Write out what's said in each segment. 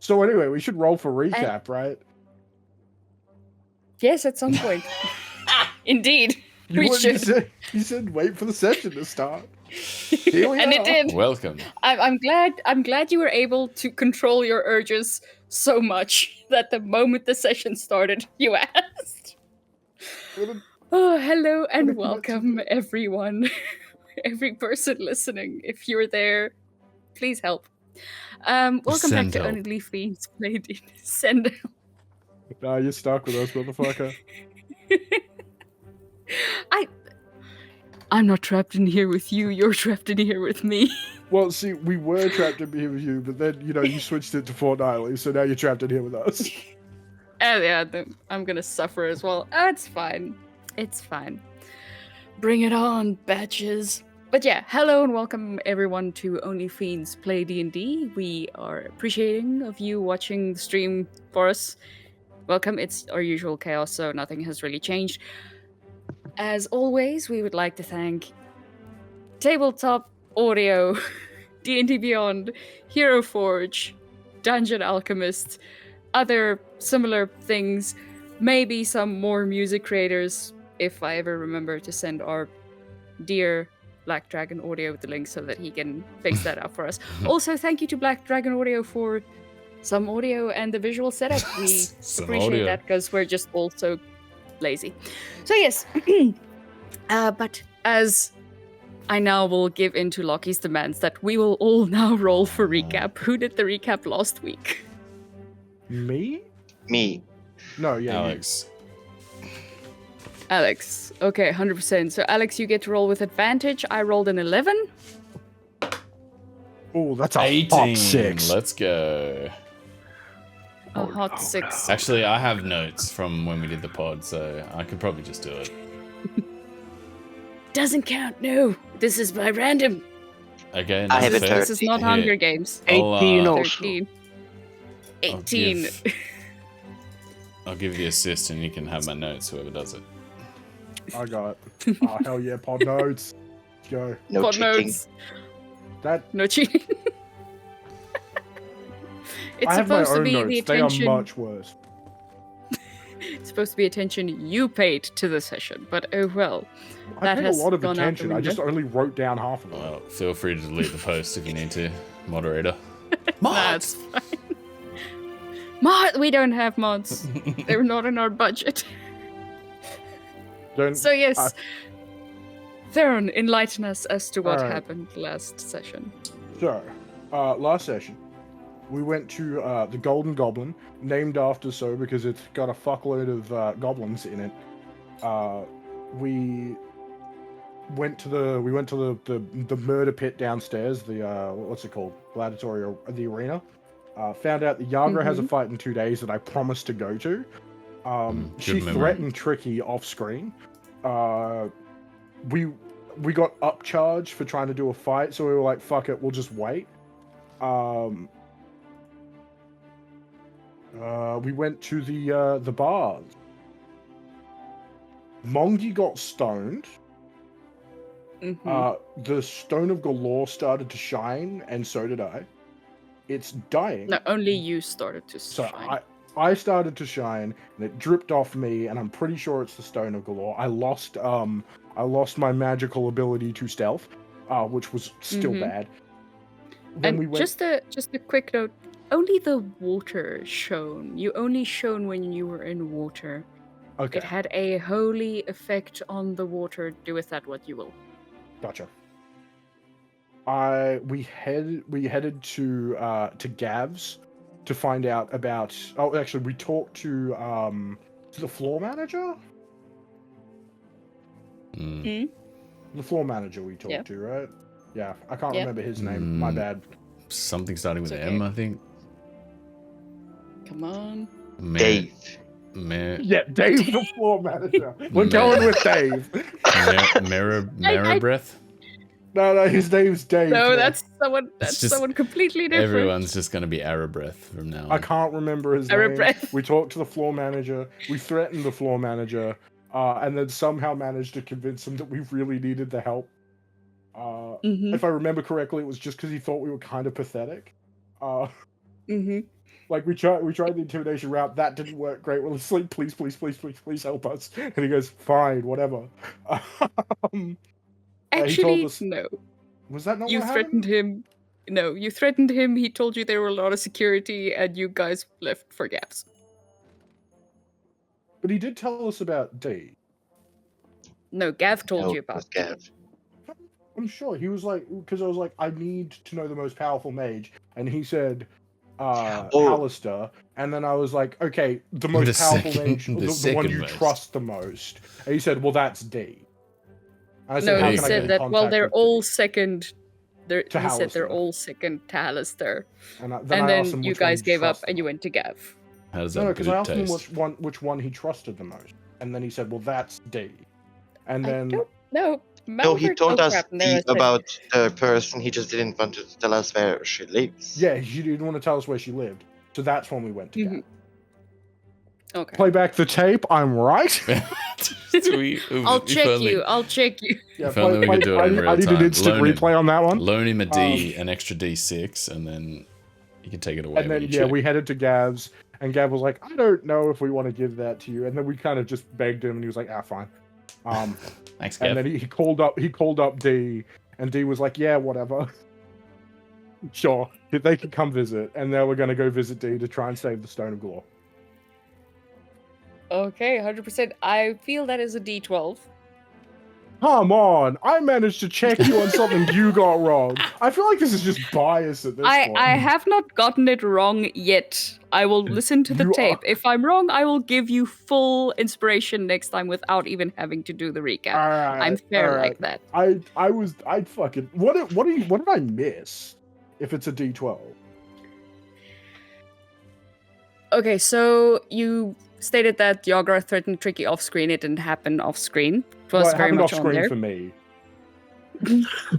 So anyway, we should roll for recap, right? Yes, at some point. Indeed. You said wait for the session to start. Here we and are. it did. Welcome. I'm glad you were able to control your urges so much that the moment the session started, you asked. Oh, hello and welcome, everyone. Every person listening, if you're there, please help. Welcome back to OnlyFiends. Send help. Nah, you're stuck with us, motherfucker. I'm not trapped in here with you. You're trapped in here with me. Well, see, we were trapped in here with you, but then, you switched it to fortnightly, so now you're trapped in here with us. Yeah, I'm gonna suffer as well. It's fine. It's fine. Bring it on, batches. But yeah, hello and welcome everyone to OnlyFiends Play D&D. We are appreciating of you watching the stream for us. Welcome, it's our usual chaos, so nothing has really changed. As always, we would like to thank Tabletop Audio, D&D Beyond, Hero Forge, Dungeon Alchemist, other similar things, maybe some more music creators, if I ever remember to send our dear Black Dragon Audio the link so that he can fix that up for us. Also, thank you to Black Dragon Audio for some audio and the visual setup. We appreciate that because we're just all so lazy. So yes, but as I now will give in to Loki's demands that we will all now roll for recap. Who did the recap last week? Me? Me. No, yeah, Alex. Alex. Okay, 100%. So Alex, you get to roll with advantage. I rolled an 11. Oh, that's a 18. hot 6. Let's go. A hot 6. No. Actually, I have notes from when we did the pod, so I could probably just do it. Doesn't count, no. This is by random. Okay, I have a This is not Here. Hunger Games. 18 also. 13. 18. I'll give the assist and you can have my notes, whoever does it. I got it. Oh, hell yeah, pod notes. Let's go. No Pod cheating. notes. That No cheating. It's I have my supposed to own be notes. the They attention. are much worse. It's supposed to be attention you paid to the session, but oh well. I That paid a has lot of gone out the attention. I just window. only wrote down half of it. Well, feel free to delete the post if you need to, moderator. That's fine. We don't have mods. They're not in our budget. Don't. So yes, Theron, enlighten us as to what Alright. happened last session. So, last session, we went to the Golden Goblin, named after so because it's got a fuckload of goblins in it. We went to the murder pit downstairs. The what's it called? Gladiatory or the arena. Found out the Yagra has a fight in 2 days that I promised to go to. She memory. threatened Tricky off screen. We got upcharged for trying to do a fight, so we were like, "Fuck it, we'll just wait." We went to the bars. Mongi got stoned. The Stone of Galore started to shine, and so did I. It's dying. No, only you started to So shine. I started to shine, and it dripped off me, and I'm pretty sure it's the Stone of Galore. I lost my magical ability to stealth, which was still bad. Then And we went. just a quick note, only the water shone. You only shone when you were in water. Okay, It had a holy effect on the water. Do with that what you will. gotcha. We headed to Gav's to find out about. Oh, actually, we talked to the floor manager. Mm. The floor manager we talked Yeah. to, right? Yeah, I can't Yeah. remember his name. My Mm. bad. Something starting with It's M, okay. I think. Come on. Dave. Yeah, Dave, the floor manager. We're going with Dave. Mirror breath. No, his name's Dave. No, yeah. that's someone. That's just someone completely different. Everyone's just gonna be Arrow breath from now on. I can't remember his Arrow name. breath. We talked to the floor manager. We threatened the floor manager, and then somehow managed to convince him that we really needed the help. Mhm. If I remember correctly, it was just because he thought we were kind of pathetic. Mhm. Like we tried the intimidation route. That didn't work great. We're just like, please help us. And he goes, fine, whatever. He told Actually, us. no. Was that not You what threatened happened? him. No, you threatened him. He told you there were a lot of security, and you guys left for gaps. But he did tell us about D. No, Gav told No, you it about was D. Gav. I'm sure he was like, because I was like, I need to know the most powerful mage, and he said, Oh. Hallister, and then I was like, okay, the most powerful mage, the one second you most. trust the most, and he said, well, that's D. And I said, No, how he can I get said in that. Well, contact they're with all D? second. He said Hallister. they're all second to Alistair. And And I asked then him you which one guys he gave up, trusted and you the went to Gav. How does most. No, that because I boot asked him taste? which one he trusted the most, and then he said, well, that's D. And I then don't know. No, he Malvern- told oh, us crap, and there I said it. about the person. He just didn't want to tell us where she lives. yeah, she didn't want to tell us where she lived, so that's when we went to Gav. Mhm. Okay. Play back the tape. I'm right. I'll check you. I'll check you. Yeah, If only we could do it in real I need an time. instant Loan him. replay on that one. Loan him an extra D6, and then you can take it away. And when then you yeah, check. we headed to Gav's, and Gav was like, "I don't know if we want to give that to you." And then we kind of just begged him, and he was like, "Ah, fine." Thanks, Gav. And then he called up D, and D was like, "Yeah, whatever." Sure, they could come visit, and they were going to go visit D to try and save the Stone of Glory. Okay, 100%. I feel that is a D12. Come on, I managed to check you on something you got wrong. I feel like this is just bias at this point. I have not gotten it wrong yet. I will listen to the You tape. are- If I'm wrong, I will give you full inspiration next time without even having to do the recap. Alright, I'm fair alright. like that. I'd fucking what did I miss? If it's a D12. Okay, so you stated that Yagra threatened Tricky off screen. It didn't happen off screen. It was Well, it very happened much off on screen there. for me.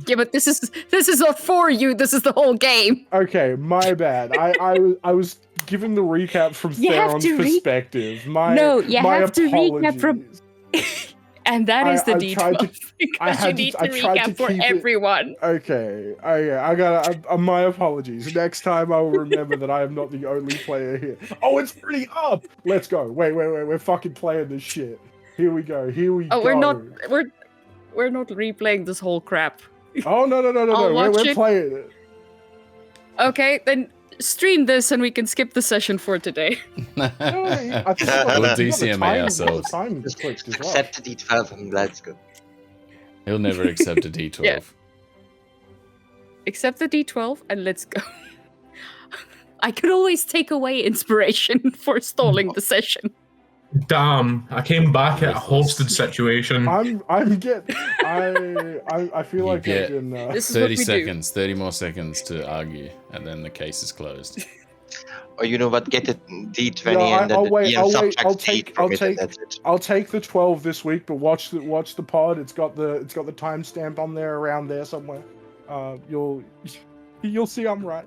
Yeah, but this is not for you. This is the whole game. Okay, my bad. I was giving the recap from You have Theron's to perspective. No, you my have to recap from- apologies. And that is the I D12 tried to- because you need to I tried recap to for keep it- everyone. Okay, I gotta. My apologies. Next time I will remember that I am not the only player here. Oh, it's pretty up. Let's go. Wait. We're fucking playing this shit. Here we go. Oh, we're not replaying this whole crap. Oh no. I'll watch We're it. playing it. Okay, then stream this and we can skip the session for today. I think We'll you got the DCMA time- ourselves. The time Just clicked as well. accept the D12 and let's go. He'll never accept a D12. Yeah. Accept the D12 and let's go. I could always take away inspiration for stalling the session. Damn, I came back at a hosted situation. I'm getting. I feel You like get- I've been. This is what 30 we seconds, 30 more seconds to argue, and then the case is closed. Or you know what, get a D20 Yeah, and then I'll the wait, DM I'll wait, subtracts I'll 8 take- from I'll it and take- that's it. I'll take the 12 this week, but watch the pod. It's got the timestamp on there around there somewhere. You'll see I'm right.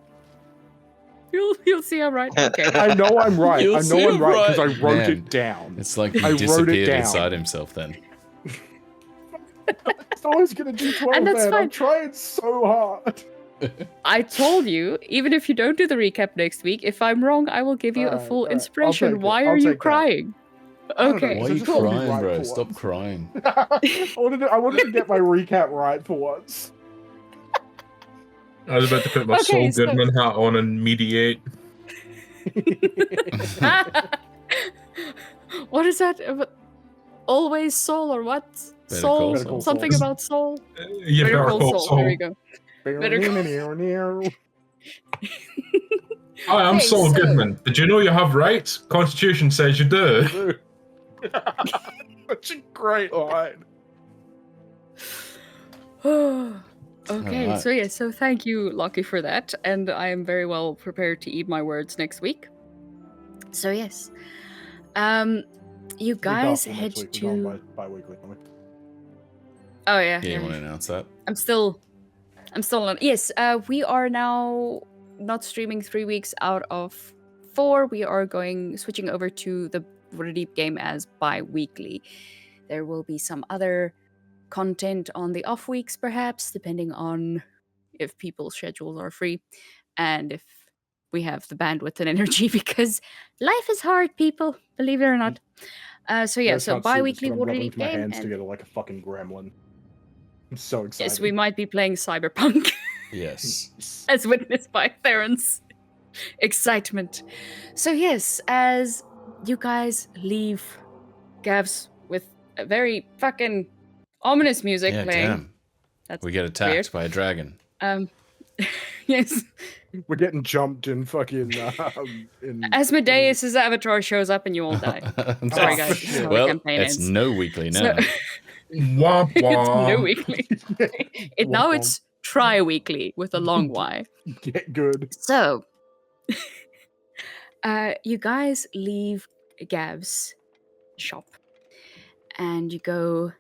You'll see I'm right. Okay. I know I'm right. You'll I know see I'm I'm right because right. I wrote Man. it down. It's like I he wrote it disappeared down. inside himself then. It's always gonna do 12, And that's man. I'm fine. trying so hard. I told you, even if you don't do the recap next week, if I'm wrong, I will give you a Alright, full alright. I'll inspiration. take it. Why I'll are you take that. crying? don't know. Okay. Why are Is it you just gonna be crying, right bro? for Stop once? crying. I wanted to get my recap right for once. I was about to put my Okay, Saul so- Goodman hat on and mediate. What is that? Always soul or what? Better Soul? Call Saul. Something about soul? You better call Saul. There we go. Better Hi, I'm Hey, Saul so- Goodman. Did you know you have rights? Constitution says you do. Such a great line. Okay, Alright. so thank you, Lockie, for that, and I am very well prepared to eat my words next week. So yes, you guys head to. Bi-weekly. Oh yeah, Yeah, you want to announce that? I'm still on. Yes, we are now not streaming 3 weeks out of 4. We are switching over to the Waterdeep game as bi-weekly. There will be some other content on the off weeks, perhaps, depending on if people's schedules are free and if we have the bandwidth and energy because life is hard, people. Believe it or not. So You yeah, guys so can't see this, bi-weekly but I'm rubbing Waterdeep my game, hands and together like a fucking gremlin. I'm so excited. yes, we might be playing Cyberpunk, Yes. as witnessed by Theron's excitement. So yes, as you guys leave Gav's with a very fucking ominous music Yeah, playing. damn. That's We get attacked weird. by a dragon. Yes. We're getting jumped in fucking in Asmodeus' avatar shows up and you all die. Sorry, guys. This is how the Well, campaign it's ends. no weekly So- now. Womp It's womp. no weekly. Now it's tri-weekly with a long Y. Get good. So, you guys leave Gav's shop and you go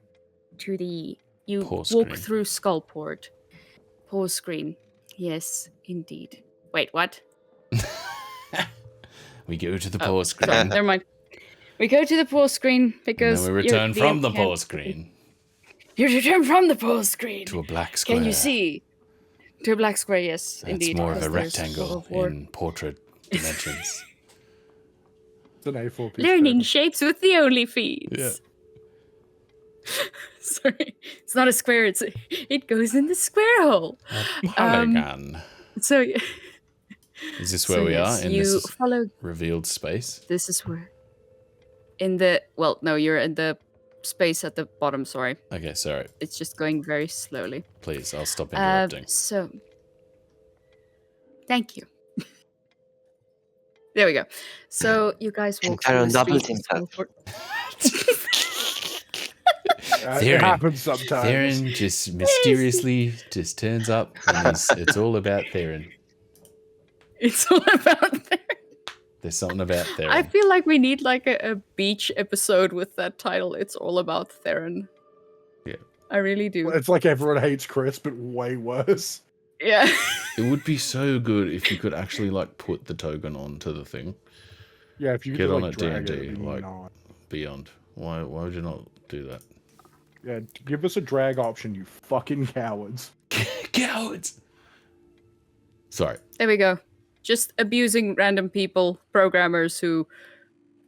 to you Pause walk screen. through Skullport. Pause screen. Yes, indeed. Wait, what? We go to the Oh, pause screen. sorry, never mind. We go to the pause screen And because then we return your from DM the can't- pause screen You return from the pause screen. to a black square. Can you see? To a black square, yes, That's indeed. more of a because there's rectangle World of War. in portrait dimensions. It's an A4 piece. Learning paper. shapes with the OnlyFeeds. Yeah. Sorry, it's not a square. It goes in the square hole. A polygon. So Is this so where we yes, are in you this follow. revealed space? This is where. No, you're in the space at the bottom. Sorry, Okay, sorry. it's just going very slowly. Please, I'll stop interrupting. So, thank you. There we go. So you guys walk Can through the double streets team of that. Skullport. It happens sometimes. Theron just mysteriously just turns up and it's all about Theron. It's all about there. There's something about Theron. I feel like we need like a beach episode with that title. It's all about Theron. Yeah. I really do. It's like everyone hates Chris, but way worse. Yeah. It would be so good if you could actually like put the token onto the thing. Yeah, if you Get could on like it, drag D&D, it'd be like- nice. Beyond. Why would you not do that? Yeah, give us a drag option, you fucking cowards. Cowards! Sorry. There we go. Just abusing random people, programmers who,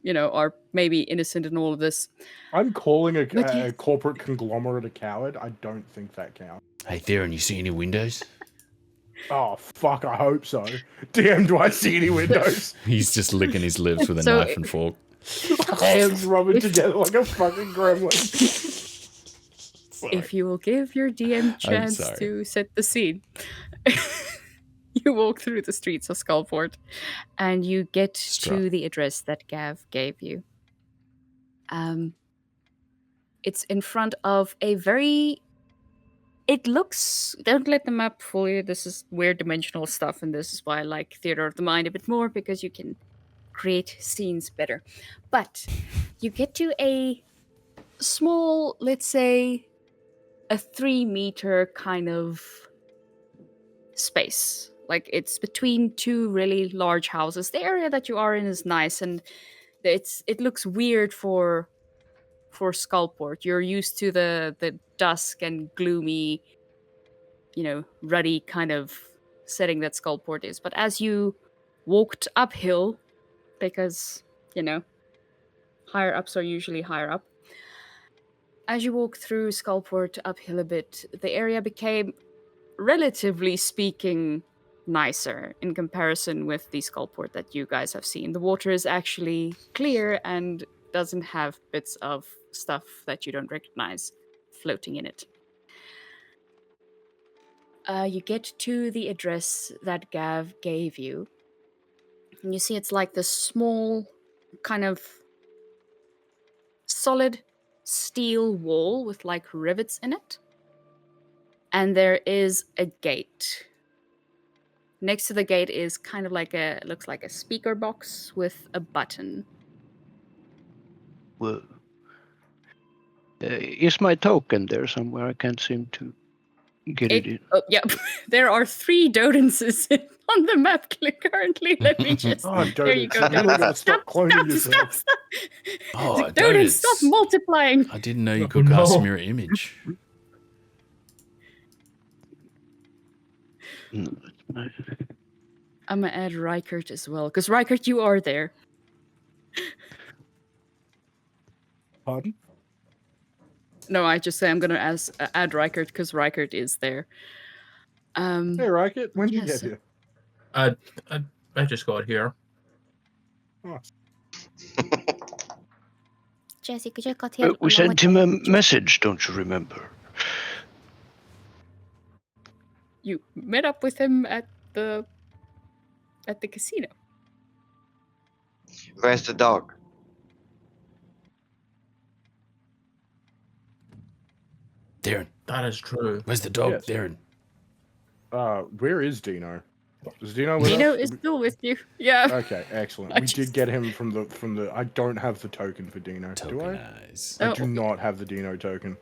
are maybe innocent in all of this. I'm calling a yes. corporate conglomerate a coward. I don't think that counts. Hey Theron, you see any windows? Oh, fuck, I hope so. Damn, do I see any windows? He's just licking his lips with a So knife and fork. Hands rubbing together like a fucking gremlin. If you will give your DM chance sorry. to set the scene. You walk through the streets of Skullport and you get to Struck. the address that Gav gave you. It's in front of a very... It looks... Don't let the map fool you. This is weird dimensional stuff, and this is why I like Theater of the Mind a bit more, because you can create scenes better. But you get to a small, let's say, a 3-meter kind of space. Like, it's between two really large houses. The area that you are in is nice, and it looks weird for Skullport. You're used to the dusk and gloomy, ruddy kind of setting that Skullport is. But as you walked uphill, because, higher ups are usually higher up, as you walk through Skullport uphill a bit, the area became, relatively speaking, nicer in comparison with the Skullport that you guys have seen. The water is actually clear and doesn't have bits of stuff that you don't recognize floating in it. You get to the address that Gav gave you, and you see it's like this small, kind of solid steel wall with like rivets in it. And there is a gate. Next to the gate is kind of like looks like a speaker box with a button. Whoa. Is my token there somewhere? I can't seem to get it in. Oh, yeah. There are 3 Dodenses on the map currently. Let me just... Oh, There you go. You gotta stop Stop, cloning yourself. stop. Oh, Doden, Doden, stop multiplying. I didn't know you Oh, could no. cast mirror image. No, that's my- I'm gonna add Rykert as well, because Rykert, you are there. Pardon? No, I just say I'm gonna add Rykert because Rykert is there. Hey, Rocket, when did you yes. get here? I just got here. Oh, Jesse, could you got here? We sent him a message, don't you remember? You met up with him at the casino. Where's the dog? Darren, That is true. where's the dog? Yes. Darren. where is Dino? Is Dino with Dino us? is still with you. Yeah. Okay, excellent. I We did just- get him from the. I don't have the token for Dino. Do I? Tokenize. I Oh. do not have the Dino token.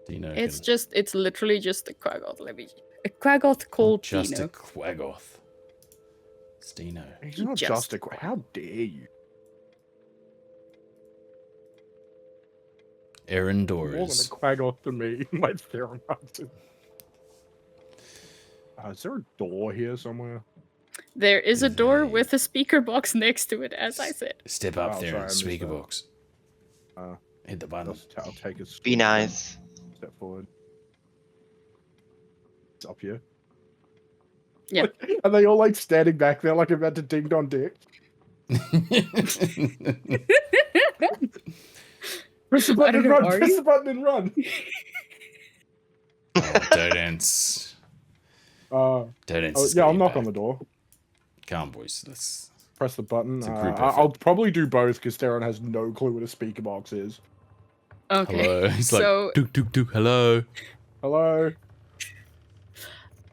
Dino It's literally just a Quaggoth. A Quaggoth called just Dino. a Quaggoth. It's Dino. He's not just a. How dare you? Aaron More than a Doors. Quaggoth to me, my Theron. Is there a door here somewhere? There is a door They- with a speaker box next to it, as I said. Step up Oh, there sorry, I and missed speaker that. box. Hit the button. I'll take a Be nice. step forward. It's up here. Yeah. Are they all like standing back there like about to ding dong dick? Press the I button don't and know, run! are Press you? the button and run! Dodance. Dodance. Oh, yeah, I'll knock on the door. Come on, boys. Let's. Press the button. It's a group I'll effort. probably do both because Theron has no clue what a speaker box is. Okay. Hello. He's So- like, tuk tuk tuk. Hello. Hello?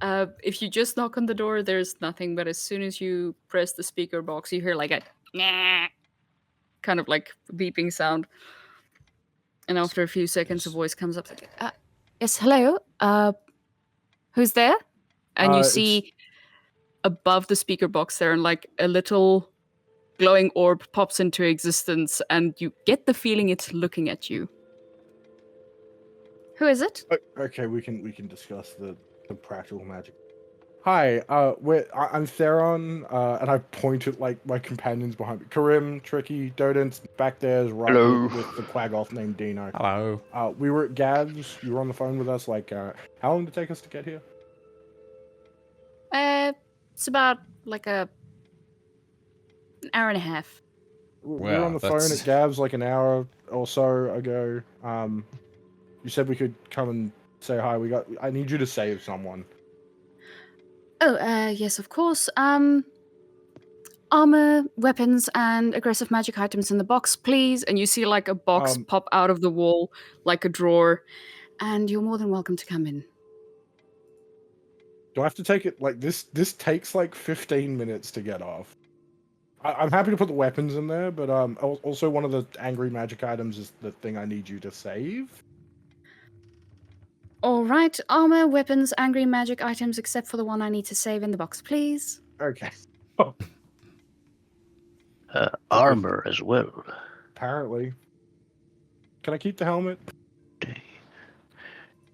If you just knock on the door, there's nothing. But as soon as you press the speaker box, you hear like a nah, kind of like beeping sound. And after a few seconds, a voice comes up like, "Yes, hello. Who's there?" And you It's- see above the speaker box there, and like a little glowing orb pops into existence, and you get the feeling it's looking at you. Who is it? Okay, we can discuss the practical magic. Hi, I'm Theron, and I point at like my companions behind me. Karim, Tricky, Dodance, back there's right Hello. with the Quaggoth named Dino. Hello. We were at Gav's. You were on the phone with us. Like, how long did it take us to get here? It's about like an hour and a half. We were Wow, on the phone that's- at Gav's like an hour or so ago. You said we could come and say hi. I need you to save someone. Oh, yes, of course. Armor, weapons, and aggressive magic items in the box, please. And you see like a box pop out of the wall, like a drawer. And you're more than welcome to come in. Do I have to take it like this? This takes like 15 minutes to get off. I'm happy to put the weapons in there, but also one of the angry magic items is the thing I need you to save. All right, armor, weapons, angry magic items, except for the one I need to save in the box, please. Okay. Armor as well. Apparently. Can I keep the helmet?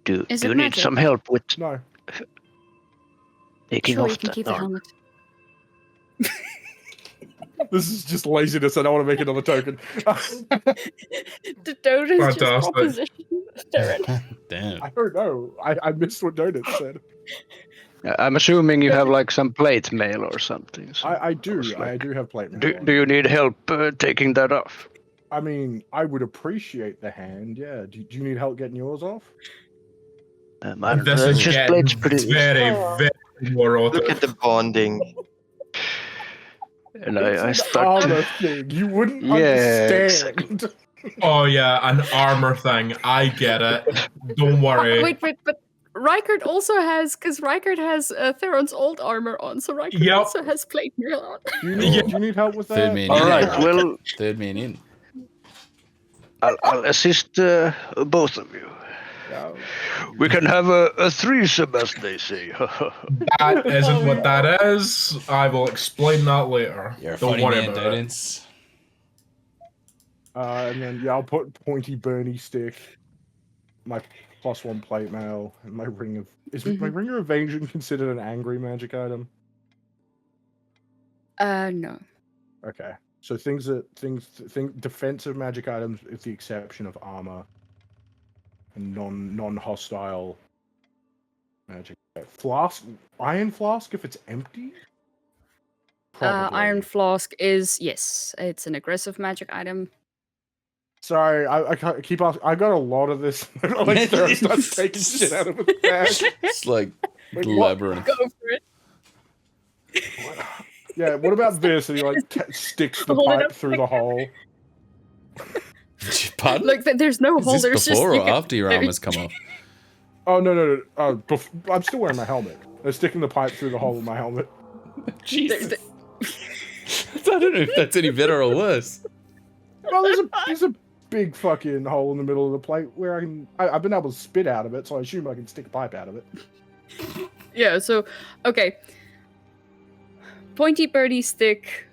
Do Is you it need magic? some help with No. taking Sure, off you can that keep the armor? helmet. This is just laziness. I don't want to make another token. The Dota's just Fantastic. proposition. Damn. I don't know. I missed what Donut said. I'm assuming you have like some plate mail or something. So I do. was I like, do have plate do, mail on. do you need help taking that off? I mean, I would appreciate the hand, yeah. Do you need help getting yours off? Mine This is just getting plates pretty. very, very morose. Look at the bonding. And I It's an start. armor thing. You wouldn't Yeah, understand. Oh yeah, an armor thing. I get it. Don't worry. Wait, but Rykert also has, because Rykert has Theron's old armor on, so Rykert Yep. also has plate mail on. Do you need help with Third that? man All in. right, Right. well, Third man in. I'll assist both of you. Yeah. We can have a threesome, as they say. That isn't what that is. I will explain that later. You're a Don't funny worry man, about it. Dodance. And then I'll put pointy Bernie stick, my +1 plate mail, and my ring of my ring of evasion considered an angry magic item? No. Okay. So defensive magic items, with the exception of armor and non-hostile magic. Flask, iron flask, if it's empty. Probably. Iron Flask is, yes, it's an aggressive magic item. Sorry, I can't keep asking. I got a lot of this. Like Sarah starts taking shit out of his bag. It's like Like, labyrinth. Go for it. Yeah, what about this? And he like sticks the Hold it pipe up through the hole. Pardon? Look, there's no Is hole. this There's before just or after your armor's come off? Oh no! I'm still wearing my helmet. They're sticking the pipe through the hole of my helmet. Jesus. I don't know if that's any better or worse. Well, there's a big fucking hole in the middle of the plate where I've been able to spit out of it, so I assume I can stick a pipe out of it. Yeah. So, okay. Pointy birdie stick,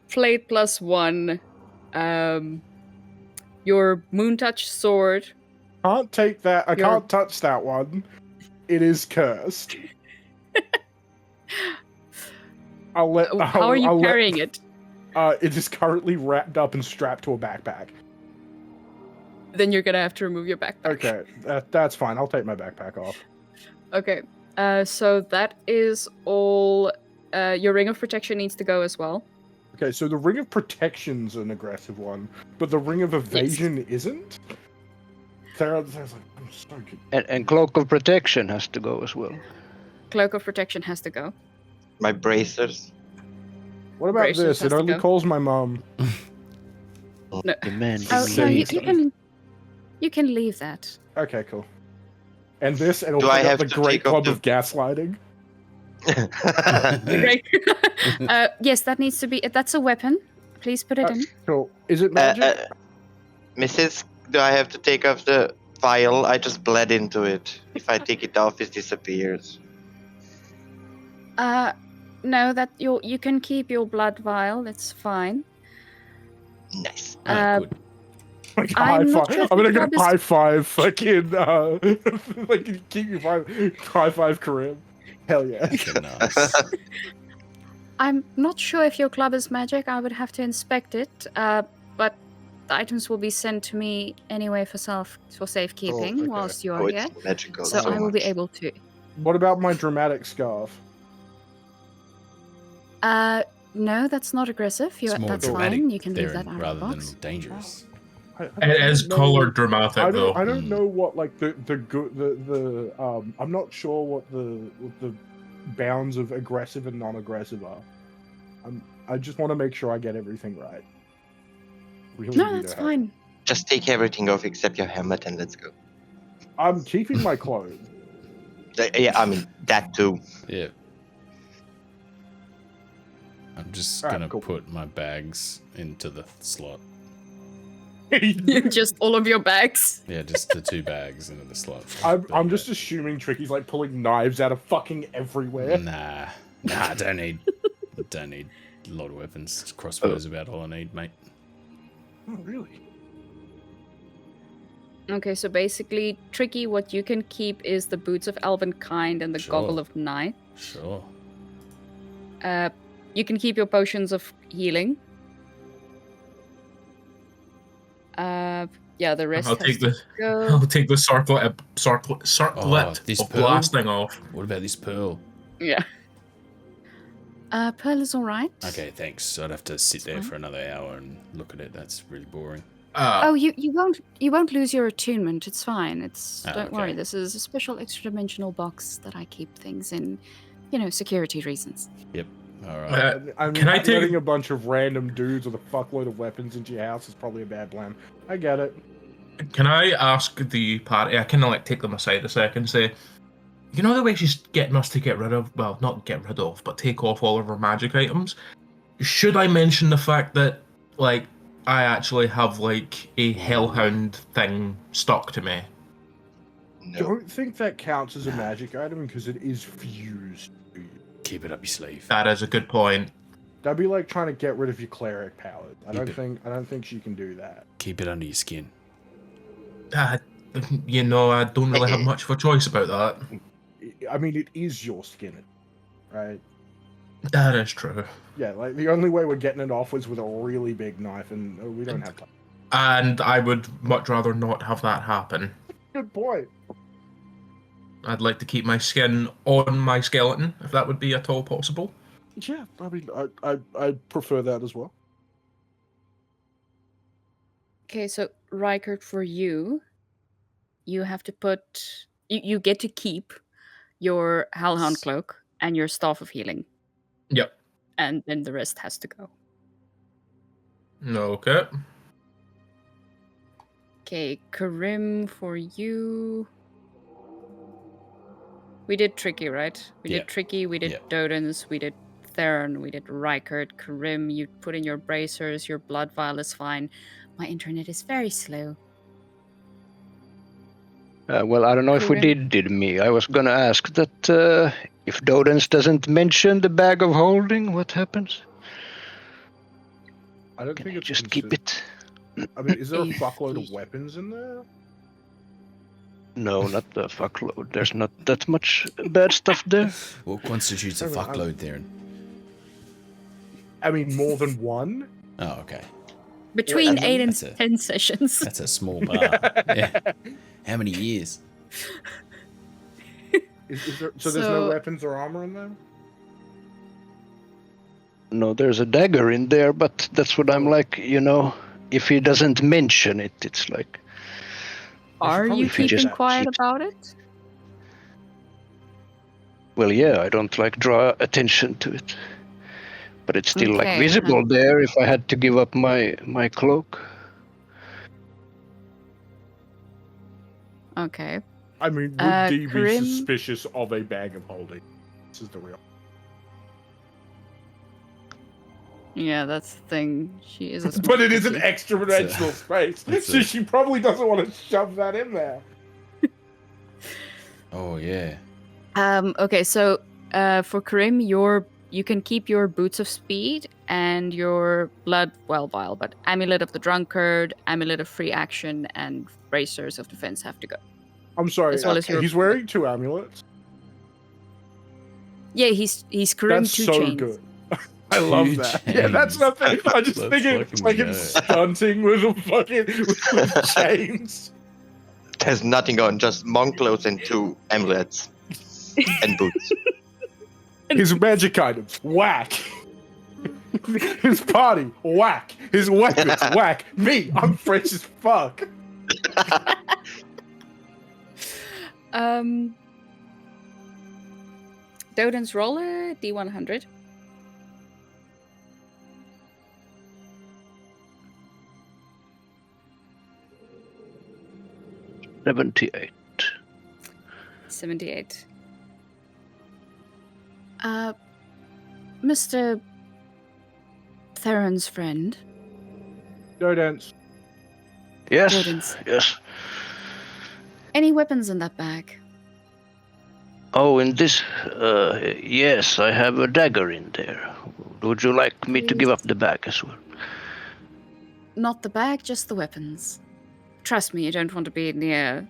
plate +1. Your moon touch sword. Can't take that. I can't touch that one. It is cursed. How are you carrying it? It is currently wrapped up and strapped to a backpack. Then you're gonna have to remove your backpack. Okay, that's fine. I'll take my backpack off. Okay. So that is all. Your ring of protection needs to go as well. Okay, so the ring of protection's an aggressive one, but the ring of evasion isn't? Sarah's like, I'm so good. And cloak of protection has to go as well. Cloak of protection has to go. My bracers. What about Braces this? has It to only go. calls my mom. No. Demanding Oh no, lady. you can leave that. Okay, cool. And this, it'll Do bring I up have the to Great take off Club the- of Gaslighting. Great. Yes, that needs to be. That's a weapon. Please put it in. Cool. Is it magic? Mrs., do I have to take off the vial? I just bled into it. If I take it off, it disappears. No, that you can keep your blood vial. It's fine. Nice. Good. Like, I'm high not five. sure if I'm gonna the go club is- high five fucking like keep you high five Karim. Hell yeah. Okay, nice. I'm not sure if your club is magic. I would have to inspect it. But the items will be sent to me anyway for safekeeping okay. whilst you Oh, are it's here. magical. So I will much. be able to. What about my dramatic scarf? No, that's not aggressive. It's more That's dramatic fine. You can leave there that out rather of the box. than dangerous. It is know- colored dramatic I though. don't know what like the I'm not sure what the bounds of aggressive and non-aggressive are. I just want to make sure I get everything right. Really No, need that's your help. fine. Just take everything off except your helmet and let's go. I'm keeping my clothes. Yeah, I mean, that too. Yeah. I'm just Alright, gonna cool. put my bags into the slot. Just all of your bags. Yeah, just the 2 bags into the slot. I'm just assuming Tricky's like pulling knives out of fucking everywhere. Nah, I don't need a lot of weapons. Crossbows about all I need, mate. Oh, really? Okay, so basically, Tricky, what you can keep is the Boots of Elven Kind and the Sure. Goggle of Night. Sure. You can keep your potions of healing. Yeah, the rest I'll has take to the go. I'll take the circlet this of pearl? blasting off. What about this pearl? Yeah. Pearl is alright. Okay, thanks. I'd have to sit there fine. for another hour and look at it. That's really boring. Oh, you won't lose your attunement. It's fine. Oh, Don't worry. okay. This is a special extra dimensional box that I keep things in, security reasons. Yep. All right. I'm Can I take- letting a bunch of random dudes with a fuckload of weapons into your house is probably a bad plan. I get it. Can I ask the party? I kind of like take them aside a second and say, you know the way she's getting us to get rid of, well, not get rid of, but take off all of her magic items? Should I mention the fact that, like, I actually have, like, a hellhound thing stuck to me? No. Don't think that counts as a magic item because it is fused to you. Keep it up your sleeve. That is a good point. That'd be like trying to get rid of your cleric powers. I Keep don't it. think she can do that. Keep it under your skin. I don't really have much of a choice about that. I mean, it is your skin, right? That is true. Yeah, like the only way we're getting it off was with a really big knife, and we don't have time. And I would much rather not have that happen. Good point. I'd like to keep my skin on my skeleton, if that would be at all possible. Yeah, I mean, I prefer that as well. Okay, so Riker, for you, you have to put. You get to keep your Hellhound cloak and your Staff of Healing, Yep. and then the rest has to go. Okay. Okay, Karim, for you. We did Tricky, right? We Yeah. did Tricky, we did Yeah. Dodens, we did Theron, we did Rykert, Karim, you put in your bracers, your blood vial is fine. My internet is very slow. Well, I don't know if we Karim? did me. I was gonna ask that if Dodens doesn't mention the bag of holding, what happens? I don't Can think you it's just keep it? I mean, is there a If fuckload he- of weapons in there? No, not the fuckload. There's not that much bad stuff there. What constitutes a Hang on, fuckload, Theron? I mean, more than one. Oh, okay. Between Yeah, 8 and that's a- 10 sessions. That's a small bar. Yeah. How many years? Is there? So there's no So- weapons or armor in there. No, there's a dagger in there, but that's what I'm like, if he doesn't mention it, it's like, Are probably you if he keeping just quiet keeps- about it? well, yeah, I don't like draw attention to it. But it's still like Okay, visible there if I had to give up my cloak. Okay. I mean, would D be Karim? suspicious of a bag of holding? This is the real. Yeah, that's the thing. She is a But it is small an cookie. extra dimensional space, it's so a- she probably doesn't want to shove that in there. Oh, yeah. Okay, so for Karim, you can keep your Boots of Speed and your Blood Well Vial, but Amulet of the Drunkard, Amulet of Free Action, and Bracers of Defense have to go. I'm sorry. As well as your- he's wearing 2 amulets. Yeah, he's Karim That's 2 so chains. good. I love 2 that. Yeah, that's chains. nothing. I just Let's think it's fucking like go. it's stunting with a fucking with chains. It has nothing on, just monk clothes and 2 amulets and boots. His magic items, whack. His party, whack. His weapons, whack. Me, I'm fresh as fuck. Doden's roller, D100. $78. 78. Mr. Theron's friend. No dance. Yes, Doden's. yes. Any weapons in that bag? Oh, in this, yes, I have a dagger in there. Would you like me to give up the bag as well? Not the bag, just the weapons. Trust me, you don't want to be near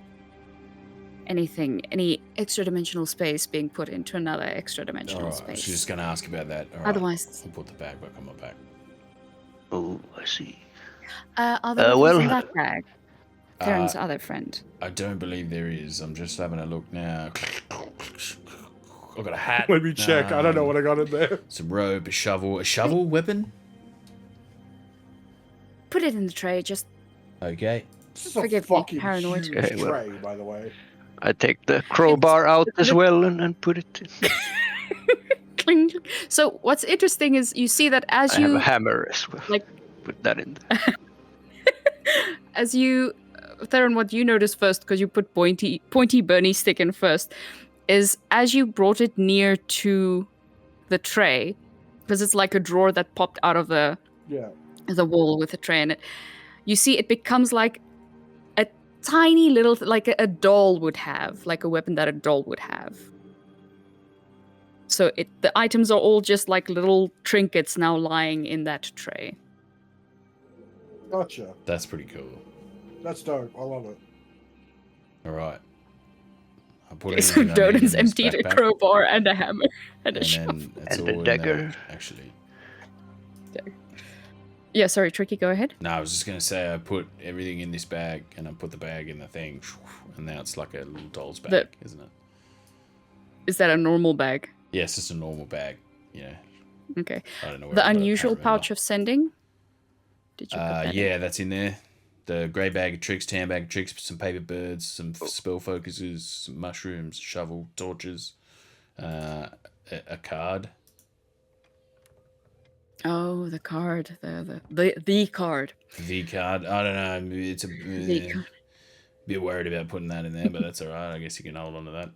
any extra dimensional space being put into another extra dimensional Alright, space. she's just going to ask about that. All right. Otherwise, I'll put the bag back on my back. Oh, I see. are there weapons well, in that bag? Theron's other friend. I don't believe there is. I'm just having a look now. I've got a hat. Let me check. I don't know what I got in there. Some rope, a shovel. A shovel weapon? Put it in the tray, just Okay. This is a Forgive me, fucking paranoid. huge Okay, well. tray, by the way. I take the crowbar out as well and put it in. cling, cling. So what's interesting is you see that as I have you a hammer as well. like- Put that in there. as you Theron, what you notice first, because you put pointy Bernie stick in first, is as you brought it near to the tray, because it's like a drawer that popped out of the Yeah. wall with a tray in it, you see it becomes like a tiny little, like a doll would have, like a weapon that a doll would have. So the items are all just like little trinkets now lying in that tray. Gotcha. That's pretty cool. That's dope. I love it. All right. I put Okay, so anything I need in Donan's this emptied a backpack, crowbar and a hammer and a and shovel. then it's And all a in there, dagger. actually. Yeah, sorry, Tricky, go ahead. No, I was just gonna say I put everything in this bag, and I put the bag in the thing, and now it's like a little doll's bag, isn't it? Is that a normal bag? Yeah, it's just a normal bag. Yeah, Okay. I don't know where The I got it, unusual can't remember. pouch of sending? Did you put that in? Yeah, that's in there. The grey bag of tricks, tan bag of tricks, some paper birds, some spell focuses, some mushrooms, shovel, torches, a card. Oh, the card. The card. The card. I don't know. It's a card. bit worried about putting that in there, but that's all right. I guess you can hold on to that.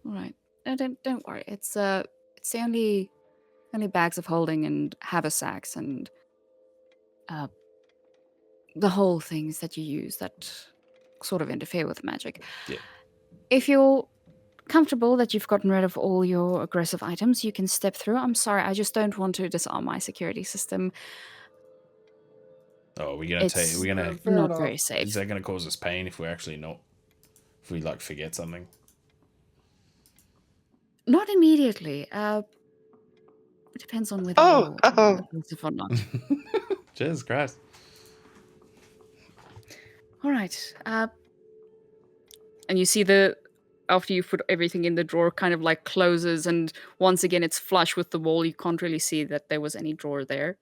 All right. No, don't worry. It's the only bags of holding and haversacks and the whole things that you use that sort of interfere with magic. Yeah. If you're comfortable that you've gotten rid of all your aggressive items, you can step through. I'm sorry, I just don't want to disarm my security system. Oh, we're gonna take. It's We're gonna. Fair not enough. very safe. Is that gonna cause us pain if we're actually not? If we like forget something? Not immediately. It depends on whether Oh, you're oh. aggressive or not. Jesus Christ. All right. And you see after you put everything in the drawer, kind of like closes, and once again it's flush with the wall. You can't really see that there was any drawer there.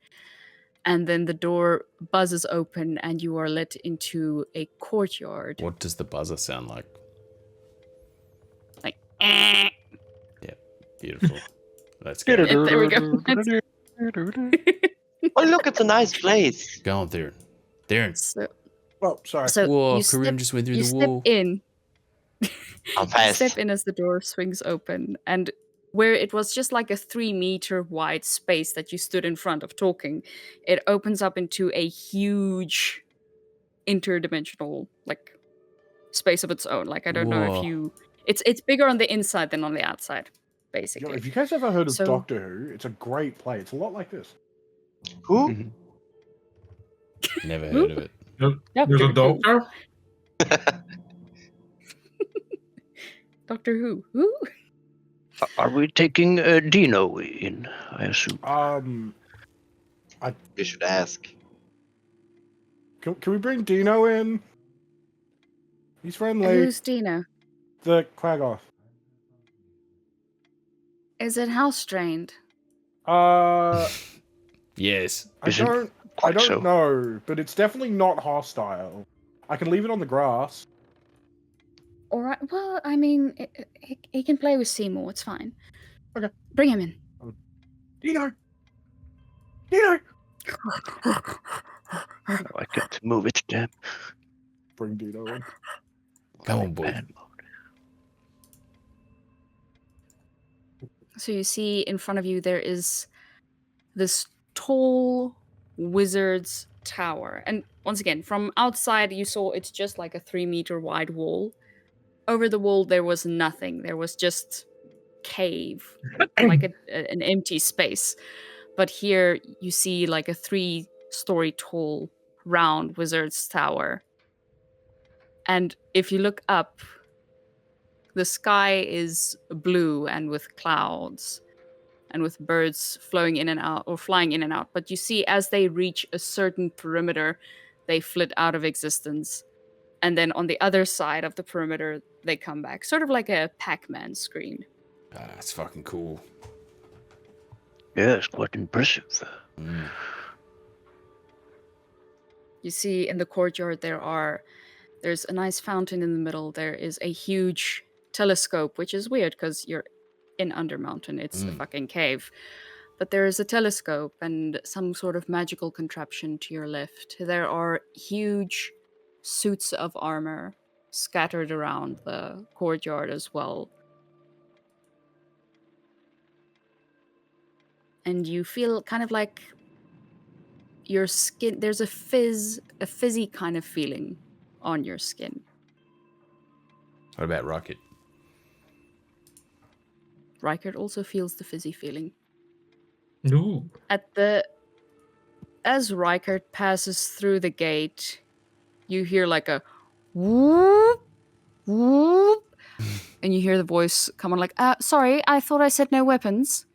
And then the door buzzes open, and you are let into a courtyard. What does the buzzer sound like? Like, eh. Yeah, beautiful. Let's go. Yeah, there we go. Oh, look, it's a nice place. Go on, Theron. Theron. So, Oh, sorry. Whoa, you Karim just went through you the step wall. in. I'm You fast. step in as the door swings open, and where it was just like a 3-meter wide space that you stood in front of talking, it opens up into a huge interdimensional like space of its own. Like I don't know Whoa. if you, it's bigger on the inside than on the outside, Yo, basically. if you guys ever heard of So- Doctor Who, it's a great play. It's a lot like this. Who? Never heard of it. There's a doctor. Doctor Who? Who? Are we taking Dino in? I assume. You should ask. Can we bring Dino in? He's friendly. Who's Dino? The Quaggoth. Is it house trained? Yes. I Isn't don't quite so. know, but it's definitely not hostile. I can leave it on the grass. All right. Well, I mean, he can play with Seymour. It's fine. Okay. Bring him in. Dino! Dino! I can't move it. Damn. Bring Dino in. Come on, boy. Man. So you see in front of you there is this tall wizard's tower. And once again, from outside you saw it's just like a 3-meter wide wall. Over the wall there was nothing. There was just cave, like an empty space. But here you see like a 3-story tall round wizard's tower. And if you look up, the sky is blue and with clouds and with birds flowing in and out or flying in and out. But you see as they reach a certain perimeter, they flit out of existence. And then on the other side of the perimeter, they come back. Sort of like a Pac-Man screen. Ah, that's fucking cool. Yeah, it's quite impressive. Mm. You see in the courtyard there's a nice fountain in the middle. There is a huge telescope, which is weird because you're in Undermountain. It's a fucking cave. But there is a telescope and some sort of magical contraption to your left. There are huge suits of armor scattered around the courtyard as well. And you feel kind of like your skin, there's a fizzy kind of feeling on your skin. What about Rocket? Rykert also feels the fizzy feeling. No. As Rykert passes through the gate, you hear like a whoop, whoop, and you hear the voice come on like, sorry, I thought I said no weapons.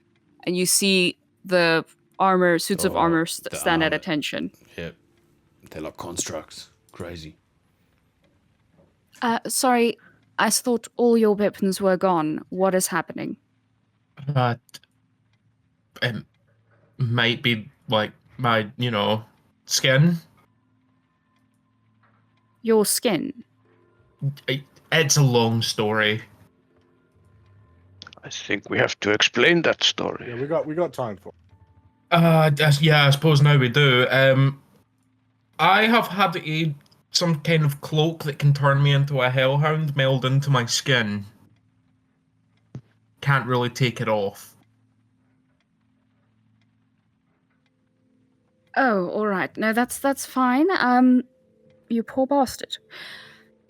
And you see the suits of armor the stand at armor. attention. Yep. They're like constructs. Crazy. Sorry, I thought all your weapons were gone. What is happening? It might be like my, skin. Your skin. It's a long story. I think we have to explain that story. Yeah, we got time for it. I suppose now we do. I have had some kind of cloak that can turn me into a hellhound meld into my skin. Can't really take it off. Oh, all right. No, that's fine. You poor bastard.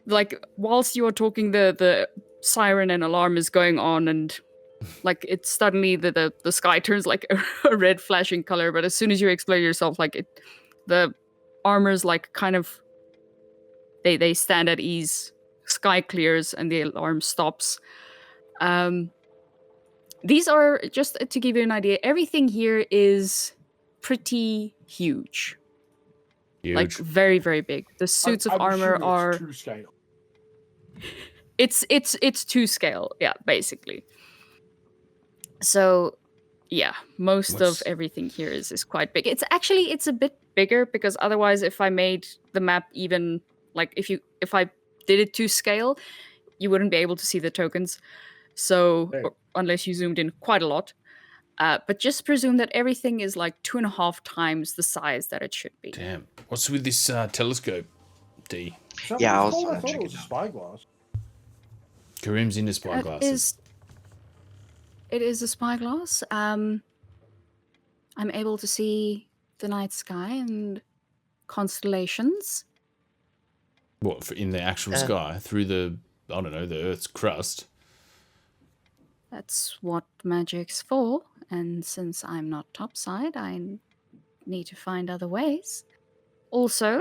Like, whilst you are talking, the siren and alarm is going on, and like it's suddenly the sky turns like a red flashing color. But as soon as you explain yourself, like the armor's like kind of they stand at ease. Sky clears and the alarm stops. These are, just to give you an idea, everything here is pretty huge. Huge. Like very, very big. The suits of I'm armor assuming are it's to scale. it's to scale, yeah, basically. So yeah, most of everything here is quite big. It's a bit bigger because otherwise if I made the map even like if I did it to scale, you wouldn't be able to see the tokens. So unless you zoomed in quite a lot. But just presume that everything is like 2.5 times the size that it should be. Damn. What's with this telescope, D? Yeah, I thought it was a spyglass. Kareem's into spyglasses. It is a spyglass. I'm able to see the night sky and constellations. What, in the actual sky? Through the Earth's crust? That's what magic's for. And since I'm not topside, I need to find other ways. Also,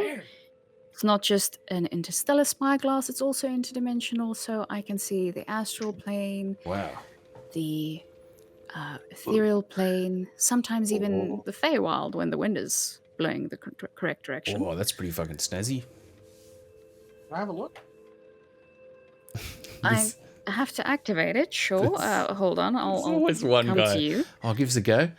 it's not just an interstellar spyglass, it's also interdimensional, so I can see the astral plane. Wow. The ethereal plane, sometimes even the Feywild when the wind is blowing the correct direction. Oh, that's pretty fucking snazzy. Can I have a look? I have to activate it, sure. Hold on, I'll always one come guy. to you. I'll give us a go.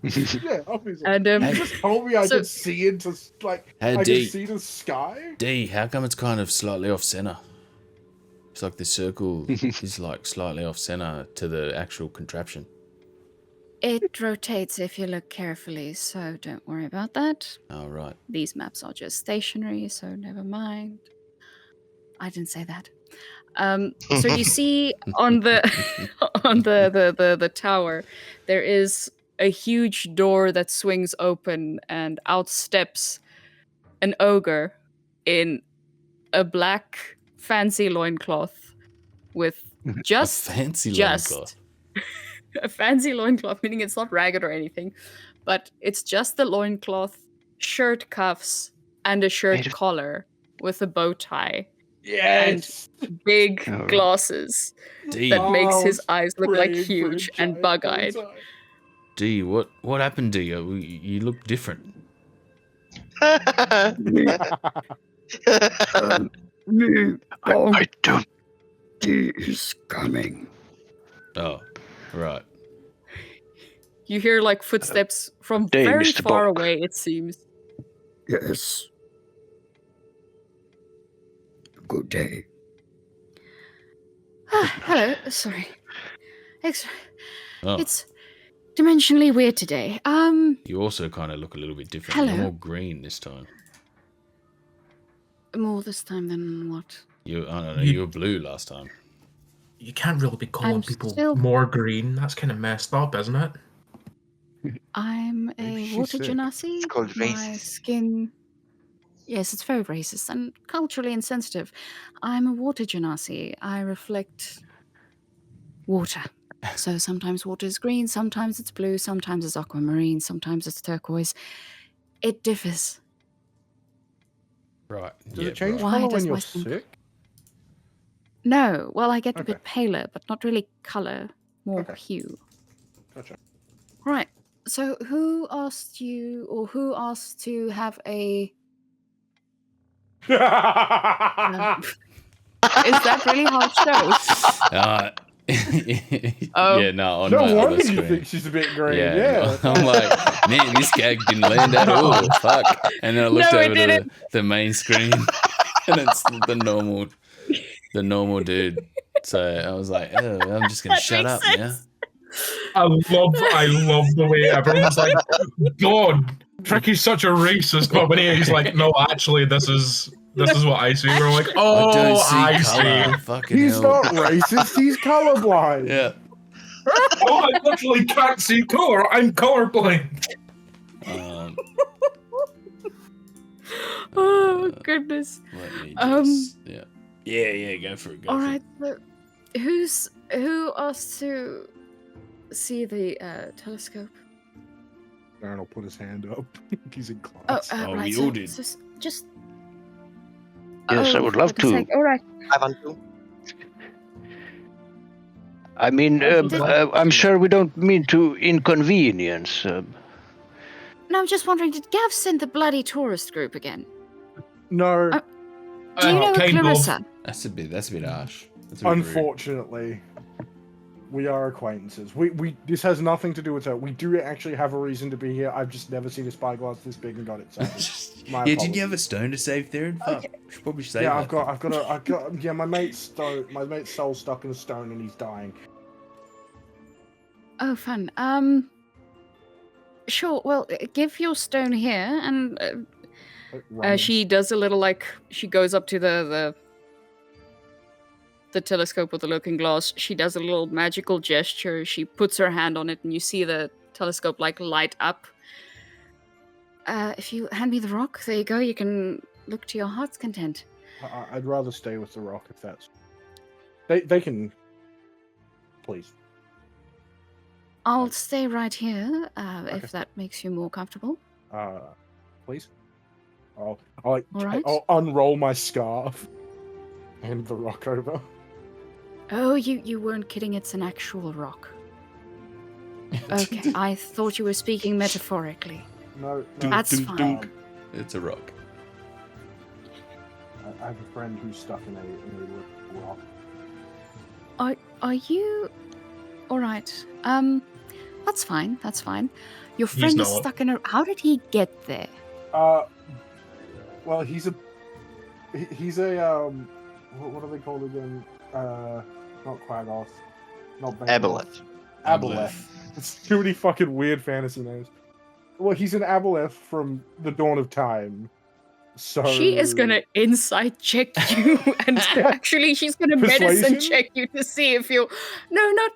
Yeah, obviously. And You just told me I could see into I could see the sky. D, how come it's kind of slightly off center? It's like the circle is like slightly off center to the actual contraption. It rotates if you look carefully, so don't worry about that. Oh, right. These maps are just stationary, so never mind. I didn't say that. So you see on the the tower, there is a huge door that swings open, and out steps an ogre in a black fancy loincloth with just a fancy loincloth. A fancy loincloth, meaning it's not ragged or anything, but it's just the loincloth, shirt cuffs, and a shirt collar with a bow tie. Yes! And big glasses that makes his eyes look like huge and bug-eyed. D, what happened to you? You look different. I don't. D is coming. Oh, right. You hear like footsteps from Day, very Mr. far Bulk. away, it seems. Yes. Good day. Hello, sorry. Oh. It's dimensionally weird today. You also kind of look a little bit different. Hello. You're more green this time. More this time than what? I don't know. You were blue last time. You can't really be calling I'm people still- more green. That's kind of messed up, isn't it? I'm Maybe a she's water sick. genasi. It's called My racist. skin. Yes, it's very racist and culturally insensitive. I'm a water genasi. I reflect water. So sometimes water is green, sometimes it's blue, sometimes it's aquamarine, sometimes it's turquoise. It differs. Right. Does yeah, it change right. Why color when does you're my skin- sick? No, well, I get a Okay. bit paler, but not really color, more Okay. hue. Gotcha. Right. So who asked you, or who asked to have a... Is that really how it shows? Oh. Yeah, no, on No my wonder other you screen. think she's a bit green. Yeah, Yeah. I'm like, man, this gag didn't land at all. Fuck. And then I looked No, it over to didn't. the main screen, and it's the normal dude. So I was like, oh, I'm just gonna That shut makes up sense. now. I love the way everyone's like, God, Tricky's such a racist, but when he's like, no, actually, this is what I see. We're like, I oh, don't see I color. see. Fucking He's hell. not racist. He's colorblind. Yeah. Oh, I literally can't see color. I'm colorblind. Oh goodness. Let me Um, just, yeah, go for it. Go All for right. So who asked to see the telescope? Aaron will put his hand up. He's in Oh, class. Oh, right. we So, all did. just. Yes, I would love for goodness to. sake, all right. I want to. I mean, I'm sure we don't mean to inconvenience. No, I'm just wondering, did Gav send the bloody tourist group again? No, Do you know kind of. Clarissa? That's a bit harsh. That's a bit rude. unfortunately, we are acquaintances. We this has nothing to do with her. We do actually have a reason to be here. I've just never seen a spyglass this big and got it saved. My Yeah, did you have a apologies. stone to save, Theron? Fuck. We should probably save Yeah, that. I've got. Yeah, my mate's soul's stuck in a stone and he's dying. Oh, fun. Sure. Well, give your stone here, and she does a little like she goes up to the telescope with the looking glass. She does a little magical gesture. She puts her hand on it, and you see the telescope like light up. If you hand me the rock, there you go. You can look to your heart's content. I'd rather stay with the rock if that's. They can. Please. I'll stay right here, Okay. if that makes you more comfortable. Please. I'll right. I'll unroll my scarf. Hand the rock over. Oh, you weren't kidding. It's an actual rock. Okay, I thought you were speaking metaphorically. No, That's Dunk, fine. dunk. It's a rock. I have a friend who's stuck in a rock. Are you all right? That's fine. That's fine. Your He's friend is not. stuck in a. How did he get there? Well, he's a what are they called again? Not Quaggoth, not Aboleth. Aboleth. It's too many fucking weird fantasy names. Well, he's an Aboleth from the dawn of time. So She is gonna insight check you, and actually, she's gonna medicine Persuasion? check you to see if you. No, not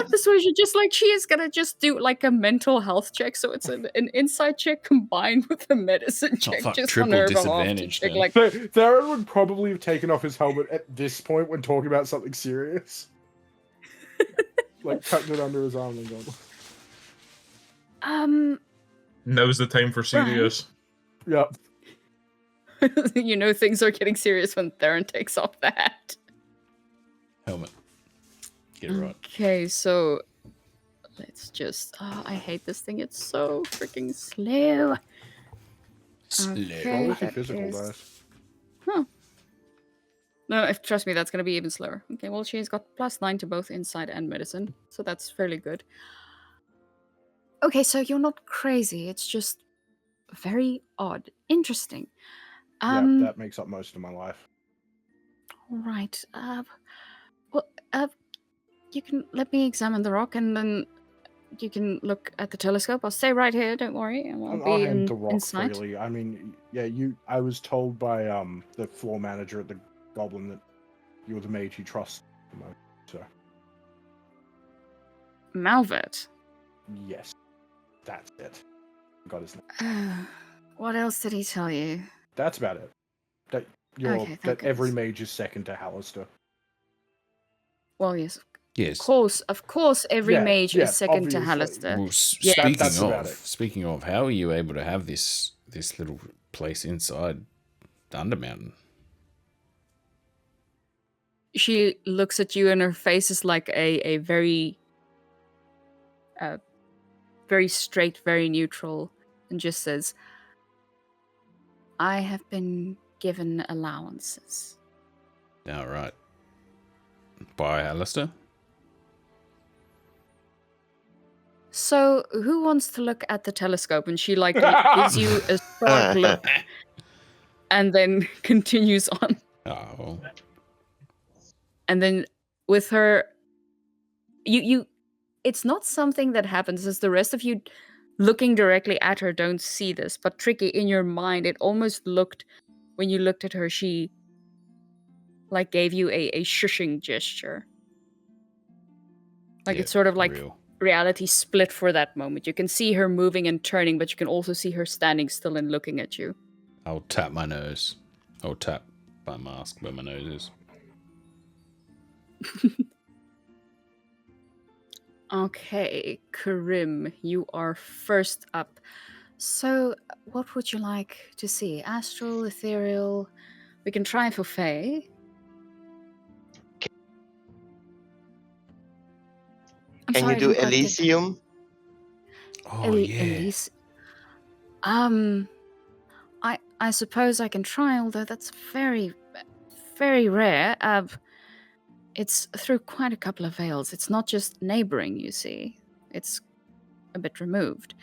persuasion. Just like she is gonna just do like a mental health check. So it's an insight check combined with a medicine check, fuck, just triple on her behalf to disadvantage check then. like. So Theron would probably have taken off his helmet at this point when talking about something serious. Like tucking it under his arm and going. Now's the time for serious. Yep. You know things are getting serious when Theron takes off the hat. Helmet. Get it right. Okay, so let's just. Oh, I hate this thing. It's so freaking slow. Slow. Okay. What was your that physical is- dice? No, trust me, that's going to be even slower. Okay, well, she's got +9 to both insight and medicine, so that's fairly good. Okay, so you're not crazy. It's just very odd. Interesting. Yeah, that makes up most of my life. Right. Well, you can let me examine the rock, and then you can look at the telescope. I'll stay right here. Don't worry. I'll I'll be hand the rock inside. freely. I mean, yeah, I was told by the floor manager at the Goblin that you're the mage he trusts the most. So Malvet. yes, that's it. Got his name. What else did he tell you? That's about it. That Okay, thank that every goodness. mage is second to Hallister. Well, yes, Yes. of course, every Yeah, mage yeah, is second to obviously. Hallister. Well, Yeah. That's about it. speaking of, how are you able to have this little place inside the Undermountain? she looks at you, and her face is like a very, very straight, very neutral, and just says, "I have been given allowances." All right. By Alistair. So, who wants to look at the telescope? And she like gives you a stark look, and then continues on. Oh, well. And then with her, you, it's not something that happens as the rest of you looking directly at her don't see this, but Tricky, in your mind, it almost looked, when you looked at her, she like gave you a shushing gesture. Like Yeah, it's sort of like real. reality split for that moment. You can see her moving and turning, but you can also see her standing still and looking at you. I'll tap my nose. I'll tap my mask where my nose is. Okay, Karim, you are first up. So, what would you like to see? Astral, ethereal? We can try for Fae. I'm Can sorry, you I do didn't quite get that. Elysium? Oh, yeah. Elise. I suppose I can try, although that's very, very rare. It's through quite a couple of veils. It's not just neighboring, you see. It's a bit removed.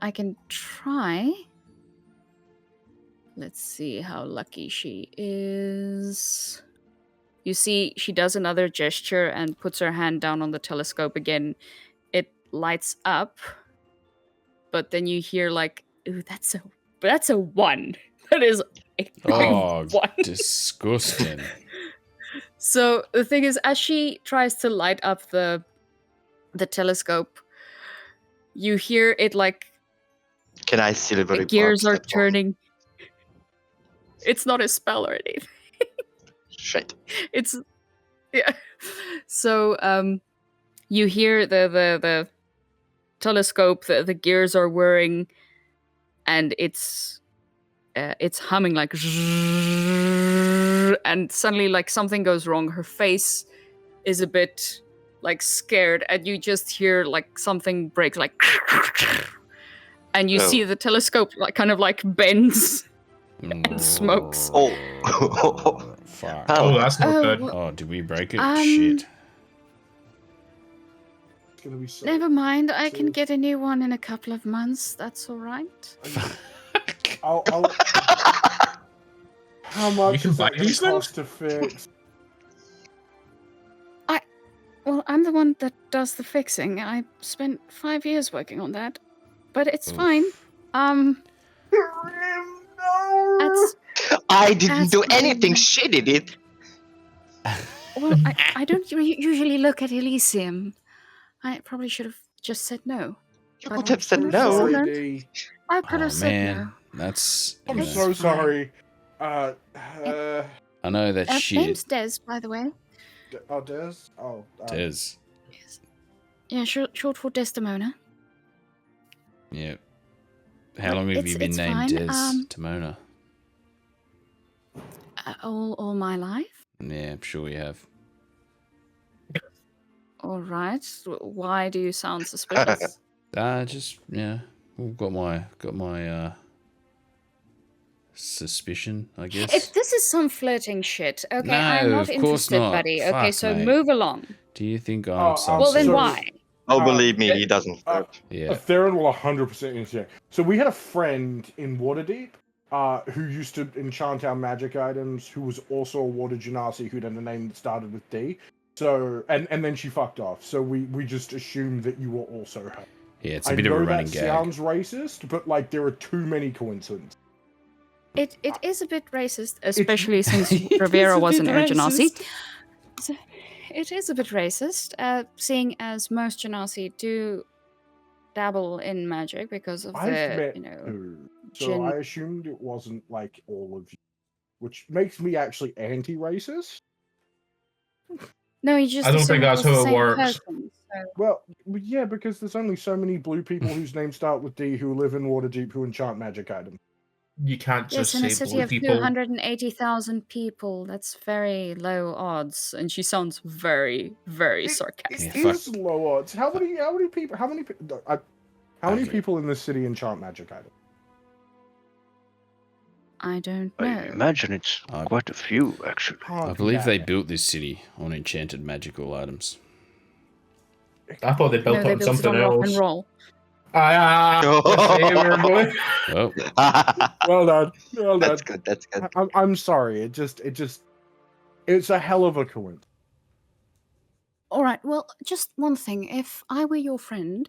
I can try. Let's see how lucky she is. You see, she does another gesture and puts her hand down on the telescope again. It lights up, but then you hear like, ooh, that's a 1. That is a Oh, 1. disgusting. So the thing is, as she tries to light up the telescope, you hear it like Can I silvery the gears box are that one? turning. It's not a spell or anything. Shit. It's yeah. So you hear the telescope, the gears are whirring, and it's humming like, and suddenly like something goes wrong. Her face is a bit like scared, and you just hear like something break, like, and you see the telescope like kind of like bends and smokes. Oh. Fuck. Oh, that's not Oh, good. well, Oh, did we break it? Shit. It's gonna be so. never mind. I can Cheers. get a new one in a couple of months. That's all right. I'll how much You can is buy that gonna these things? cost to fix? Well, I'm the one that does the fixing. I spent 5 years working on that, but it's Oof. fine. No. That's I didn't That's do fine. anything. She did it. well. I don't usually look at Elysium. I probably should have just said no. You But could have said I'm unfortunately- no. sorry, Learned. D. I could Oh, have said no. man. That's. I'm yeah. so fine. sorry. I know that shit. Name's Des, by the way. Oh, Des. Oh, Des. Yeah, short for Desdemona. Yeah. How long have you been It's named fine. Des Timona? All my life. Yeah, I'm sure you have. All right. Why do you sound suspicious? Just yeah. Got my suspicion, I guess. If this is some flirting shit, okay, No, I'm not of course interested, not. buddy. Okay, Fuck, so mate. move along. Do you think I'm Oh, some Well, then sort of- why? Oh, believe me, he doesn't flirt. Yeah. Theron will 100% interject. So we had a friend in Waterdeep who used to enchant our magic items, who was also a water genasi who'd had a name that started with D. So and then she fucked off. So we just assumed that you were also her. Yeah, it's a bit of a running that gag. sounds racist, but like there are too many coincidences. It is a bit racist, especially since It is Rivera a was bit an Air Genasi. racist. So it is a bit racist, seeing as most Genasi do dabble in magic because of I've the, met you know. two, so gen- I assumed it wasn't like all of you, which makes me actually anti-racist. No, you just I don't assume think it that's was the how it same works. person, so- Well, yeah, because there's only so many blue people whose names start with D who live in Waterdeep who enchant magic items. You can't Yes, just in a say city blue of people. 280,000 people, that's very low odds. And she sounds very, very It sarcastic. Yeah, is low odds. How many people? How many Okay. people in this city enchant magic items? I don't I know. imagine it's I- quite a few, actually. Can't I be believe that they many. built this city on enchanted magical items. I thought they built No, it they on built it something on rock and else. roll. Let's say we're going. Well, Well done. Well done. That's good. That's good. I'm sorry. It's a hell of a coincidence. All right, well, just one thing. If I were your friend,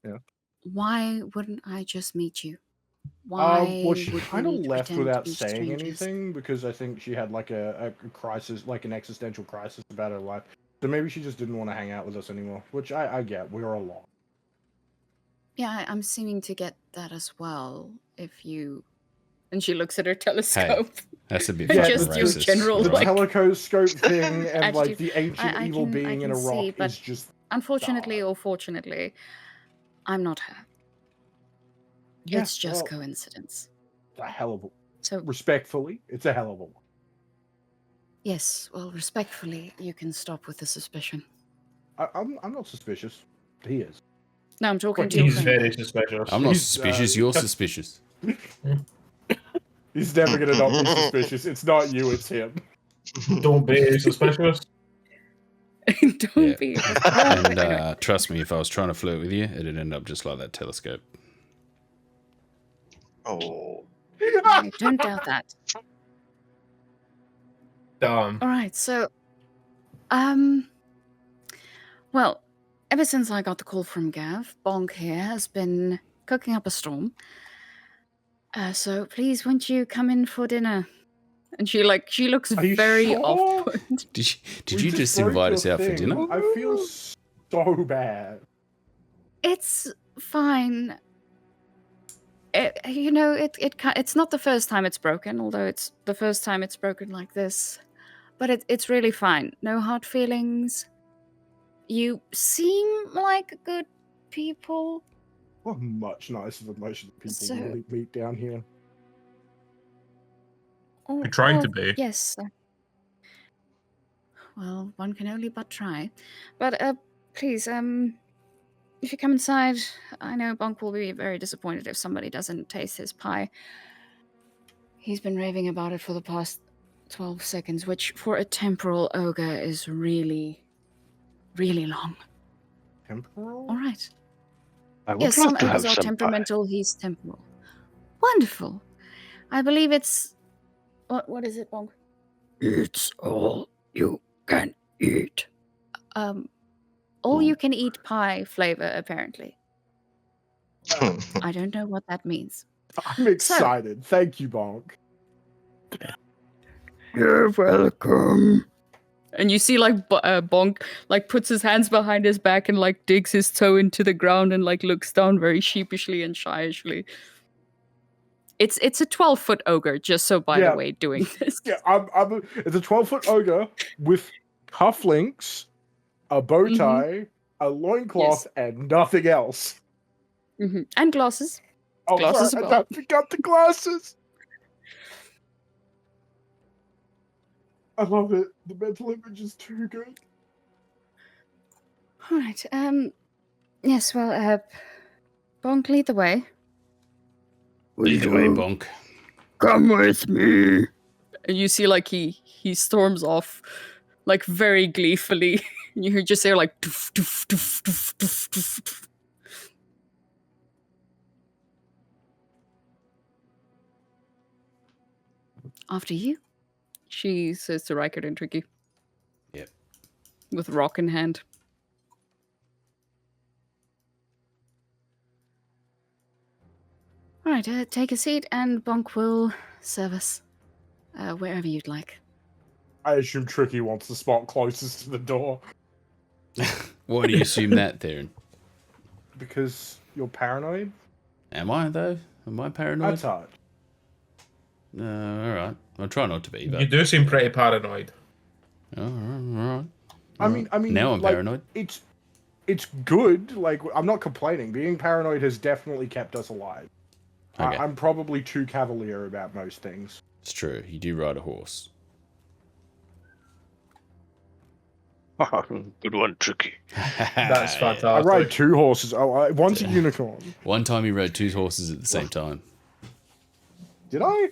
Yeah. why wouldn't I just meet you? Why Well, she would we kind of need to left pretend to without be saying strangers? anything because I think she had like a crisis, like an existential crisis about her life. So maybe she just didn't want to hang out with us anymore, which I get. We're alone. Yeah, I'm seeming to get that as well. If you... And she looks at her telescope. that's a bit Yeah, fucking just your racist. general, The like- telescope thing and like Attitude. the ancient I evil can being in a see, rock but is just Unfortunately God. or fortunately, I'm not her. Yeah, It's just well, coincidence. a hell of a So, respectfully, it's a hell of a one. yes, well, respectfully, you can stop with the suspicion. I'm not suspicious. He is. No, I'm talking But to your He's friend. very suspicious. I'm not He's, suspicious. You're suspicious. He's never gonna not be suspicious. It's not you, it's him. Don't be suspicious. Don't Yeah. be. And trust me, if I was trying to flirt with you, it'd end up just like that telescope. Oh. I don't doubt that. Damn. All right, so, well, ever since I got the call from Gav, Bonk here has been cooking up a storm. So please, won't you come in for dinner? And she looks Are you very sure? off-put. Did We you just broke invite your us out for thing. dinner? I feel so bad. It's fine. It's not the first time it's broken, although it's the first time it's broken like this. But it's really fine. No hard feelings. You seem like good people. We're much nicer than most of the people So- we meet down here. Oh, We tried to well, be. Yes. Well, one can only but try. But please, if you come inside, I know Bonk will be very disappointed if somebody doesn't taste his pie. He's been raving about it for the past 12 seconds, which for a temporal ogre is really, really long. Temporal? All right. I would Yes, like some to have ogres are some pie. temperamental, he's temporal. Wonderful. I believe it's... What is it, Bonk? It's all you can eat. All you can eat pie flavor, apparently. I don't know what that means. I'm excited. Thank you, Bonk. You're welcome. And you see, like, Bonk, like, puts his hands behind his back and, like, digs his toe into the ground and, like, looks down very sheepishly and shyishly. It's a 12-foot ogre, just so by Yeah. the way, doing this. Yeah, it's a 12-foot ogre with cufflinks, a bow Mhm. tie, a loincloth, and nothing else. Mhm. And glasses. Oh, Glasses sorry, as I well. forgot the glasses. I love it. The mental image is too good. All right. Yes. Well. Bonk, lead the way. Will Either way, you bonk. come with me? And you see, like, he storms off, like, very gleefully. And you hear just hear like. Doof, doof, doof, doof, doof, doof, doof. After you, she says to Rykard and Tricky. Yep. With rock in hand. All right, take a seat, and Bonk will serve us wherever you'd like. I assume Tricky wants the spot closest to the door Why do you assume that, Theron? because you're paranoid. Am I, though? Am I paranoid? That's hard. Alright. I'll try not to be, but... You do seem pretty paranoid. Alright. I mean, Now I'm like, paranoid. It's good. Like, I'm not complaining. Being paranoid has definitely kept us alive. Okay. I'm probably too cavalier about most things. It's true. You do ride a horse. Good one, Tricky. That's Yeah. fantastic. I ride 2 horses. One's a unicorn. One time you rode 2 horses at the same time. Did I?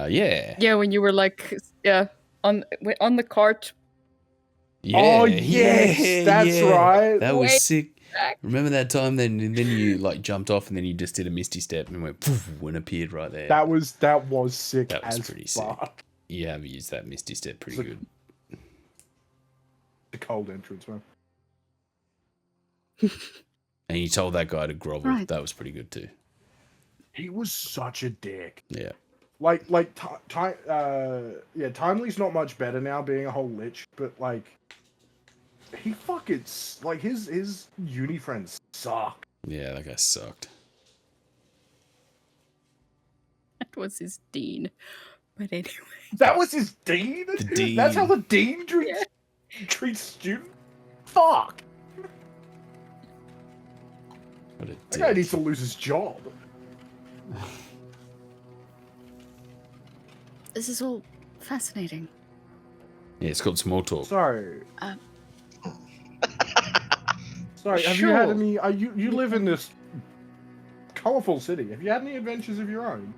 Yeah. Yeah, when you were like, on the cart. Yeah. Oh, yes, that's right. That was Way sick. back. Remember that time? Then you like jumped off and then you just did a misty step and went poof and appeared right there. That was sick. That was as pretty sick. fuck. You have used that misty step pretty Look- good. The cold entrance, man. And you told that guy to grovel. Right. That was pretty good too. He was such a dick. Yeah. Timely's not much better now, being a whole lich, but like, he fucking like his uni friends suck. Yeah, that guy sucked. That was his dean. But anyway. That was his dean. The dean. That's how the dean treats students. Fuck. What a That guy dick. needs to lose his job. This is all fascinating. Yeah, it's called small talk. Sorry. Um, Sorry. Have you had sure. any? You live in this colorful city. Have you had any adventures of your own?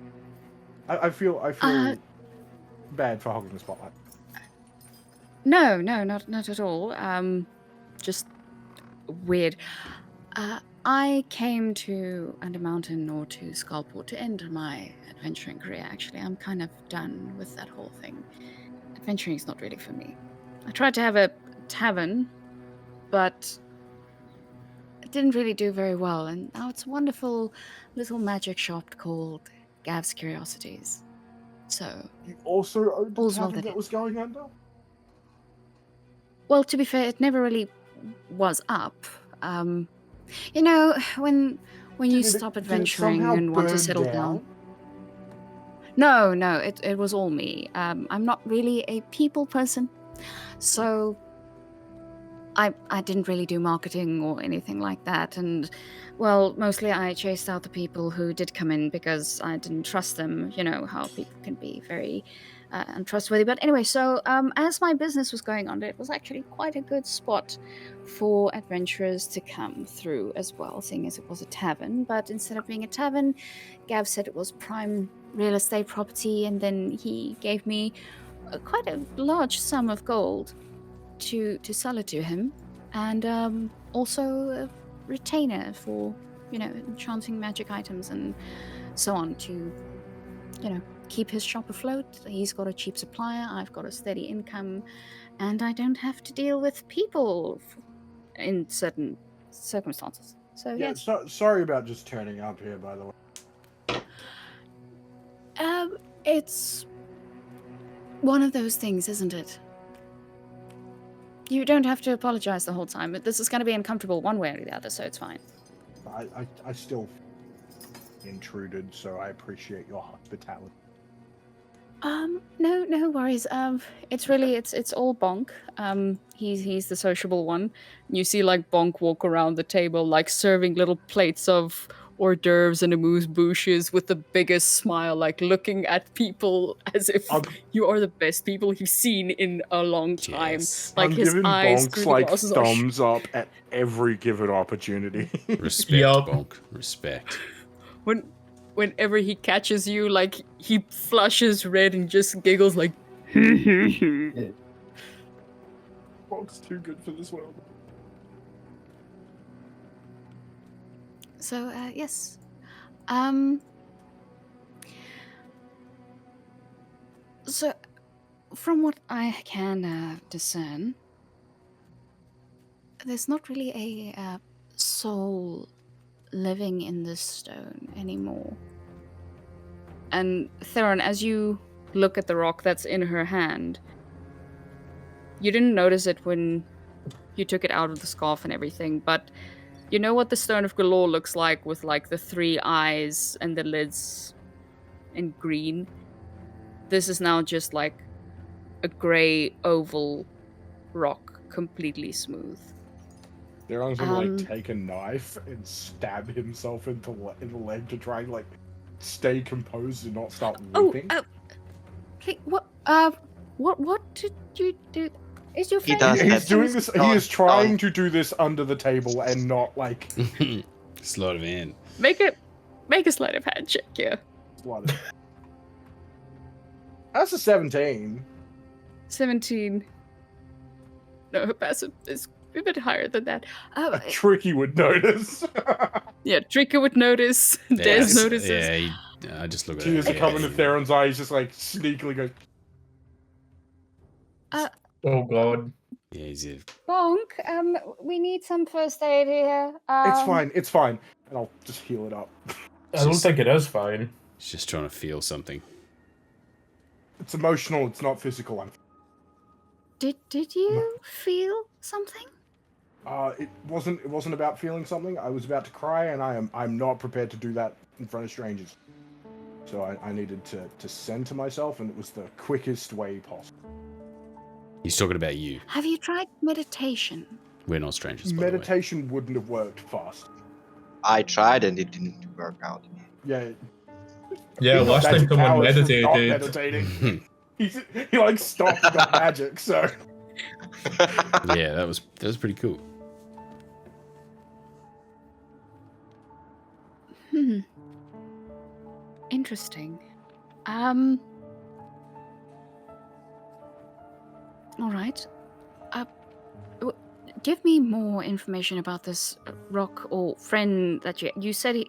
I feel bad for hogging the spotlight. No, not at all. Just weird. I came to Undermountain or to Skullport to end my adventuring career. Actually, I'm kind of done with that whole thing. Adventuring is not really for me. I tried to have a tavern, but it didn't really do very well. And now it's a wonderful little magic shop called Gav's Curiosities. So, You also owned a All's well tavern that that was going under. well, to be fair, it never really was up. You know, when you Did it- stop did it adventuring somehow and want to burn settle down. down? No, it was all me. I'm not really a people person, so I didn't really do marketing or anything like that. And well, mostly I chased out the people who did come in because I didn't trust them. You know how people can be very untrustworthy. But anyway, so as my business was going on, it was actually quite a good spot for adventurers to come through as well, seeing as it was a tavern. But instead of being a tavern, Gav said it was prime real estate property, and then he gave me quite a large sum of gold to sell it to him, and also a retainer for, you know, enchanting magic items and so on to, you know, keep his shop afloat. He's got a cheap supplier, I've got a steady income, and I don't have to deal with people in certain circumstances. So Yeah. yes. Sorry about just turning up here, by the way. It's one of those things, isn't it? You don't have to apologize the whole time, but this is going to be uncomfortable one way or the other, so it's fine. I still intruded, so I appreciate your hospitality. No worries. It's really, it's all Bonk. He's the sociable one. You see, like, Bonk walk around the table, like, serving little plates of hors d'oeuvres and amuse-bouches with the biggest smile, like, looking at people as if you are the best people he's seen in a long time. Yes. Like, I'm his giving eyes Bonks through the like glasses are thumbs up at every given opportunity. Respect, Yup. Bonk. Respect. Whenever he catches you, like, he flushes red and just giggles like, Bonks too good for this world. so, yes. So, from what I can discern, there's not really a soul living in this stone anymore. And Theron, as you look at the rock that's in her hand, you didn't notice it when you took it out of the scarf and everything, but you know what the Stone of Galore looks like with, like, the 3 eyes and the lids in green? This is now just like a grey oval rock, completely smooth. Theron's gonna Um, like take a knife and stab himself in the leg to try and like stay composed and not start Oh, weeping. hey, what did you do? Is your He friend? does He's that. doing this. He is trying to do this under the table and not like. Sleight of hand. Make a sleight of hand check, yeah. Slaughter. That's a 17. 17. No, her passive is a bit higher than that. Tricky would notice. Yeah, Tricky would notice. Des Yes, notices. Yeah, I just look at Tears it. are coming to Theron's eyes, just like sneakily goes. Oh god. Yeah, he's a... Bonk, we need some first aid here. It's fine. And I'll just heal it up. I don't think it is fine. He's just trying to feel something. It's emotional, it's not physical. Did you feel something? It wasn't about feeling something. I was about to cry, and I'm not prepared to do that in front of strangers. So I needed to center myself, and it was the quickest way possible. He's talking about you. Have you tried meditation? We're not strangers, by the way. Meditation wouldn't have worked fast. I tried and it didn't work out. Yeah. Yeah, He's got last time magic someone powers from not meditated. meditating. He like stopped and got magic, so Yeah, that was pretty cool. Interesting. All right. Give me more information about this rock or friend that you said it?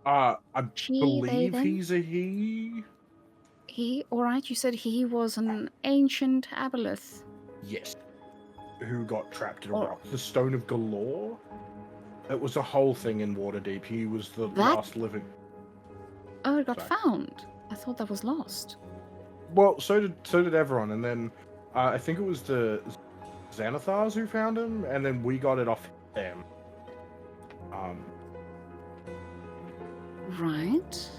I She, believe they, them? he's a he. He, all right, you said he was an ancient aboleth. Yes. Who got trapped in a Oh. rock? The Stone of Galore? It was a whole thing in Waterdeep. He was the That- last living. Oh, it got Sorry. found. I thought that was lost. Well, so did everyone, and then I think it was the Xanathars who found him, and then we got it off them. Right.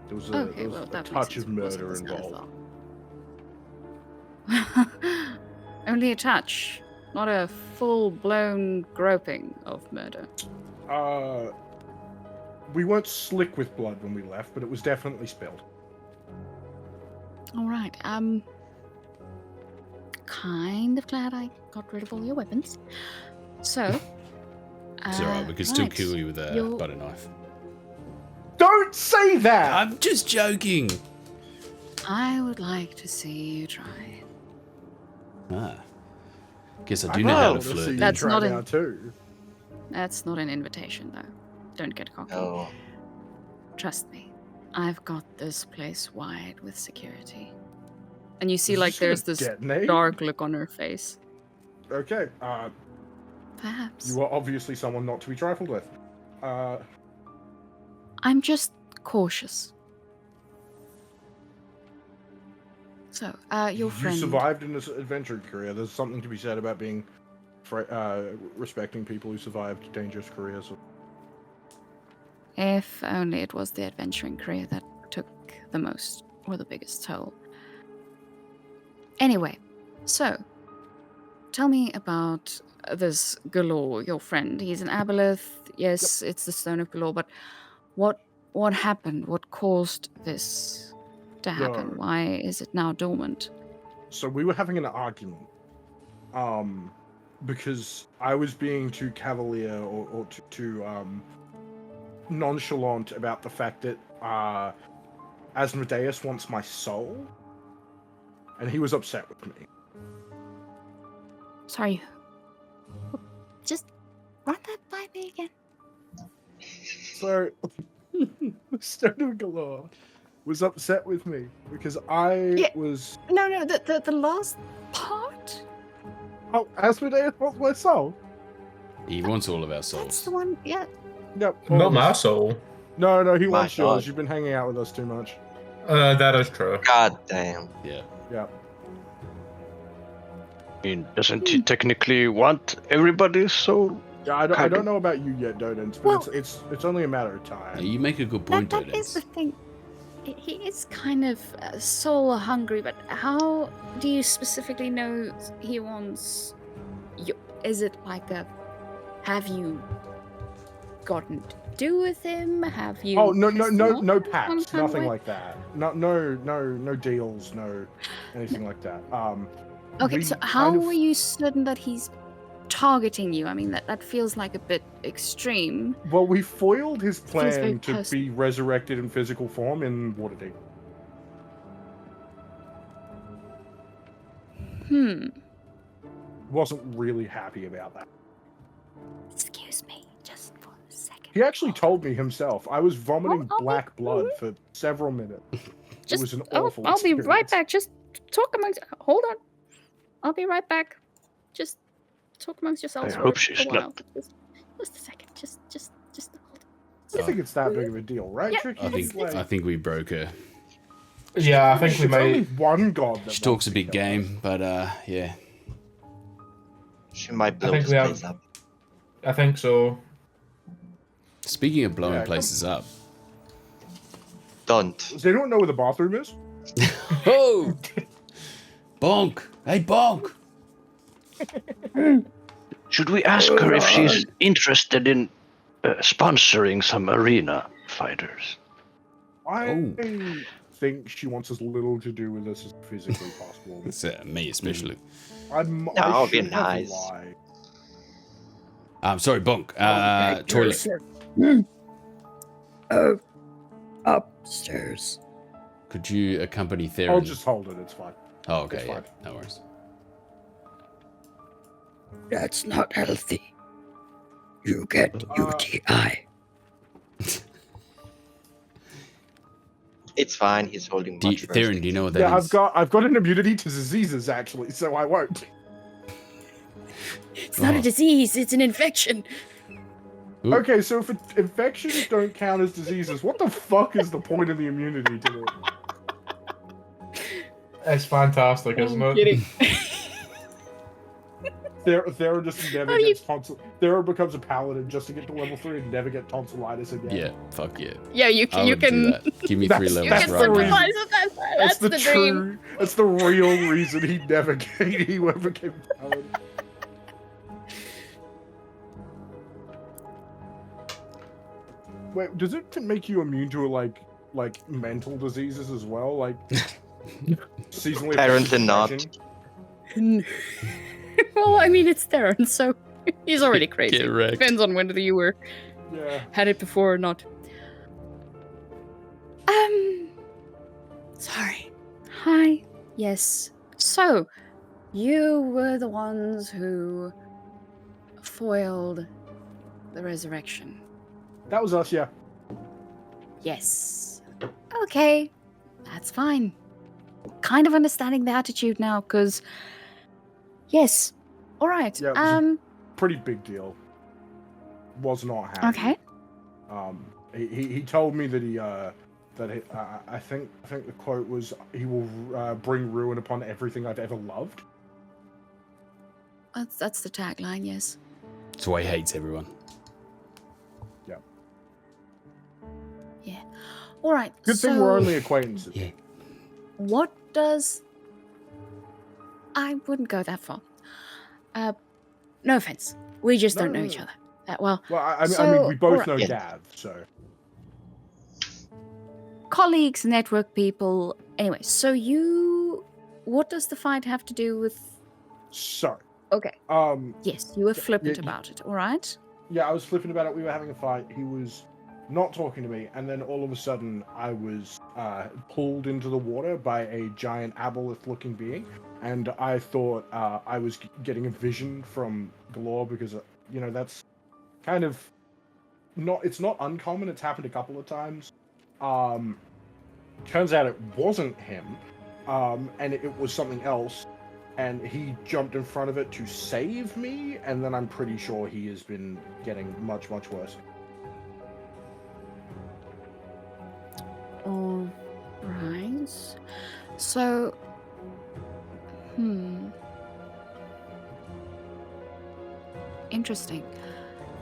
There was Okay, there was well, a that makes touch sense. of It wasn't murder the involved. Xanathar. Only a touch, not a full-blown groping of murder. We weren't slick with blood when we left, but it was definitely spilled. All right. Kind of glad I got rid of all your weapons. So. It's alright, we could still right. kill you with a You'll- butter knife. Don't say that! I'm just joking! I would like to see you try. Ah. Guess I I'd do know how to love see flirt. you then. That's try not now an- too. That's not an invitation, though. Don't get cocky. Oh. Trust me. I've got this place wide with security. And you see, Is like, this gonna there's this detonate? dark look on her face. Okay. Perhaps. You are obviously someone not to be trifled with. I'm just cautious. So, your friend. You survived in this adventure career. There's something to be said about being respecting people who survived dangerous careers. If only it was the adventuring career that took the most or the biggest toll. Anyway, so tell me about this Galore, your friend. He's an aboleth. Yes, it's the Stone of Galore, but what happened? What caused this to happen? No. Why is it now dormant? So we were having an argument. Because I was being too cavalier or too nonchalant about the fact that Asmodeus wants my soul, and he was upset with me. Sorry. Just run that by me again. So, Stone of Galore was upset with me because I Yeah. was. No, the last part? Oh, Asmodeus wants my soul. He wants all of our That's souls. the one. Yeah. Yep. all Not of my us. soul. No, he My wants yours. God. You've been hanging out with us too much. That is true. God damn. Yeah. Yeah. I mean, doesn't he technically want everybody's soul? Yeah, I Kinda. don't know about you yet, Dodens, but Well- it's only a matter of time. Now, you make a good point, That is the Odin. thing. He is kind of soul hungry, but how do you specifically know he wants you? Is it like a have you gotten to do with him? Have you? Oh no pissed him off no in some pacts, kind of nothing way? like that. No deals, no anything like that. Okay, we so kind how of- are you certain that he's targeting you? I mean, that feels like a bit extreme. Well, we foiled his Feels very plan to personal. be resurrected in physical form in Waterdeep. Wasn't really happy about that. Excuse me, just for a second. He actually told me himself. I was vomiting I'll be- black blood for several minutes. It was an awful I'll be right experience. back. Just talk amongst. Hold on. I'll be right back. Just talk amongst yourselves. I for hope a she's while. not. Just a second. Just hold. I don't think it's that big of a deal, right, Yeah, Tricky? I think we broke her. Yeah, I think we It's only might. one god that She talks wants a to big kill us. game, but yeah. She might blow think this we have- place up. I think so. Speaking of blowing Yeah, places up. Don't. Does anyone know where the bathroom is? Oh! Bonk! Hey, Bonk! Should we ask her if she's interested in sponsoring some arena fighters? I Oh. think she wants as little to do with us as physically possible. It's me especially. I'll be shouldn't have nice. lied. I'm sorry, Bonk. Hey, Toilet. sir. Upstairs. Could you accompany Theron? I'll just hold it. It's fine. Oh, okay, it's yeah. fine. No worries. That's not healthy. You get UTI. It's fine. He's holding much first. Theron, do you know what that Yeah, is? I've got an immunity to diseases actually, so I won't. It's not Oh. a disease. It's an infection. Ooh. Okay, so if infections don't count as diseases, what the fuck is the point of the immunity to it? It's fantastic, isn't it? Kidding. Theron just never How do you- gets Theron becomes a paladin just to get to level 3 and never get tonsillitis again. Yeah, fuck yeah. Yeah, you I you would do can. that. Give me That's- 3 You levels can That's the right reason. now. sympathize with that. That's the dream. true. That's the real reason he never became paladin. Wait, does it make you immune to like mental diseases as well? Like seasonally Apparently affected not. depression? Well, I mean, it's Theron, so he's already crazy. Get wrecked. Depends on whether you were Yeah. had it before or not. Sorry. Hi. Yes. So, you were the ones who foiled the resurrection. That was us, yeah. Yes. Okay. That's fine. Kind of understanding the attitude now, because yes. All right. Yeah, it was a- Pretty big deal. Was not happy. Okay. He told me that I think the quote was he will bring ruin upon everything I've ever loved. That's the tagline. Yes. That's why he hates everyone. Yeah. All right. Good so thing we're only acquaintances. Yeah. What does? I wouldn't go that far. No offense. We just don't know each No. other that well. Well, I mean, So, we both alright. know Yeah. Gav, so Colleagues, network people. Anyway, so what does the fight have to do with? so Okay. um Yes, you were flippant y- about it. All right. yeah, I was flipping about it. We were having a fight. He was not talking to me, and then all of a sudden, I was pulled into the water by a giant aboleth-looking being, and I thought I was getting a vision from Galore because that's kind of not. It's not uncommon. It's happened a couple of times. Turns out it wasn't him, and it was something else. And he jumped in front of it to save me, and then I'm pretty sure he has been getting much, much worse. All right. So, interesting.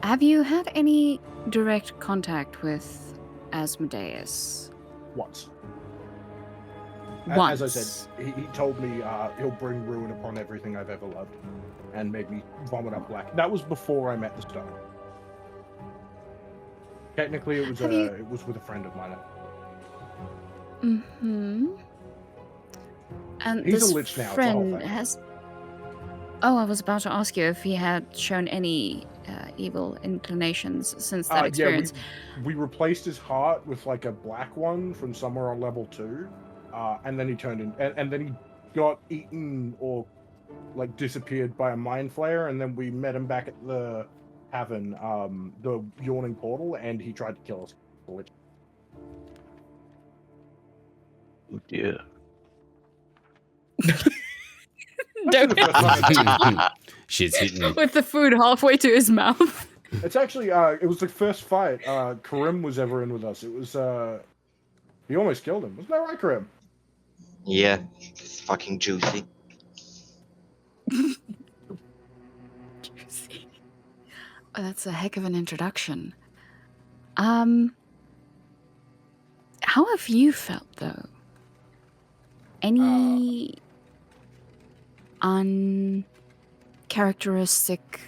Have you had any direct contact with Asmodeus? Once. Once. As I said, he told me he'll bring ruin upon everything I've ever loved, and made me vomit up black. That was before I met the stone. Technically, it was Have you- it was with a friend of mine. Mm-hmm. And He's a this lich now, it's a whole friend thing. has. Oh, I was about to ask you if he had shown any evil inclinations since that experience. Yeah, we replaced his heart with like a black one from somewhere on level 2, and then he turned in, and then he got eaten or like disappeared by a mind flayer, and then we met him back at the tavern, the yawning portal, and he tried to kill us. Which Oh dear. Don't- Shit's hitting me. With the food halfway to his mouth. it's actually it was the first fight Karim was ever in with us. It was he almost killed him. Wasn't that right, Karim? Yeah, it's fucking juicy. Oh, that's a heck of an introduction. How have you felt though? Any uncharacteristic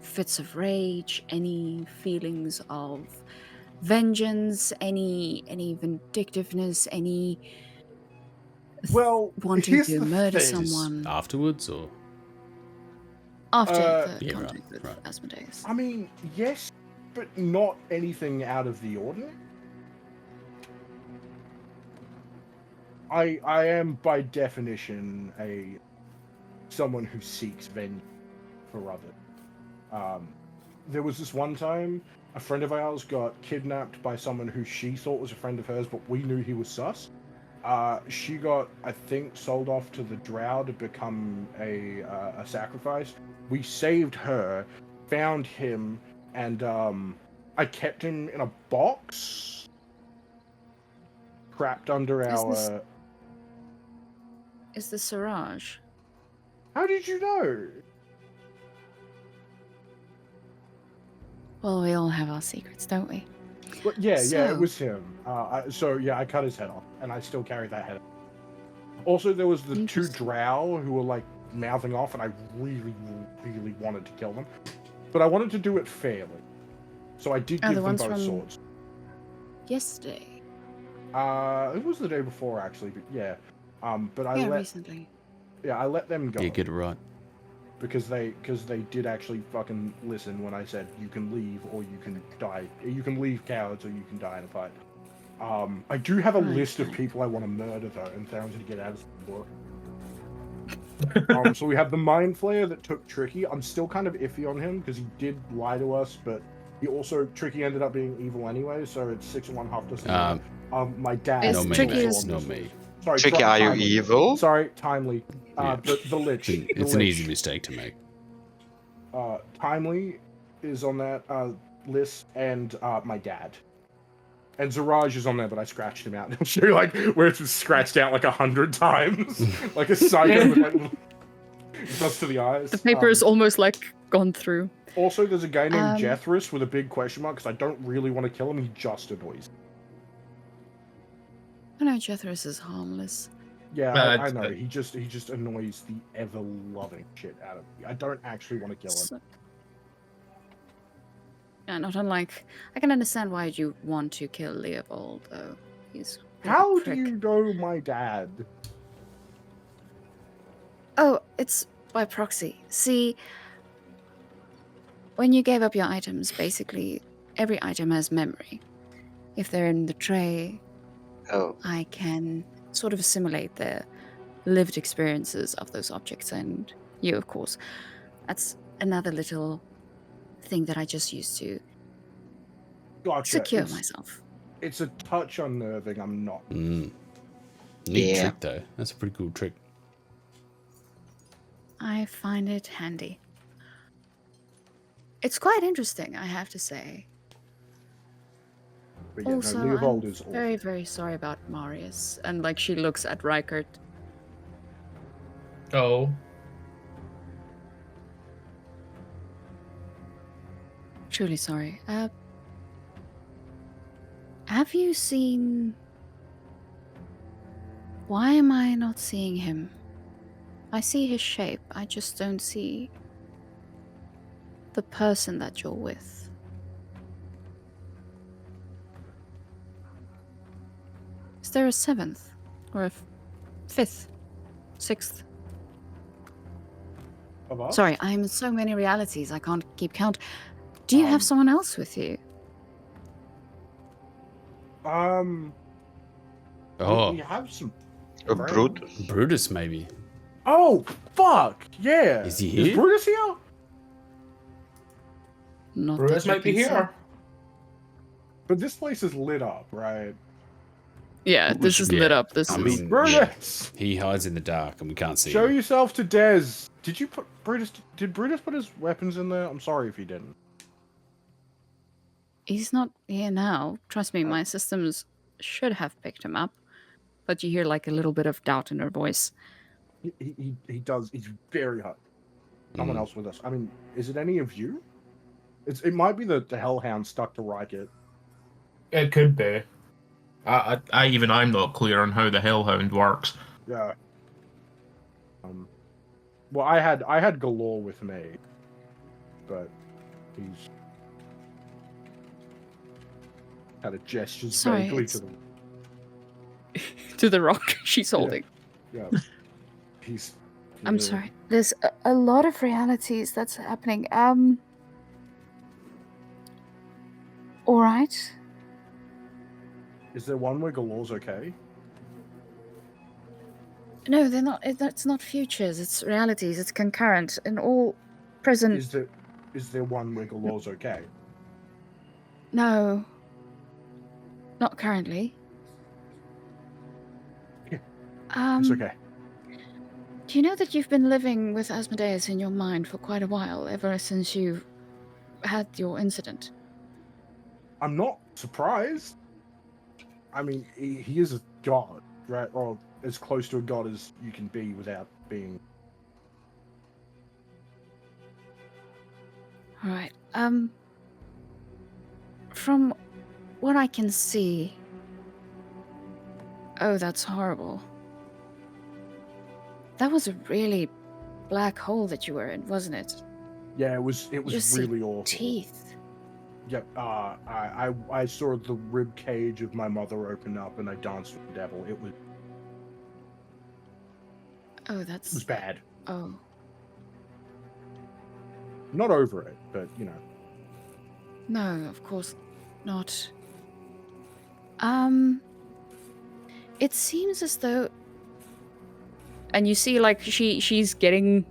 fits of rage? Any feelings of vengeance? Any vindictiveness? Any Well, wanting here's to the murder thing. someone Afterwards, or after the yeah, contact right, with right. Asmodeus? I mean, yes, but not anything out of the ordinary. I am by definition someone who seeks vengeance for others. There was this one time a friend of ours got kidnapped by someone who she thought was a friend of hers, but we knew he was sus. She got, I think, sold off to the drow to become a sacrifice. We saved her, found him, and I kept him in a box, trapped under our. Is the Siraj? How did you know? Well, we all have our secrets, don't we? Well, yeah, So- it was him. So yeah, I cut his head off, and I still carry that head. Also, there was the two Interesting. drow who were like mouthing off, and I really, really wanted to kill them, but I wanted to do it fairly. So I did Oh, give the them ones both from- swords. Yesterday. It was the day before actually, but yeah. But I Yeah, let recently. I let them go yeah, get it right. because they did actually fucking listen when I said you can leave or you can die. You can leave, cowards, or you can die in a fight. I do have a Right, list of right. people I want to murder though, and Theron's gonna get out of the door. So we have the mind flayer that took Tricky. I'm still kind of iffy on him because he did lie to us, but he also Tricky ended up being evil anyway. So it's 6 and 1 half dozen. My dad. It's No me, Tricky mate. is- No me. Sorry, Tricky, are you Timely. evil? Sorry, Timely. Yeah. The lich. It's the an lich. easy mistake to make. Timely is on that list, and my dad. And Zaraj is on there, but I scratched him out. I'll show you like where it's scratched out like 100 times, like a psycho with like little dust to the eyes. The paper is almost like gone through. Also, there's a guy named Um, Jethris with a big question mark because I don't really want to kill him. He just annoys. I know Jethris is harmless. Yeah, I It's know. good. He just annoys the ever loving shit out of me. I don't actually want to kill him. So- Yeah, not unlike. I can understand why you want to kill Leopold, though. He's. a bit of a How do prick. you know my dad? Oh, it's by proxy. See, when you gave up your items, basically every item has memory. If they're in the tray, Oh, I can sort of assimilate the lived experiences of those objects, and you, of course. That's another little thing that I just use to Gotcha. secure it's, myself. It's a touch unnerving. I'm not. Mm. Neat Yeah. trick though. That's a pretty cool trick. I find it handy. It's quite interesting, I have to say. But yeah, Also, no, Leopold I'm is awful. very, very sorry about Marius. And like she looks at Rykert. Oh, Truly sorry. Have you seen? Why am I not seeing him? I see his shape. I just don't see the person that you're with. there a 7th? Or a 5th? 6th? Of us? Sorry, I'm in so many realities, I can't keep count. Do you have someone else with you? We have some. A friends. Brutus. Brutus, maybe. Oh, fuck! Yeah. Is he Is here? Brutus here? Not Brutus that you might be can see. here. But this place is lit up, right? Yeah, this is lit up. This I is. mean, Brutus! he hides in the dark and we can't see Show him. yourself to Dez. Did you put Brutus? Did Brutus put his weapons in there? I'm sorry if he didn't. He's not here now. Trust me, my systems should have picked him up. But you hear like a little bit of doubt in her voice. He does. He's very hot. Someone else with us. I mean, is it any of you? It might be the Hellhound stuck to Rykit. It could be. I'm not clear on how the Hellhound works. Yeah. Well, I had Galore with me, but he's kind of gestures Sorry, vaguely it's- to the. To the rock she's holding. Yeah. He's. I'm sorry. There's a lot of realities that's happening. Alright. Is there one where Galore's okay? No, they're not. It's not futures. It's realities. It's concurrent. And all present. Is there one where Galore's okay? No. Not currently. Yeah. It's okay. Do you know that you've been living with Asmodeus in your mind for quite a while, ever since you had your incident? I'm not surprised. I mean, he is a god, right? Or as close to a god as you can be without being. Alright, from what I can see... Oh, that's horrible. That was a really black hole that you were in, wasn't it? Yeah, it was Just see really awful. teeth. Yep. I saw the rib cage of my mother open up, and I danced with the devil. It was Oh, that's... it was bad. Oh. Not over it, but you know. No, of course not. It seems as though... And you see, like, she's getting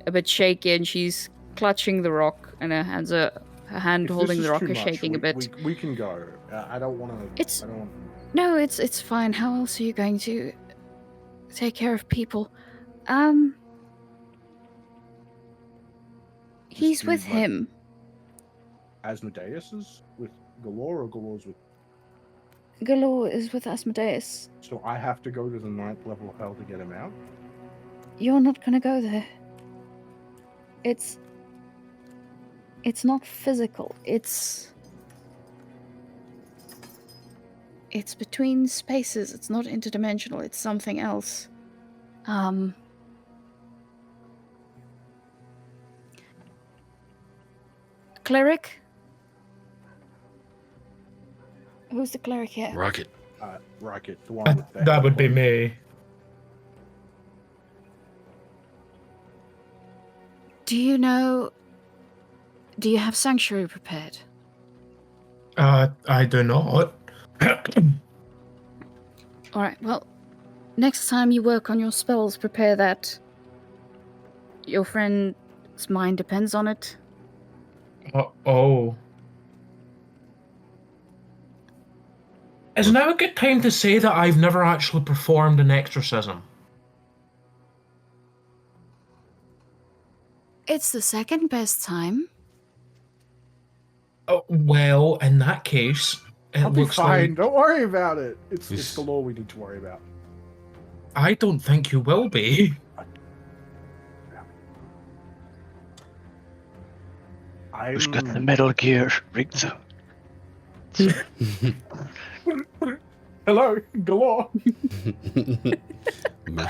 a bit shaky, and she's clutching the rock, and her hand If this holding is the rock too is much, shaking a bit. We can go. I don't want to. It's- I don't want. No, it's fine. How else are you going to take care of people? He's do, with like- him. Asmodeus is with Galore, or Galore's with. Galore is with Asmodeus. So I have to go to the 9th level of hell to get him out. You're not gonna go there. It's not physical. It's between spaces. It's not interdimensional. It's something else. Cleric? Who's the cleric here? Rocket. Rocket, the one with That would be me. Do you have sanctuary prepared? I do not. Alright, well, next time you work on your spells, prepare that. Your friend's mind depends on it. Oh. Is now a good time to say that I've never actually performed an exorcism? It's the second best time. Oh, well, in that case, it I'll be looks fine. like Don't worry about it. It's Yes. Galore we need to worry about. I don't think you will be. Who's got the I'm. Metal Gear rigged up? Hello, Galore. Ma-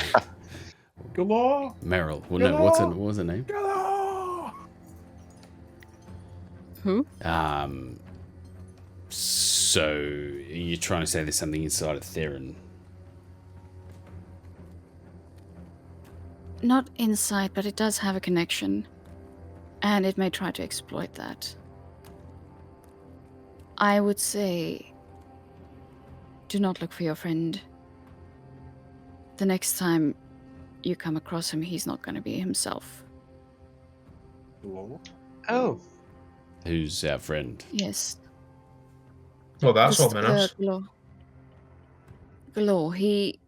Galore. Meryl. Well, no, what was her name? Galore. Who? So you're trying to say there's something inside of Theron? Not inside, but it does have a connection. And it may try to exploit that. I would say, do not look for your friend. The next time you come across him, he's not going to be himself. Lol. Oh, Who's our friend? Yes. Well, that's ominous. Galore, he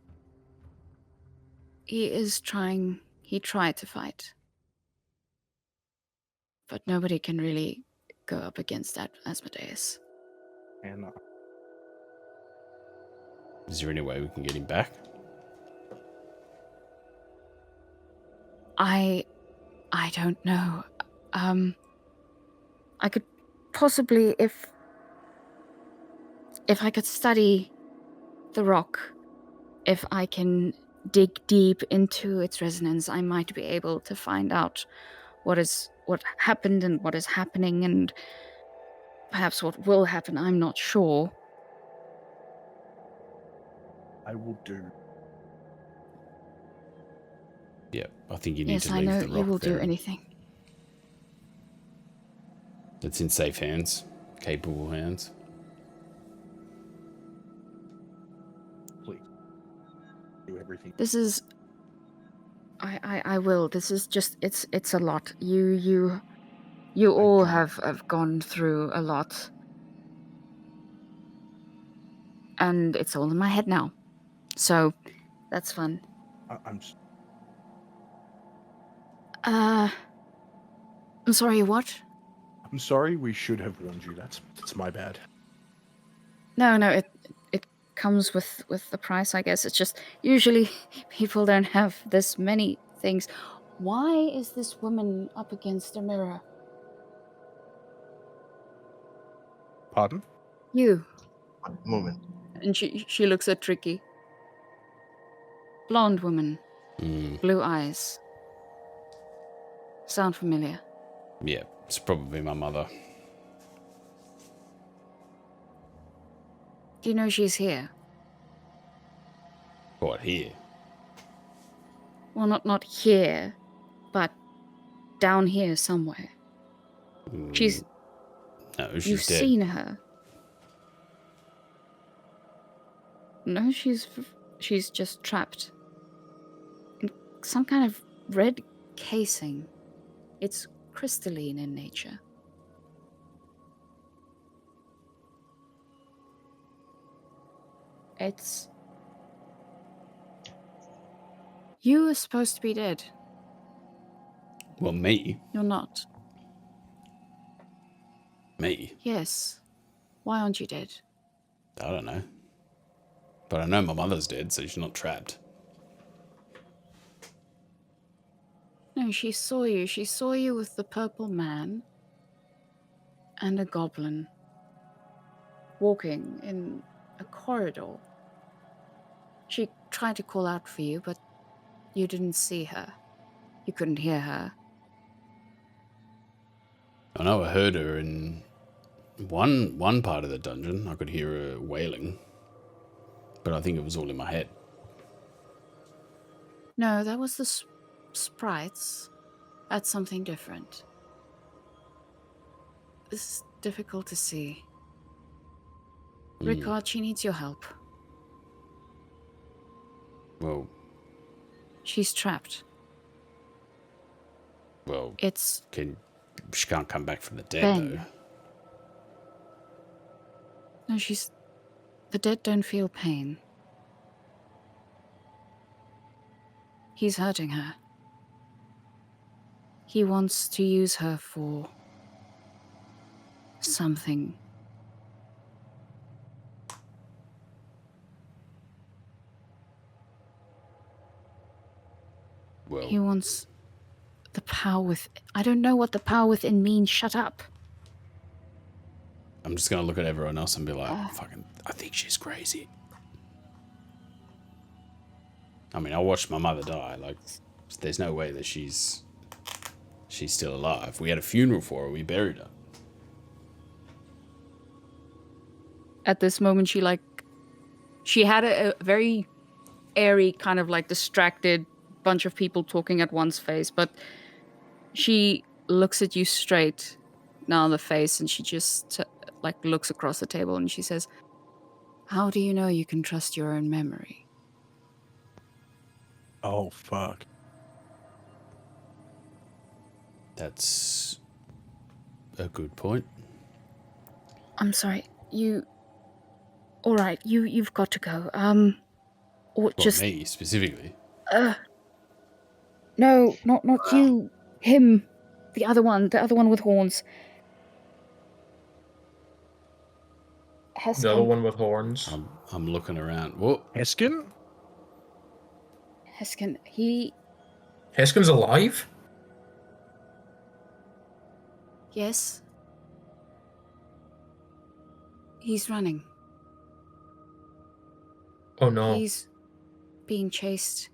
is trying, he tried to fight. But nobody can really go up against that Asmodeus. And Is there any way we can get him back? I don't know. I could possibly, if I could study the rock, if I can dig deep into its resonance, I might be able to find out what happened and what is happening, and perhaps what will happen. I'm not sure. I will do. Yeah, I think you need Yes, to I leave know the rock you will do there. anything. It's in safe hands, capable hands. Please. Do everything. This is. I will. This is just. It's a lot. You all have gone through a lot, and it's all in my head now. So, that's fun. I'm I'm sorry. What? I'm sorry. We should have warned you. That's my bad. No. It comes with the price, I guess. It's just usually people don't have this many things. Why is this woman up against a mirror? Pardon? You. one moment. And she looks at Tricky. Blonde woman, blue eyes. Sound familiar? Yeah, it's probably my mother. Do you know she's here? What, here? Well, not here, but down here somewhere. No, You've she's dead. seen her. No, she's just trapped in some kind of red casing. It's crystalline in nature. It's... You are supposed to be dead. Well, me? You're not. Me? Yes. Why aren't you dead? I don't know. But I know my mother's dead, so she's not trapped. No, she saw you. She saw you with the purple man and a goblin walking in a corridor. She tried to call out for you, but you didn't see her. You couldn't hear her. I know I heard her in one part of the dungeon. I could hear her wailing. But I think it was all in my head. No, that was the sprites. That's something different. This is difficult to see. Rickard, she needs your help. Well, She's trapped. well, It's she can't come back from the dead, Ben. though. No, the dead don't feel pain. He's hurting her. He wants to use her for something. Well, He wants the power with... I don't know what the power within means. Shut up. I'm just going to look at everyone else and be like, I think she's crazy. I mean, I watched my mother die. Like, there's no way that she's still alive. We had a funeral for her. We buried her. at this moment, she had a very airy, kind of like distracted bunch of people talking at once face, but she looks at you straight now in the face, and she just like looks across the table and she says, "How do you know you can trust your own memory?" Oh, fuck. That's a good point. I'm sorry, all right, you've got to go. Or Well, just me specifically. no, not you, him, the other one with horns. The other Heskin. one with horns. I'm looking around. What? Heskin? Heskin, Heskin's alive? yes. He's running. Oh no. He's being chased.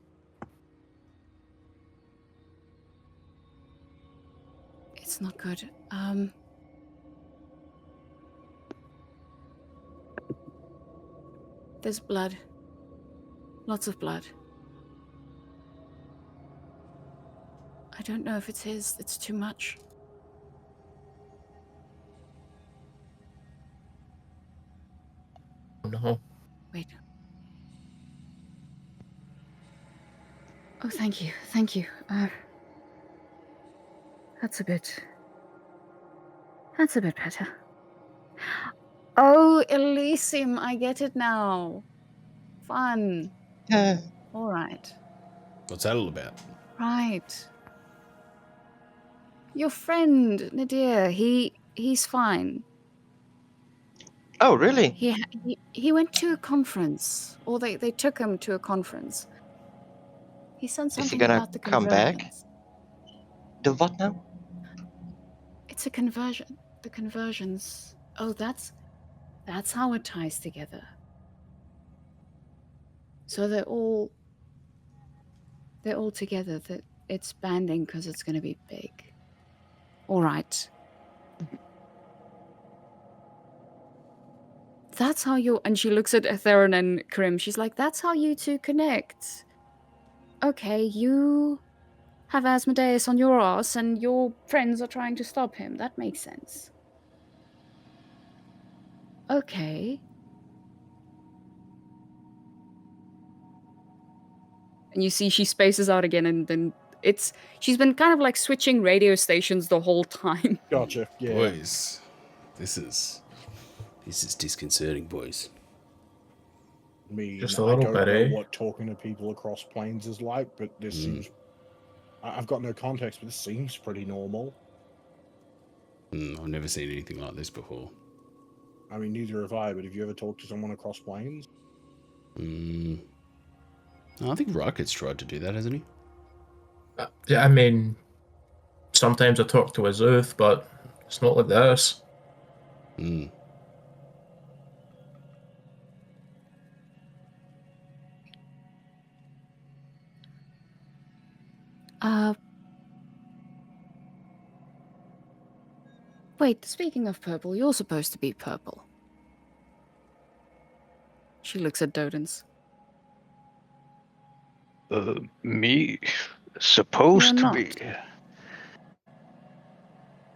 It's not good. There's blood. Lots of blood. I don't know if it's his. It's too much. Oh no. Wait. Oh, thank you. Thank you. That's a bit better. Oh, Elysium, I get it now. Fun. All right. What's that all about? Right. Your friend, Nadir, he's fine. Oh, really? He went to a conference, or they took him to a conference. He said Is he something gonna about the come back? conversions. The what now? It's a conversion. The conversions. Oh, that's how it ties together. So they're all together. That it's banding because it's going to be big. All right. That's how you. And she looks at Theron and Krim. She's like, "That's how you two connect." Okay, you have Asmodeus on your ass, and your friends are trying to stop him. That makes sense. Okay. And you see she spaces out again, and then she's been kind of like switching radio stations the whole time. Gotcha. Yeah. Boys, this is disconcerting, boys. I mean, Just a little I bit, don't know eh? what talking to people across planes is like, but this seems... I've got no context, but this seems pretty normal. I've never seen anything like this before. I mean, neither have I, but have you ever talked to someone across planes? I think Rocket's tried to do that, hasn't he? Yeah, I mean, sometimes I talk to Azuth, but it's not like this. Wait, speaking of purple, you're supposed to be purple. She looks at Dodens. Me? Supposed You're to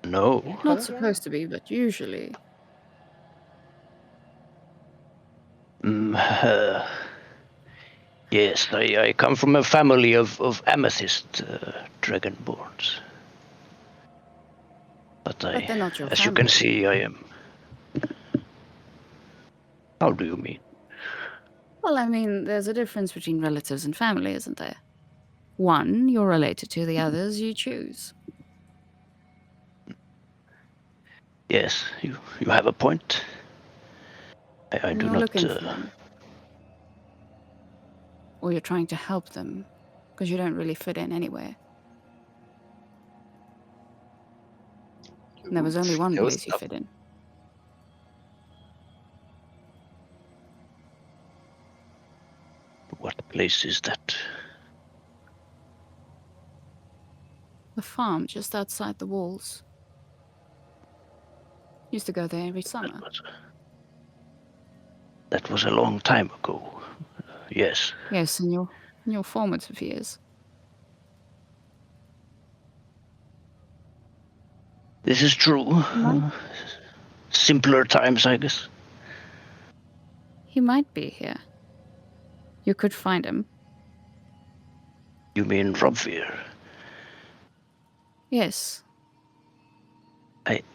be? No. Not supposed to be, but usually. Yes, I come from a family of amethyst dragonborns. But they're not your as you can family. see, I am. How do you mean? Well, I mean, there's a difference between relatives and family, isn't there? One you're related to, the others you choose. Yes, you have a point. I And do you're not. looking for them. Or you're trying to help them, because you don't really fit in anywhere. And there was only one That was place you tough. fit in. What place is that? The farm just outside the walls. Used to go there every summer. That was a long time ago. Yes. Yes, in your formative years. This is true. Simpler times, I guess. He might be here. You could find him. You mean Robvir? Yes.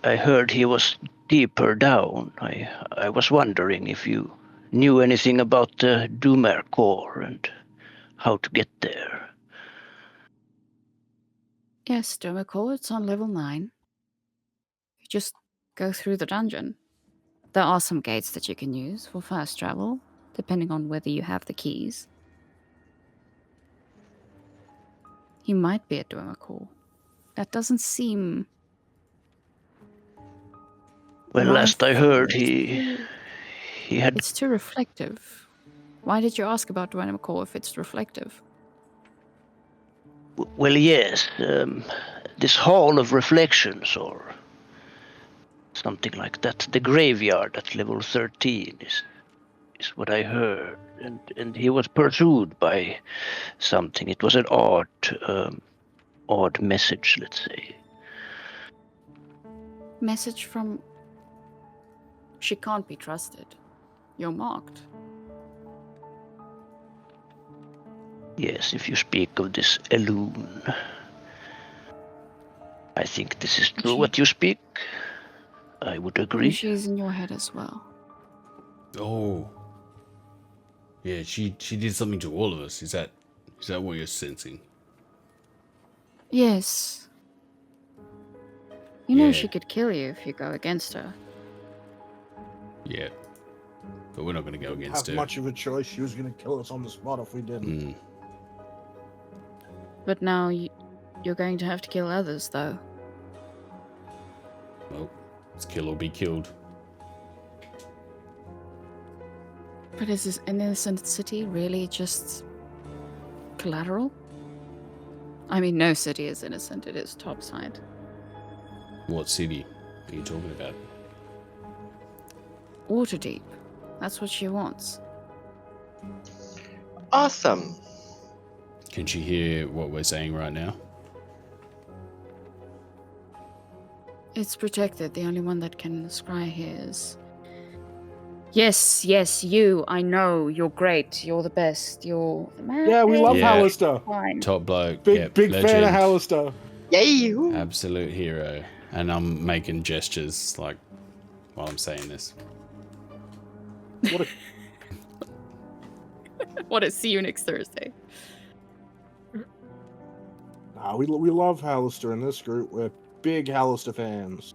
I heard he was deeper down. I was wondering if you knew anything about the Dumer core and how to get there. Yes, Domicor, it's on level 9. You just go through the dungeon. There are some gates that you can use for fast travel, depending on whether you have the keys. He might be at Domicor. That doesn't seem... Well, last I heard, he had... It's too reflective. Why did you ask about Domicor if it's reflective? Well, yes. This Hall of Reflections, or something like that. The graveyard at level 13 is what I heard. And he was pursued by something. It was an odd message, let's say. Message from... She can't be trusted. You're marked. Yes, if you speak of this Elune. I think this is true what you speak. I would agree. And she's in your head as well. Oh. Yeah, she did something to all of us. Is that what you're sensing? Yes. You know Yeah. she could kill you if you go against her. Yeah. But we're not going to go against Have her. much of a choice. She was going to kill us on the spot if we didn't. Mm. But now you're going to have to kill others, though. Well, it's kill or be killed. But is this an innocent city really just collateral? I mean, no city is innocent. It is topside. What city are you talking about? Waterdeep. That's what she wants. Awesome. Can she hear what we're saying right now? It's protected. The only one that can scry here is... Yes, you. I know. You're great. You're the best. You're the man. Yeah, we love Yeah. Hallister. Fine. Top bloke. Big yep, fan of legend, Hallister. Yay! Absolute hero. And I'm making gestures like while I'm saying this. What a What is see you next Thursday? Nah, we love Hallister in this group. We're big Hallister fans.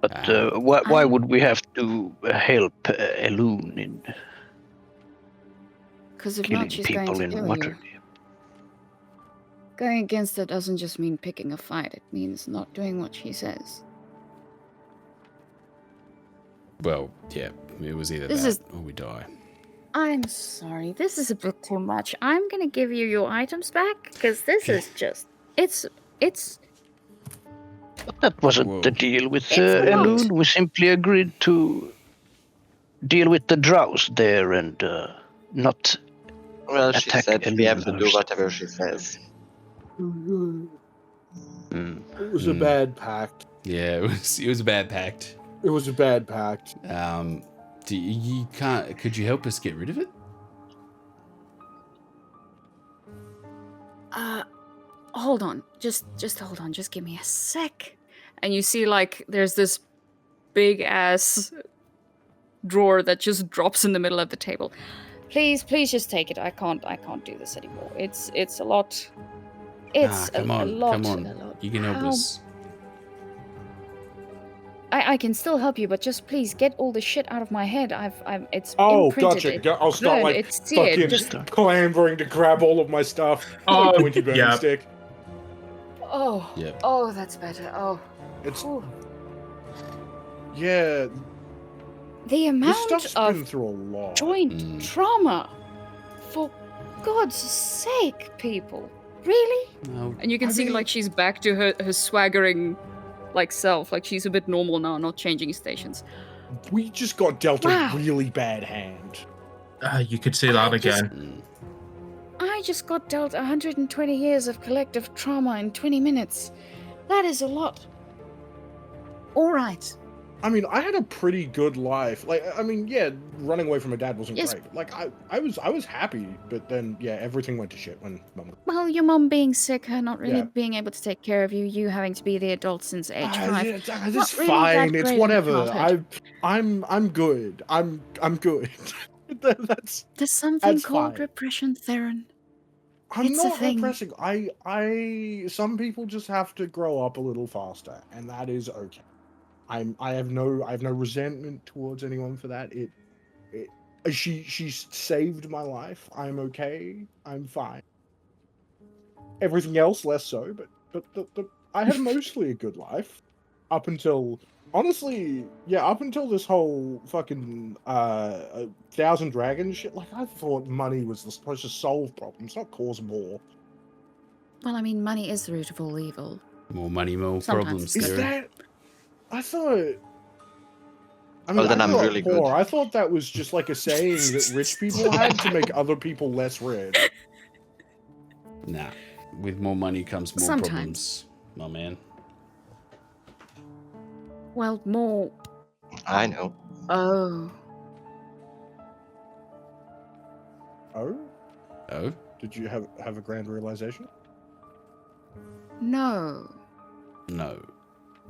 But why would we have to help Elune in Because if killing not, she's going people to in kill you. Waterdeep? Going against her doesn't just mean picking a fight. It means not doing what she says. Well, yeah, it was either This that is- or we die. I'm sorry. This is a bit too much. I'm going to give you your items back because this is just... It's... But that wasn't Whoa. the deal with It's not. Elune. We simply agreed to deal with the drows there and not... Well, she Attack said we have to do Elune. whatever she says. Mm. It was a bad pact. Yeah, it was a bad pact. It was a bad pact. Could you help us get rid of it? Hold on. Just hold on. Just give me a sec. And you see, like, there's this big-ass drawer that just drops in the middle of the table. Please just take it. I can't do this anymore. It's a lot. It's come a on, lot. come on. A lot. You can help How- us. I can still help you, but just please get all the shit out of my head. It's Oh, imprinted. gotcha. I'll start burned, like it's seared. fucking Just clambering to grab all of my stuff. Oh, Like pointy burning yeah. stick. oh, Yep. oh, that's better. Oh, It's Whew. yeah. the This amount stuff's been of through a lot. joint Mm. trauma. For God's sake, people. Really? No, And you can I see, mean- like, she's back to her swaggering like self. Like she's a bit normal now, not changing stations. We just got dealt Wow. a really bad hand. You could say that I just- again. I just got dealt 120 years of collective trauma in 20 minutes. That is a lot. All right. I mean, I had a pretty good life. Like, I mean, yeah, running away from my dad wasn't Yes. great. But, like, I was happy, but then yeah, everything went to shit when Mum. Well, your mom being sick, her not really Yeah. being able to take care of you, you having to be the adult since age 5. Yeah, it's Not really fine. that It's great in whatever. childhood. I'm good. I'm good. That's There's something That's called fine. repression, Theron. I'm It's a not thing. repressing. Some people just have to grow up a little faster, and that is okay. I have no resentment towards anyone for that. She saved my life. I'm okay. I'm fine. Everything else less so, but I had mostly a good life up until honestly, yeah, up until this whole fucking Thousand Dragons shit. Like I thought money was supposed to solve problems, not cause more. Well, I mean, money is the root of all evil. More money, more Sometimes. problems. Is Theory. that? I thought. I Well, then I I'm grew up really poor. good. I thought that was just like a saying that rich people had to make other people less rich. Nah. With more money comes more Sometimes. problems, my man. Well, more. I know. Oh. Oh, Oh? did you have a grand realization? No. No.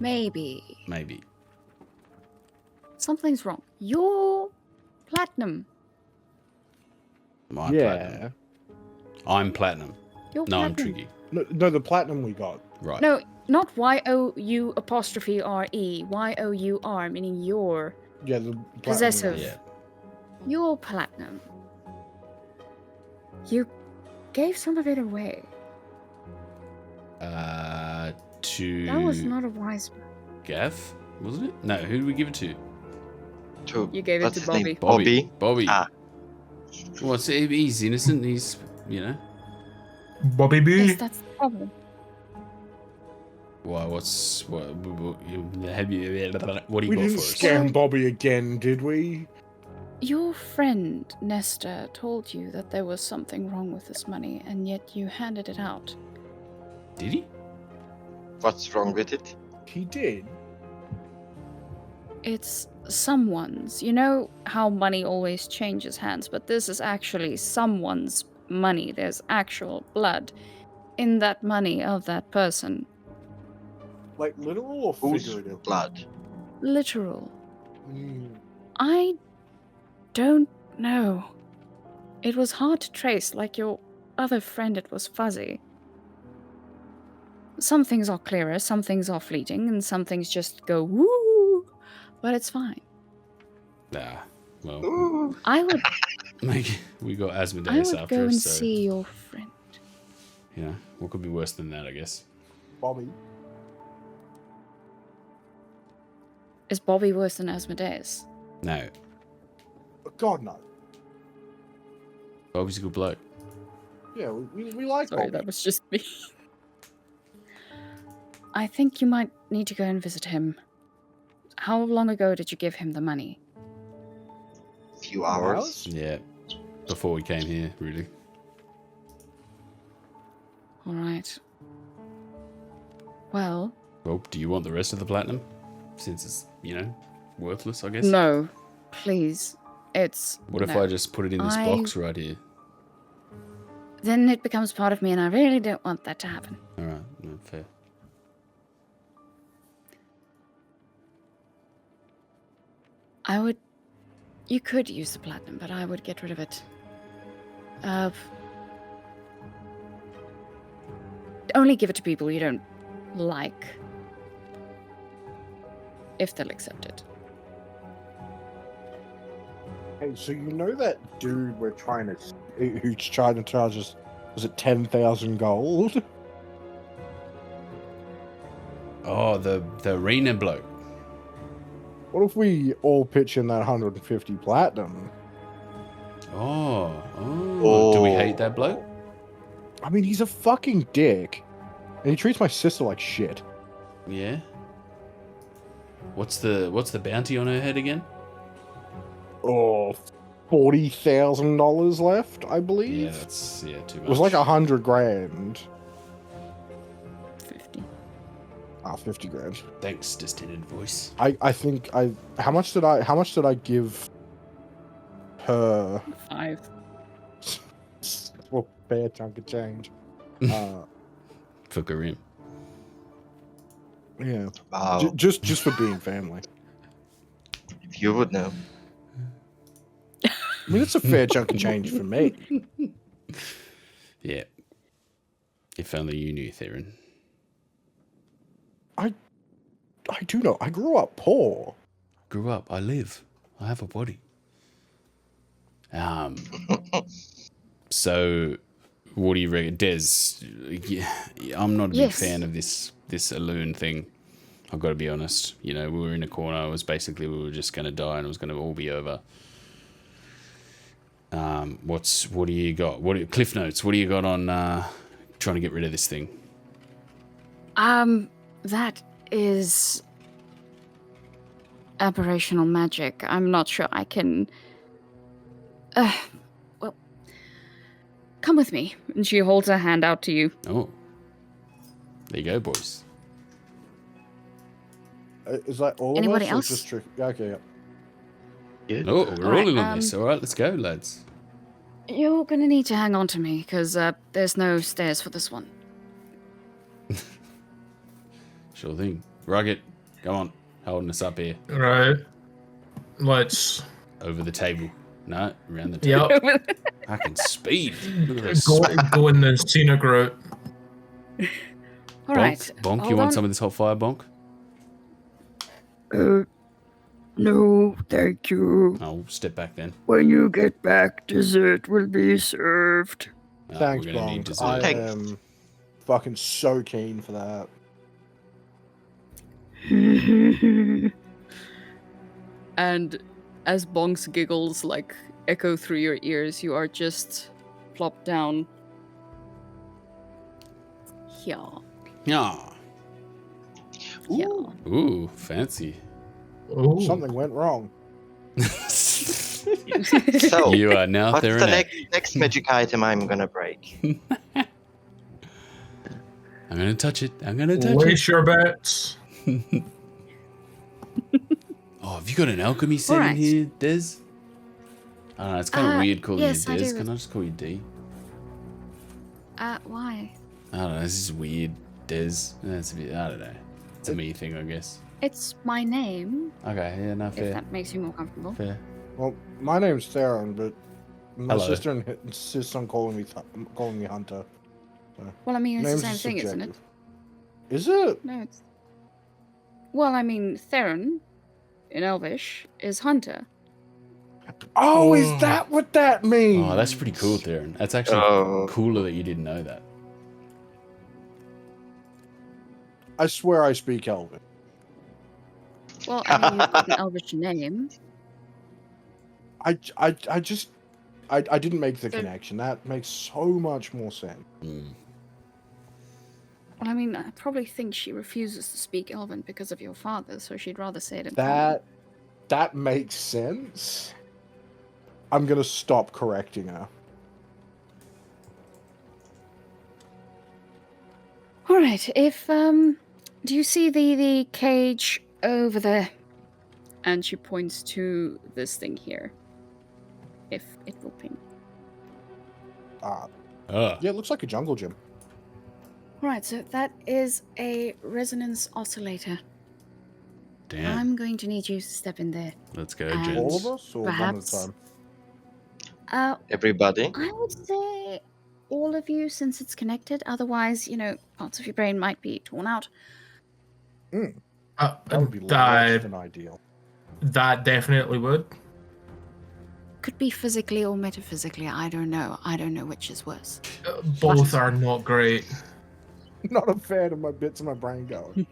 Maybe. Maybe. Something's wrong. You're platinum. I'm platinum. I'm platinum. You're No, I'm platinum. tricky. No, the platinum we got. Right. No, not Y-O-U apostrophe R-E. Y-O-U-R, meaning you're. Yeah, the platinum Possessive. we got. Yeah. You're platinum. You gave some of it away. To That was not a wise. Gav, wasn't it? No, who did we give it to? You gave it What's to his name? Bobby. Bobby. Ah. Well, he's innocent. He's, you know. Bobby B. Yes, that's the problem. Why? What do you We got didn't for us? scam Bobby again, did we? Your friend, Nesta, told you that there was something wrong with this money, and yet you handed it out. Did he? What's wrong with it? He did. It's someone's. You know how money always changes hands, but this is actually someone's money. There's actual blood in that money of that person. Like literal or Whose figurative? blood? Literal. Mm. I don't know. It was hard to trace, like your other friend, it was fuzzy. Some things are clearer, some things are fleeting, and some things just go woo, but it's fine. Nah. Well, Ooh. I would we got I Asmodeus would after go and us, so see your friend. you know, what could be worse than that? I guess. Bobby. Is Bobby worse than Asmodeus? No, God no. Bobby's a good bloke. Yeah, we like Sorry, Bobby. that was just me. I think you might need to go and visit him. How long ago did you give him the money? Few hours. Yeah. Before we came here, really. Alright. Well, Well, do you want the rest of the platinum? Since it's, you know, worthless, I guess. no. Please. It's... What if no. I just put it in this box right here? Then it becomes part of me, and I really don't want that to happen. All right, no, fair. I would... You could use the platinum, but I would get rid of it. Only give it to people you don't like. If they'll accept it. Hey, so you know that dude who's trying to charge us, was it 10,000 gold? Oh, the arena bloke. What if we all pitch in that 150 platinum? Oh. Do we hate that bloke? I mean, he's a fucking dick. And he treats my sister like shit. Yeah. What's the bounty on her head again? Oh, $40,000 left, I believe. Yeah, that's too much. It was like 100 grand. 50. 50 grand. Thanks, distended voice. I think how much did I give her? 5. Well, fair chunk of change. For Kareem. Yeah. Wow. Just for being family. If you would know. I mean, it's a fair chunk of change for me. Yeah. If only you knew, Theron. I do know. I grew up poor. Grew up. I live. I have a body. So, what do you reckon, Des? Yeah, I'm not a big Yes. fan of this Alloon thing. I've got to be honest. You know, we were in a corner. It was basically we were just going to die, and it was going to all be over. What do you got? Cliff notes? What do you got on trying to get rid of this thing? That is aberrational magic. I'm not sure I can. Well, come with me. And she holds her hand out to you. Oh, there you go, boys. Is that all Anybody of us? else? Or just yeah, okay. Yeah. Oh, we're all Alright, in on this. All right, let's go, lads. You're gonna need to hang on to me, because there's no stairs for this one. Sure thing. Rugged, come on, holding us up here. Right. Let's Over the table. No, around the table. yep. Fucking speed. Look at this. go in the scenic route. All right. Bonk, you hold want on. some of this hot fire, Bonk? No, thank you. I'll step back then. When you get back, dessert will be served. Thanks, we're gonna need Bonk. dessert. I Thanks. am fucking so keen for that. And as Bonk's giggles like echo through your ears, you are just plopped down. Yeah. Yeah. Yeah. Ooh, fancy. Ooh. Something went wrong. So, You are now what's there. the next magic item I'm gonna break? I'm gonna touch it. I'm gonna touch it. Place your bets. Oh, have you got an alchemy set in Alright. here, Des? I don't know, it's kind of weird calling yes, you I Des. do. Can I just call you D? Why? I don't know, this is weird, Des. That's a bit, I don't know. It's a me thing, I guess. It's my name, Okay, yeah, no, if fair. that makes you more comfortable. Fair. Well, my name's Theron, but my Hello. sister insists on calling me Hunter. Well, I mean, it's Names the are same thing, isn't it? subjective. Is it? No, it's... Well, I mean, Theron, in Elvish, is hunter. Oh, is that what that means? Oh, that's pretty cool, Theron. That's actually Oh. cooler that you didn't know that. I swear I speak Elven. Well, I mean, you've got an Elvish name. I didn't make the connection. That makes so much more sense. Mm. Well, I mean, I probably think she refuses to speak Elven because of your father, so she'd rather say it in common. That makes sense. I'm gonna stop correcting her. All right, if, do you see the cage over there? And she points to this thing here. If it will ping. Ah. Yeah, it looks like a jungle gym. Right, so that is a resonance oscillator. Damn. I'm going to need you to step in there. Let's go, And- All gents. of us, or one at a Perhaps. time? Everybody? I would say all of you, since it's connected. Otherwise, parts of your brain might be torn out. That would be less that, than ideal. that definitely would. Could be physically or metaphysically. I don't know. I don't know which is worse. Both are not great. Not a fan of my bits of my brain going.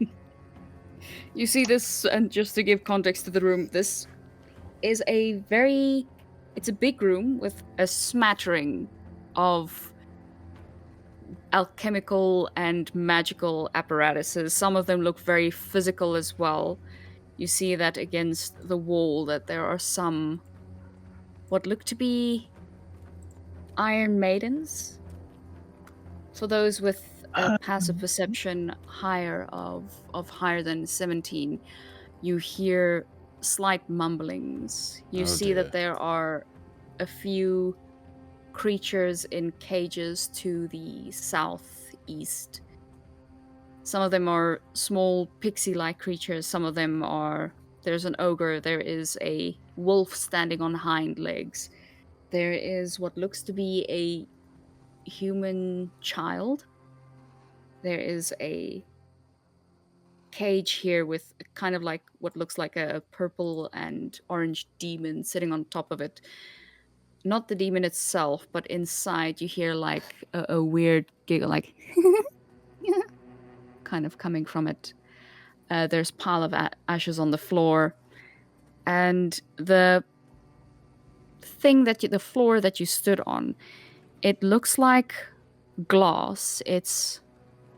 You see this, and just to give context to the room, this is it's a big room with a smattering of alchemical and magical apparatuses. Some of them look very physical as well. you see that against the wall that there are some what look to be Iron Maidens. For those with a passive perception higher of higher than 17, you hear slight mumblings. You see that there are a few creatures in cages to the southeast. Some of them are small pixie-like creatures. Some of them are... There's an ogre. There is a wolf standing on hind legs. There is what looks to be a human child. There is a cage here with kind of like what looks like a purple and orange demon sitting on top of it. Not the demon itself, but inside you hear like a weird giggle, like kind of coming from it. There's a pile of ashes on the floor, and the floor that you stood on, it looks like glass. It's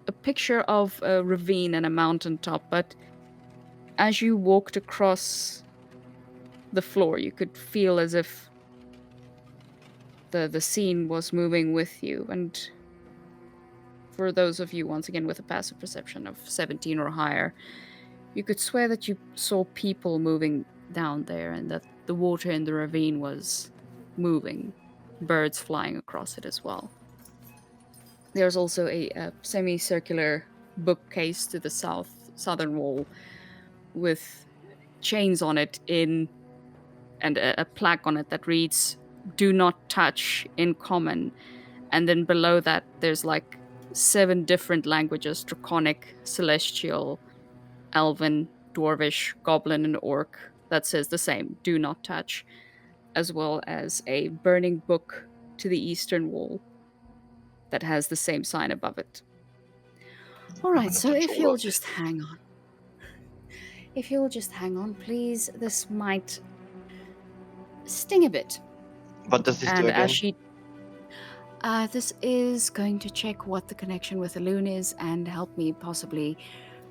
a picture of a ravine and a mountaintop, but as you walked across the floor, you could feel as if the scene was moving with you. And for those of you, once again, with a passive perception of 17 or higher, you could swear that you saw people moving down there and that the water in the ravine was moving, birds flying across it as well. There's also a semicircular bookcase to the southern wall with chains on it and a plaque on it that reads, "Do not touch," in common. And then below that, there's like 7 different languages: Draconic, Celestial, Elven, Dwarvish, Goblin, and Orc, that says the same, "Do not touch," as well as a burning book to the eastern wall that has the same sign above it. Alright, so if you'll just hang on. If you'll just hang on, please. This might sting a bit. What does this do And again? as she... this is going to check what the connection with the loon is and help me possibly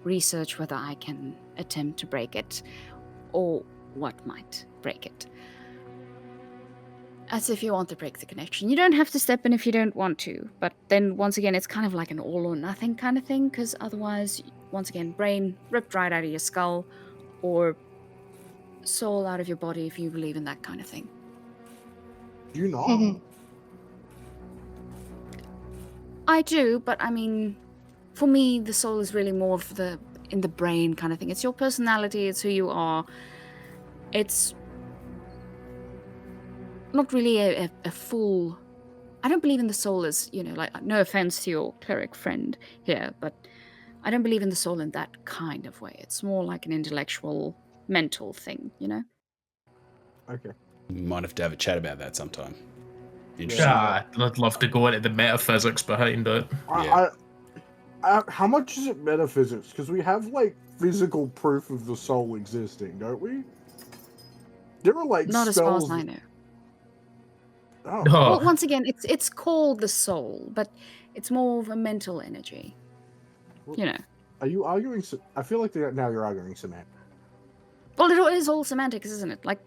research whether I can attempt to break it, or what might break it. As if you want to break the connection. You don't have to step in if you don't want to, but then once again, it's kind of like an all or nothing kind of thing, because otherwise, once again, brain ripped right out of your skull, or soul out of your body if you believe in that kind of thing. Do you not? I do, but I mean, for me, the soul is really more of in the brain kind of thing. It's your personality, it's who you are. It's not really a full... I don't believe in the soul as, like, no offense to your cleric friend here, but I don't believe in the soul in that kind of way. It's more like an intellectual, mental thing, Okay. We might have to have a chat about that sometime. Interesting. Yeah, I'd love to go into the metaphysics behind it. Yeah. How much is it metaphysics? Because we have, like, physical proof of the soul existing, don't we? There are, like, Not spells... as far as I know. Oh. Well, once again, it's called the soul, but it's more of a mental energy. Are you arguing... I feel like now you're arguing semantics. Well, it is all semantics, isn't it? Like,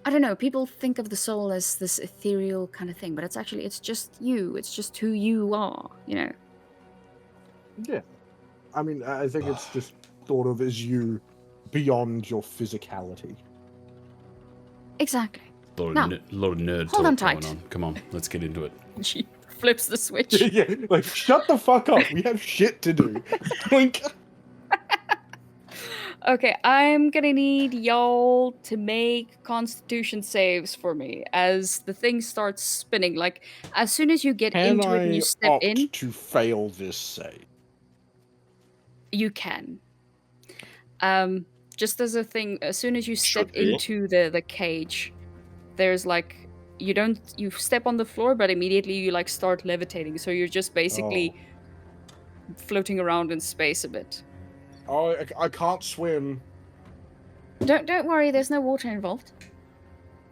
I don't know, people think of the soul as this ethereal kind of thing, but it's just you. It's just who you are, Yeah. I mean, I think it's just thought of as you beyond your physicality. Exactly. Lot of nerd hold talk on going tight. on. Come on, let's get into it. She flips the switch. Yeah, like, shut the fuck up. We have shit to do. Blink. Okay, I'm gonna need y'all to make constitution saves for me as the thing starts spinning. Like, as soon as you get into it and you step opt in, to fail this save? you can. Just as a thing, as soon as you step Should be. into the cage, there's like, you step on the floor, but immediately you like start levitating. So you're just basically floating around in space a bit. Oh, I can't swim. Don't worry, there's no water involved.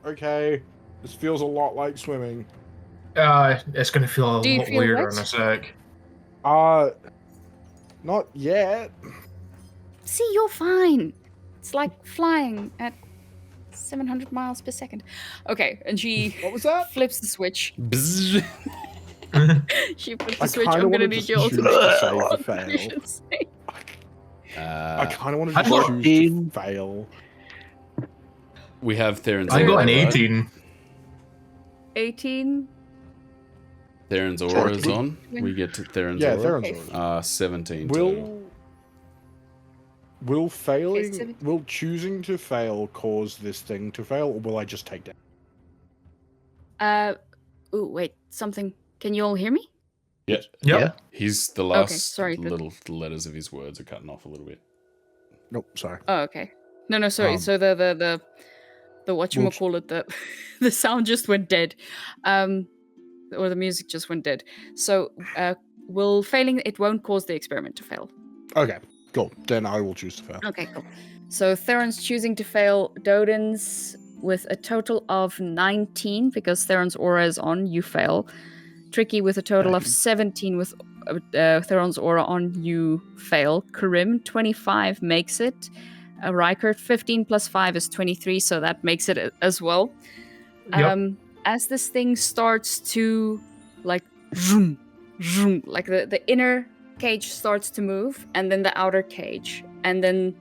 Okay. This feels a lot like swimming. It's gonna feel a Do you lot feel weirder wet? in a sec. Not yet. See, you're fine. It's like flying at 700 miles per second. Okay, and she What was that? flips the switch. Bzzz. She flips I the switch. kind I'm of gonna want to need just you all choose to to save the fail. Constitution save. I kind of want to I just got choose 14. to fail. We have Theron's I got an aura, right? 18. 18. Theron's aura is on. We get to Theron's Yeah, aura. Theron's Okay. aura. 17 total. Will failing, seven- will choosing to fail cause this thing to fail, or will I just take down? Ooh, wait, something. Can you all hear me? Yeah. Yep. Yeah. He's the last sorry, the- little letters of his words are cutting off a little bit. Nope, sorry. Oh, okay. No, sorry. Um, So the whatchamacallit, the sound just went dead. Or the music just went dead. So will failing it won't cause the experiment to fail. Okay, cool. Then I will choose to fail. Okay, cool. So Theron's choosing to fail. Doden's with a total of 19 because Theron's aura is on, you fail. Tricky with a total of 17 with Theron's aura on, you fail. Karim, 25 makes it. Rykert, 15 plus 5 is 23, so that makes it as well. Yep. As this thing starts to, like, zoom, zoom, like the inner cage starts to move, and then the outer cage, and then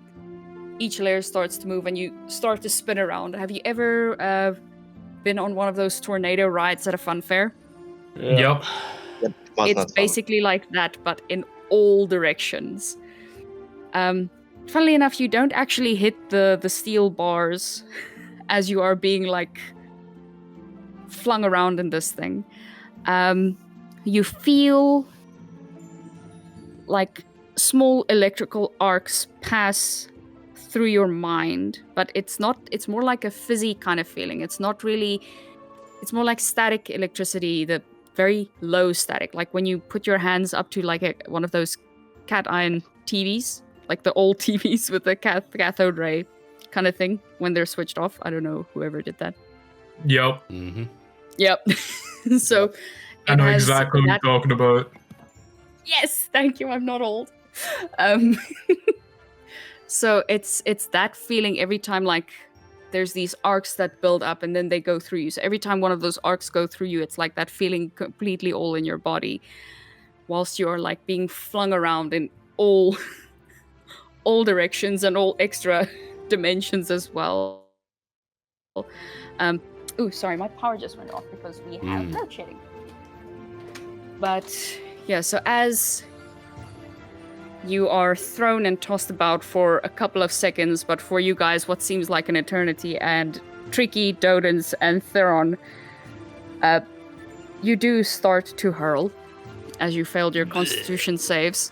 each layer starts to move, and you start to spin around. Have you ever been on one of those tornado rides at a fun fair? Yep. It's basically like that, but in all directions. Funnily enough, you don't actually hit the steel bars as you are being, like, flung around in this thing. You feel like small electrical arcs pass through your mind, but it's more like a fizzy kind of feeling. It's more like static electricity, the very low static, like when you put your hands up to like one of those cat iron TVs, like the old TVs with the cathode ray kind of thing when they're switched off. I don't know whoever did that. Yep. Mm-hmm. Yep. So I know exactly what you're talking about. Yes, thank you. I'm not old. So it's that feeling every time, like there's these arcs that build up and then they go through you. So every time one of those arcs go through you, it's like that feeling completely all in your body, whilst you're like being flung around in all directions and all extra dimensions as well. Ooh, sorry, my power just went off because we have load shedding. But yeah, so as you are thrown and tossed about for a couple of seconds, but for you guys, what seems like an eternity, and Tricky, Dodens, and Theron, you do start to hurl as you failed your constitution saves.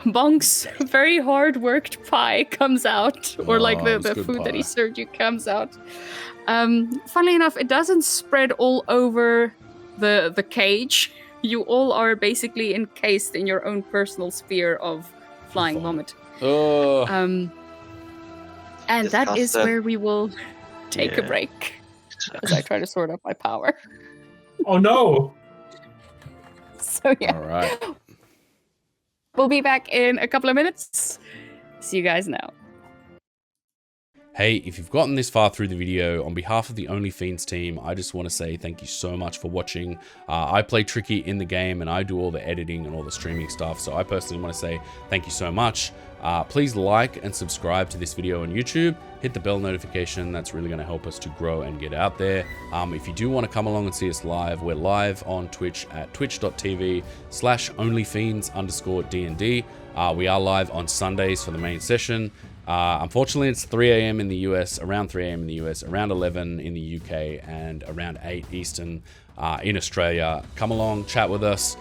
Bonk's very hard-worked pie comes out, or like Oh, the it's good food that he pie. served you comes out. Funnily enough, it doesn't spread all over the cage. You all are basically encased in your own personal sphere of flying vomit. Oh, And that is Disgusting. where we will take a Yeah. break as I try to sort out my power. Oh no! So yeah, all right. we'll be back in a couple of minutes. See you guys now. Hey, if you've gotten this far through the video, on behalf of the OnlyFiends team, I just want to say thank you so much for watching. I play Tricky in the game and I do all the editing and all the streaming stuff, so I personally want to say thank you so much. Please like and subscribe to this video on YouTube. Hit the bell notification, that's really going to help us to grow and get out there. If you do want to come along and see us live, we're live on Twitch at twitch.tv/onlyfiends_DND. We are live on Sundays for the main session. Unfortunately, it's 3 a.m. in the US, around 3 a.m. in the US, around 11 in the UK, and around 8 Eastern in Australia. Come along, chat with us,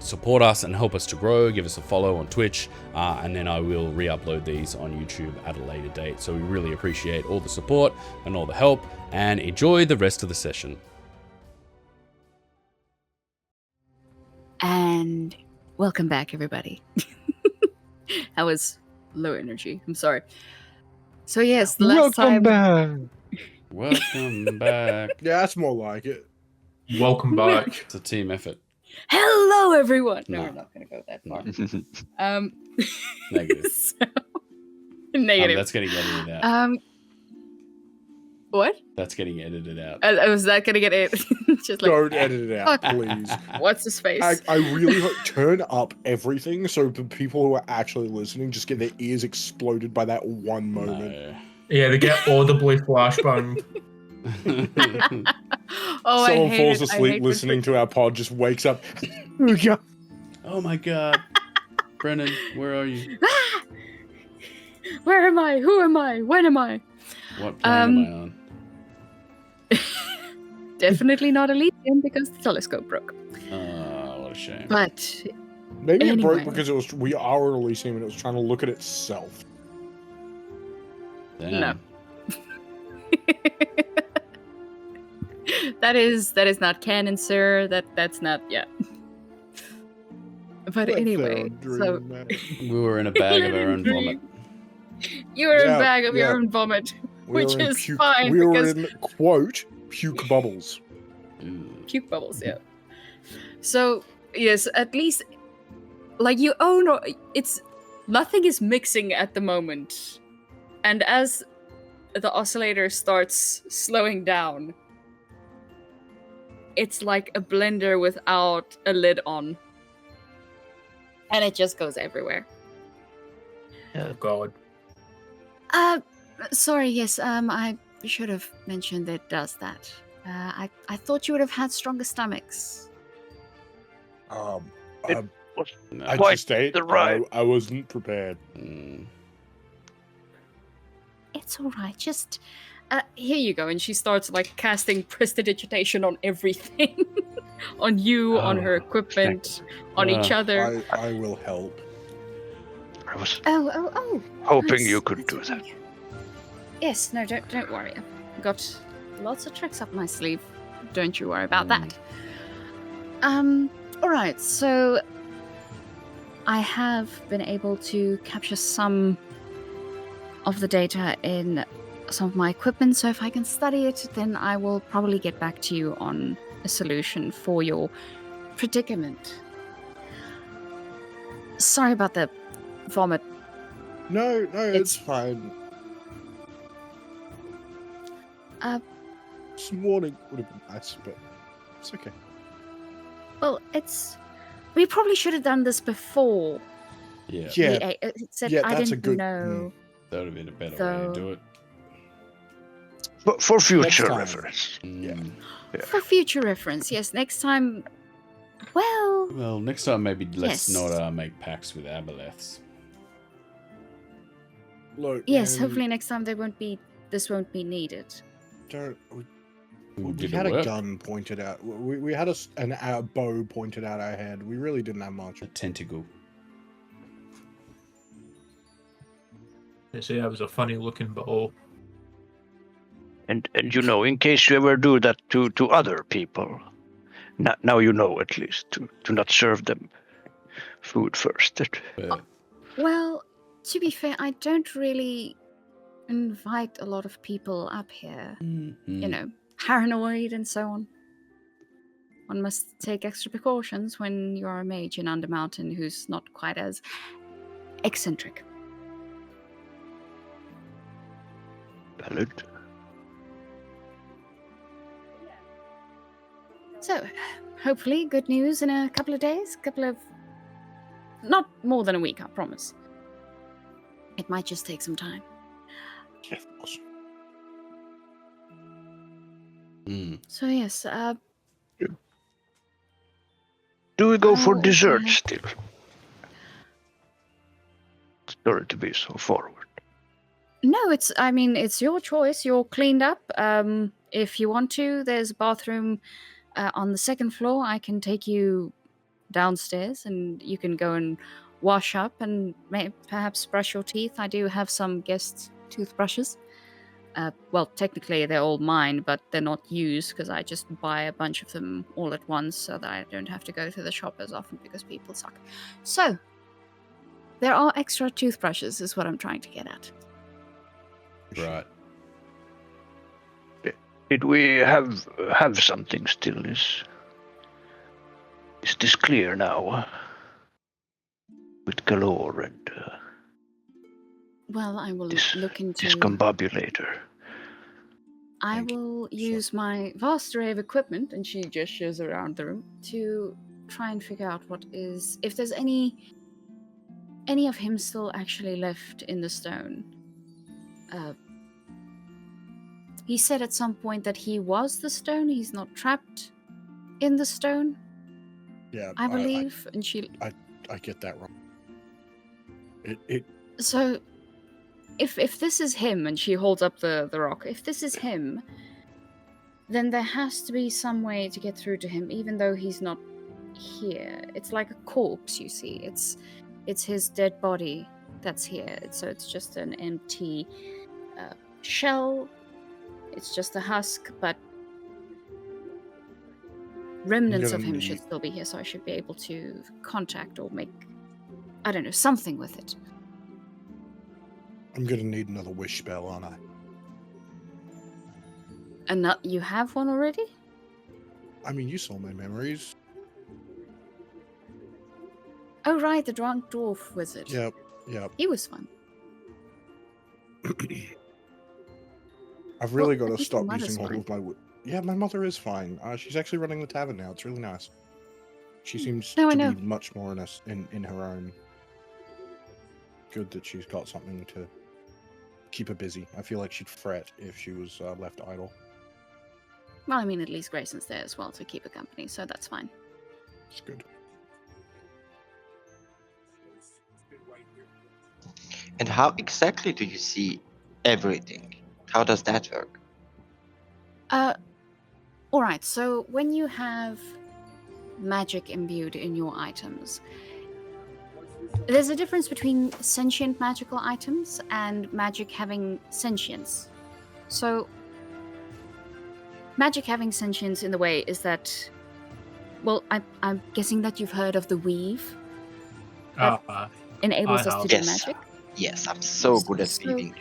support us and help us to grow. Give us a follow on Twitch, and then I will re-upload these on YouTube at a later date. So we really appreciate all the support and all the help, and enjoy the rest of the session. And welcome back, everybody. That was low energy. I'm sorry. So yes, the last time. back. Welcome back. Yeah, that's more like it. Welcome back. It's a team effort. Hello, everyone. No, No. we're not going to go that far. Negative. So, Negative. That's getting edited out. What? That's getting edited out. Was that gonna get it? Just like, Don't edit it out, fuck. please. What's his face? I really hope turn up everything so the people who are actually listening just get their ears exploded by that one moment. No. Yeah, they get audibly flashbang. Oh, Someone I hate falls it. I asleep hate listening to our pod, just wakes up. Yeah. Oh my god. Brennan, where are you? Ah! Where am I? Who am I? When am I? What plane am I on? Definitely not Elysium because the telescope broke. Oh, what a shame. But Maybe it broke Anyway. because we are at Elysium and it was trying to look at itself. Damn. No. that is not canon, sir. That's not But Let anyway, them dream, so man. We were in a bag of our own vomit. you were Yeah, a bag of yeah. your own vomit, We which were in is puke, fine we were because in, quote, puke bubbles. Ooh. puke bubbles, yeah. So yes, at least like you own or it's nothing is mixing at the moment, and as the oscillator starts slowing down, it's like a blender without a lid on, and it just goes everywhere. Oh god. Sorry, yes, I should have mentioned that it does that. I thought you would have had stronger stomachs. It was No. I quite just state the right. I wasn't prepared. Mm. It's all right, just Here you go, and she starts like casting prestidigitation on everything, on you, on her equipment, on each other. I will help. I was oh. hoping nice. you could That's do that. okay. Yes, no, don't worry. I've got lots of tricks up my sleeve. Don't you worry about that. All right. So I have been able to capture some of the data in some of my equipment. So if I can study it, then I will probably get back to you on a solution for your predicament. Sorry about the vomit. No, it's It's- fine. Some warning would have been nice, but it's okay. Well, we probably should have done this before. Yeah, Yeah, It said yeah, I that's a didn't good- know. that would have been a better way So- to do it. For future time. reference. Mm. For future reference, yes. Next time, well, Well, next time maybe let's Yes. not make pacts with aboleths. look. yes. man, Hopefully next time this won't be needed. don't. We Did had it a work? gun pointed out. We had a bow pointed out our head. We really didn't have much. A tentacle. They say I was a funny looking bow. And you know, in case you ever do that to other people, now you know at least to not serve them food first. But Well, to be fair, I don't really invite a lot of people up here. Mhm. You know, paranoid and so on. One must take extra precautions when you're a mage in Undermountain who's not quite as eccentric. Valid. So, hopefully, good news in a couple of days. Not more than a week, I promise. It might just take some time. Yeah, of course. Mm. So, yes, Do we go for Oh, dessert okay. still? Sorry to be so forward. no, it's your choice. You're cleaned up. If you want to, there's a bathroom on the second floor. I can take you downstairs and you can go and wash up and perhaps brush your teeth. I do have some guest toothbrushes. Well, technically they're all mine, but they're not used because I just buy a bunch of them all at once so that I don't have to go to the shop as often because people suck. So, there are extra toothbrushes is what I'm trying to get at. Right. Did we have something still? Is this clear now? With galore and Well, I will this look into. discombobulator. I Thank you. will use my vast array of equipment, and she gestures around the room, to try and figure out if there's any of him still actually left in the stone. He said at some point that he was the stone. He's not trapped in the stone, Yeah, I believe. And she. I get that wrong. It So, if this is him, and she holds up the rock, if this is him, then there has to be some way to get through to him, even though he's not here. It's like a corpse, you see. It's his dead body that's here. So it's just an empty shell. It's just a husk, but remnants of him should still be here, so I should be able to contact or make, I don't know, something with it. I'm gonna need another wish spell, aren't I? And you have one already? I mean, you saw my memories. Oh, right, the drunk dwarf wizard. Yep. He was fun. I've really Well, got at to least your stop mother's using all fine. of my. Yeah, my mother is fine. She's actually running the tavern now. It's really nice. She seems No, I to know. be much more in her own. Good that she's got something to keep her busy. I feel like she'd fret if she was left idle. Well, I mean, at least Grayson's there as well to keep her company, so that's fine. It's good. And how exactly do you see everything? How does that work? Alright, so when you have magic imbued in your items, there's a difference between sentient magical items and magic having sentience. So, magic having sentience in the way is that, well, I'm guessing that you've heard of the weave. Enables us to do Yes. magic. Yes, I'm so good at weaving.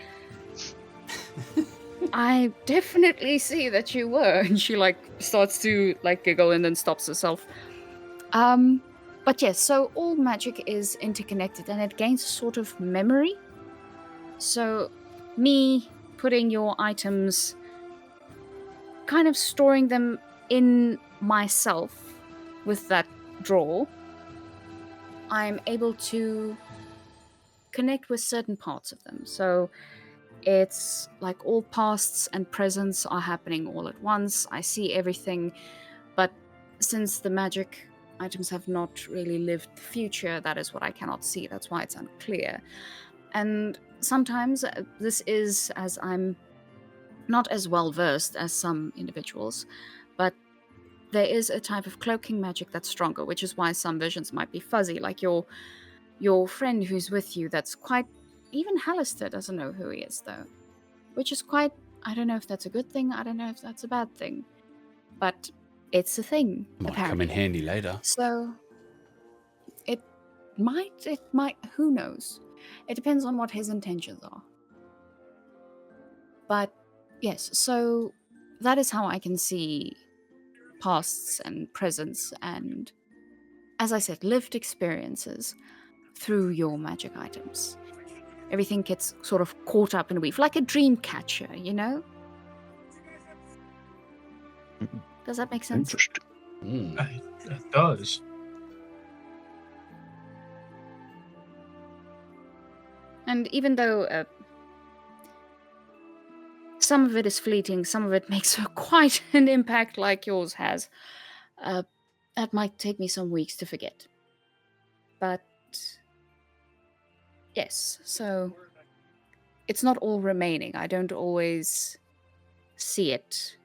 I definitely see that you were. And she starts to giggle and then stops herself. But yes, so all magic is interconnected and it gains a sort of memory. So me putting your items, kind of storing them in myself with that drawer, I'm able to connect with certain parts of them. So it's like all pasts and presents are happening all at once. I see everything, but since the magic items have not really lived the future, that is what I cannot see. That's why it's unclear. And sometimes this is, as I'm not as well versed as some individuals, but there is a type of cloaking magic that's stronger, which is why some visions might be fuzzy. Like your friend who's with you, that's quite. Even Hallister doesn't know who he is, though. Which is quite. I don't know if that's a good thing. I don't know if that's a bad thing. But it's a thing. Might apparently. come in handy later. So. It might. Who knows? It depends on what his intentions are. But, yes, so that is how I can see pasts and presents and, as I said, lived experiences through your magic items. Everything gets sort of caught up in a weave, like a dream catcher, you know? Does that make sense? Interesting. It does. And even though some of it is fleeting, some of it makes quite an impact like yours has, that might take me some weeks to forget. But yes, so it's not all remaining. I don't always see it.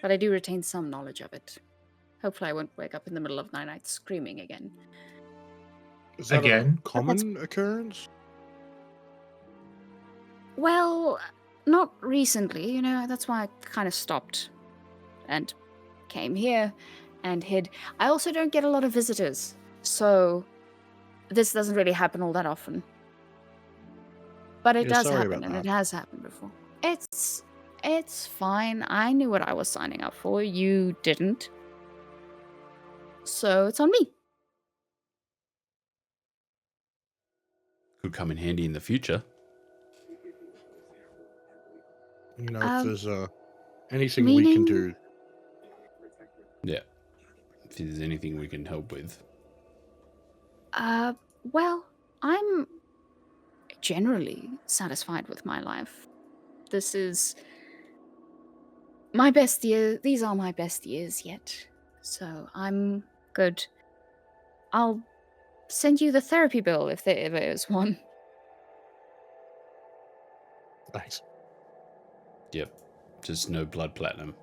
But I do retain some knowledge of it. Hopefully I won't wake up in the middle of the night screaming again. Is that Again? a common occurrence? Well, not recently, you know, that's why I kind of stopped and came here and hid. I also don't get a lot of visitors, so this doesn't really happen all that often. But it Yeah, does sorry happen, about and that. it has happened before. It's fine. I knew what I was signing up for. You didn't. So it's on me. Could come in handy in the future. You know, Um, if there's anything we can meaning- do. Yeah. If there's anything we can help with. Well, I'm generally satisfied with my life. This is my best year. These are my best years yet. So I'm good. I'll send you the therapy bill if there ever is one. Thanks. Yep. Just no blood platinum.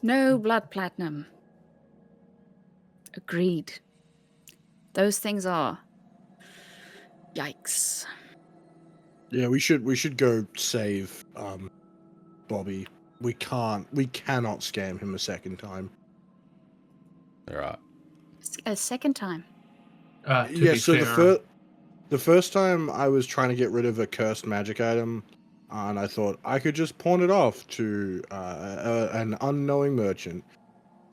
No blood platinum. Agreed. Those things are. Yikes. Yeah, we should go save Bobby. We cannot scam him a second time. All right. A second time. To Yeah, be so fair, the first time I was trying to get rid of a cursed magic item, and I thought I could just pawn it off to an unknowing merchant,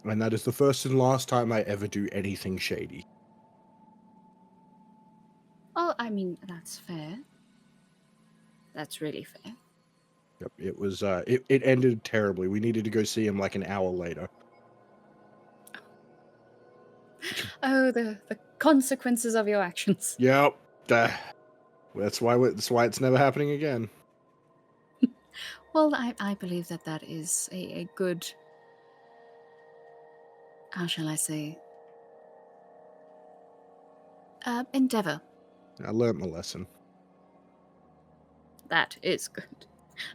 and that is the first and last time I ever do anything shady. Oh, I mean, that's fair. That's really fair. Yep, it was it ended terribly. We needed to go see him like an hour later. Oh, the consequences of your actions. Yep. That's why it's never happening again. Well, I believe that is a good, how shall I say, endeavor. I learned my lesson. That is good.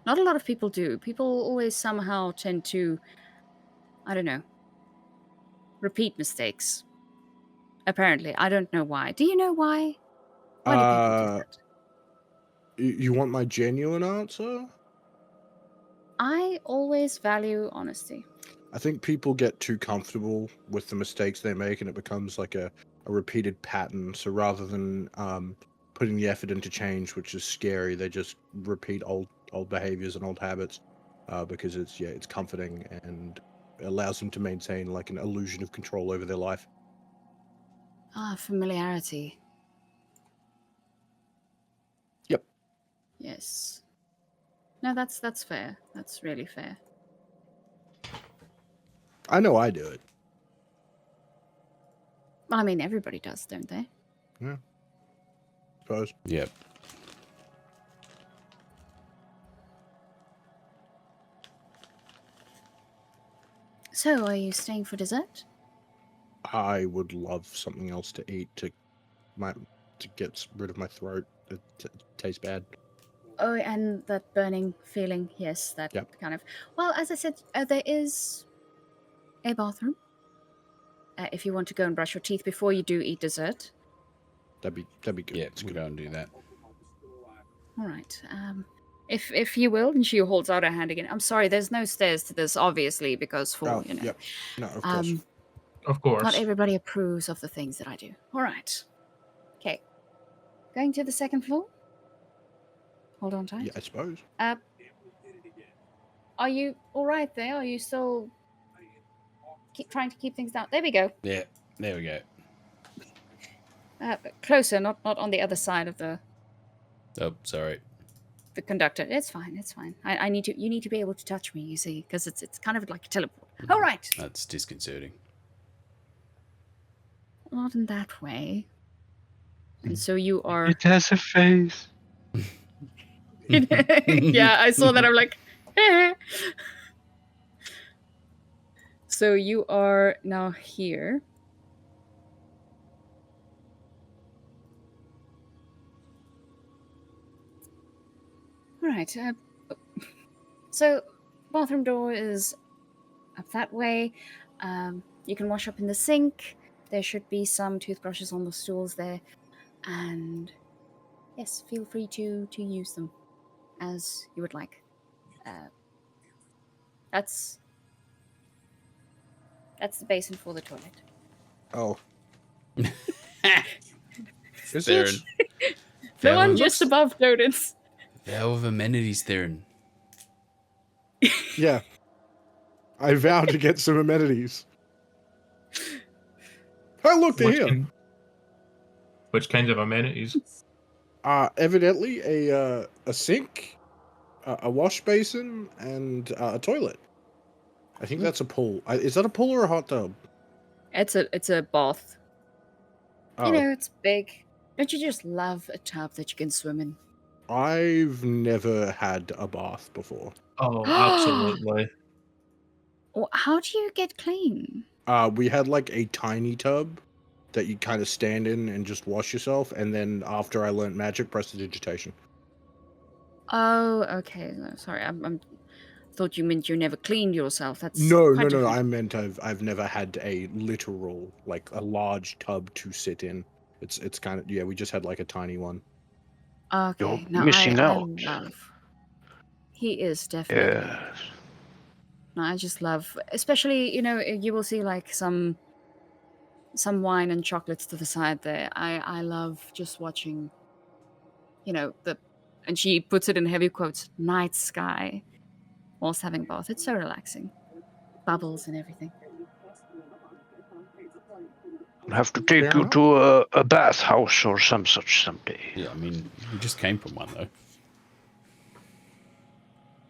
Not a lot of people do. People always somehow tend to, I don't know, repeat mistakes. Apparently. I don't know why. Do you know why? Why do people do that? You want my genuine answer? I always value honesty. I think people get too comfortable with the mistakes they make, and it becomes like a repeated pattern. So rather than putting the effort into change, which is scary, they just repeat old behaviors and old habits because it's comforting and allows them to maintain like an illusion of control over their life. Ah, familiarity. Yep. Yes. No, that's fair. That's really fair. I know I do it. Well, I mean, everybody does, don't they? Suppose. Yep. So, are you staying for dessert? I would love something else to eat to get rid of my throat. It tastes bad. Oh, and that burning feeling. Yes, that Yep. kind of. Well, as I said, there is a bathroom. If you want to go and brush your teeth before you do eat dessert. That'd be good. Yeah, we'll go and do that. All right. If you will, and she holds out her hand again. I'm sorry, there's no stairs to this, obviously, because Oh, yep. No, of course. of course. Not everybody approves of the things that I do. All right. Okay. Going to the second floor. Hold on tight. Yeah, I suppose. Are you all right there? Are you still trying to keep things down? There we go. Yeah, there we go. Closer, not on the other side of the Oh, sorry. conductor. It's fine. It's fine. I need to. You need to be able to touch me. You see, because it's kind of like a teleport. All right. That's disconcerting. Not in that way. And so you are. It has a face. Yeah, I saw that. I'm like, So you are now here. All right. So bathroom door is up that way. You can wash up in the sink. There should be some toothbrushes on the stools there. And yes, feel free to use them as you would like. That's the basin for the toilet. Oh. Is Theron. it? The one Theron. just above Doden's. They have amenities, Theron. Yeah. I vowed to get some amenities. Oh, look, they're Which here. can- Which kinds of amenities? Evidently a sink, a wash basin, and a toilet. I think that's a pool. Is that a pool or a hot tub? It's a bath. Oh, You know, it's big. Don't you just love a tub that you can swim in? I've never had a bath before. Oh, absolutely. Well, how do you get clean? We had like a tiny tub that you kind of stand in and just wash yourself, and then after I learnt magic, prestidigitation. Oh, okay. No, sorry, I'm thought you meant you never cleaned yourself. That's No. quite different. I meant I've never had a literal, like a large tub to sit in. It's kind of, yeah. We just had like a tiny one. Okay, You're no, missing I out. love. He is definitely. Yes. No, I just love, especially you will see like some wine and chocolates to the side there. I love just watching, and she puts it in heavy quotes, night sky, whilst having a bath. It's so relaxing, bubbles and everything. I'll have to take Fair you enough. to a bathhouse or some such someday. Yeah, I mean, we just came from one though.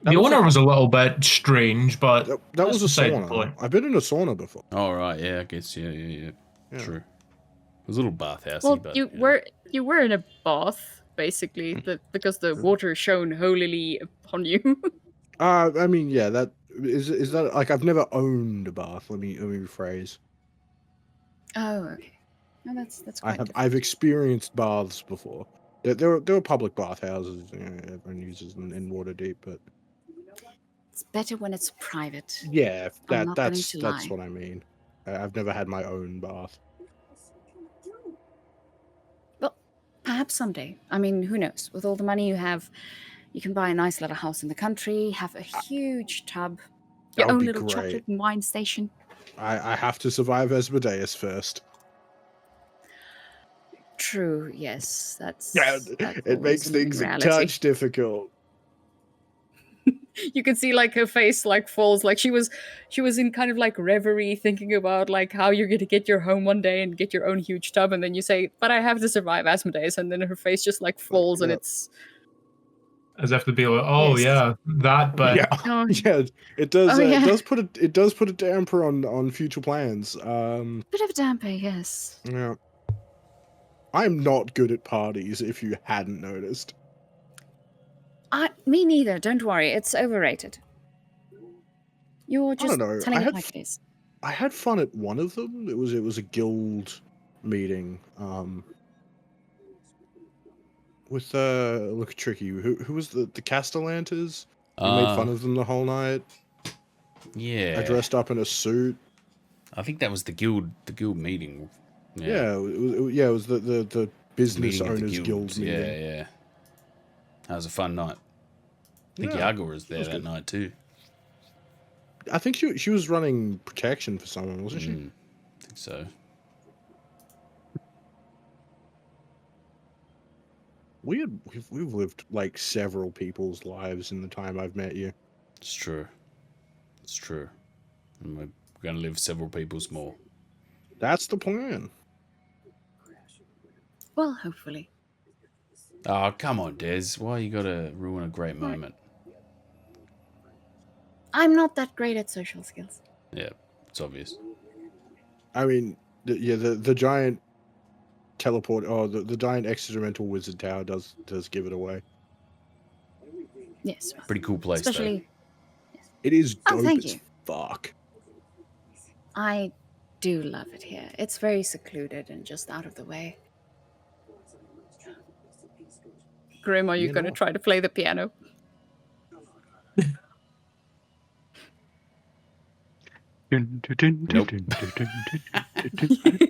The owner was a little bit strange, but That was a beside the sauna. point. I've been in a sauna before. All right, yeah, I guess, yeah. Yeah. True. It was a little bathhousey, Well, but you were in a bath basically, because the water shone holily upon you. I mean, yeah. That is that like I've never owned a bath. Let me rephrase. Oh, okay. No, that's quite different. I've experienced baths before. There were public bathhouses, everyone uses in Waterdeep, but It's better when it's private. yeah, I'm not going that's to lie. what I mean. I've never had my own bath. Well, perhaps someday. I mean, who knows? With all the money you have, you can buy a nice little house in the country, have a huge tub, That your would own be little great. chocolate and wine station. I have to survive Asmodeus first. True, yes. That's It always makes a living things a reality. touch difficult. You can see like her face like falls, like she was in kind of like reverie, thinking about like how you're gonna get your home one day and get your own huge tub, and then you say, "But I have to survive Asmodeus," and then her face just like falls, and Yeah. it's As if to be like, oh Yes. yeah, that, but Yeah, Oh. yeah. It does. Oh, yeah. It does put a damper on future plans. Bit of a damper, yes. Yeah. I'm not good at parties. If you hadn't noticed. Me neither. Don't worry. It's overrated. You're don't just know, I telling it had like it is. I had fun at one of them. It was a guild meeting. With look tricky. Who was the Castellantas? We made fun of them the whole night. Yeah. I dressed up in a suit. I think that was the guild meeting. Yeah, it was the business Meeting of the owners guild meeting. Yeah. That was a fun night. I think Yeah, Yaga was there was that good. night too. I think she was running protection for someone, wasn't she? I think so. We've lived like several people's lives in the time I've met you. It's true. It's true. And we're going to live several people's more. That's the plan. Well, hopefully. Oh, come on, Des. Why you got to ruin a great moment? I'm not that great at social skills. Yeah, it's obvious. I mean, the giant teleport, the giant accidental wizard tower does give it away. Yes. Well, Pretty cool place, especially, It is Oh, dope thank as you. fuck. I do love it here. It's very secluded and just out of the way. Grim. Are you You gonna know. try to play the piano? Nope.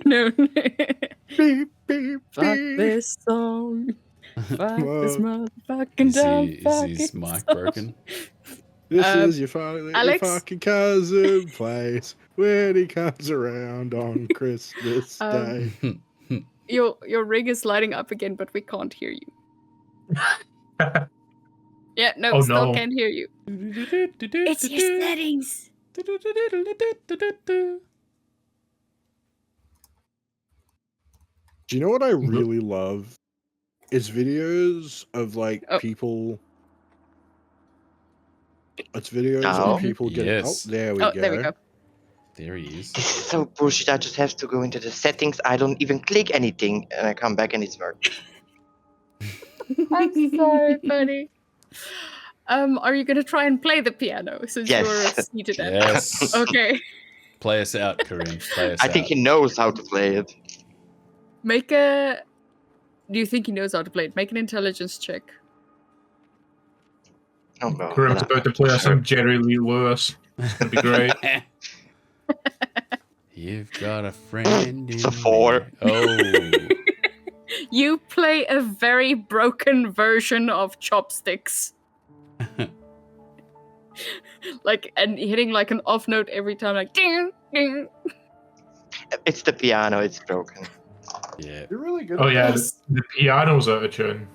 No. Beep, beep, Fuck beep. this song. Fuck this Whoa. motherfucking dumb Is fucking his mic song. broken? This Um, is your Alex? fucking cousin place when he comes around on Christmas Um, Day. Your rig is lighting up again, but we can't hear you. Yeah, no, Oh, still no. can't hear you. It's your settings. Do you know what I really love? Is videos of like Oh. people. It's videos Oh. of people getting. Yes. Oh, there we Oh, go. there we go. There he is. This is so bullshit. I just have to go into the settings. I don't even click anything, and I come back and it's working. I'm sorry, buddy. Are you gonna try and play the piano since Yes. you're seated at it? Yes. Okay. Play us out, Karim. Play us I out. think he knows how to play it. Make a. Do you think he knows how to play it? Make an intelligence check. Oh no. Karim's about to play us some Jerry Lee Lewis. That'd be great. You've got a friend. It's a in 4. me. Oh. You play a very broken version of Chopsticks. Like, and hitting like an off note every time, like ding, ding. It's the piano. It's broken. Yeah. You're really good. Oh at yeah, this. the piano's out of tune.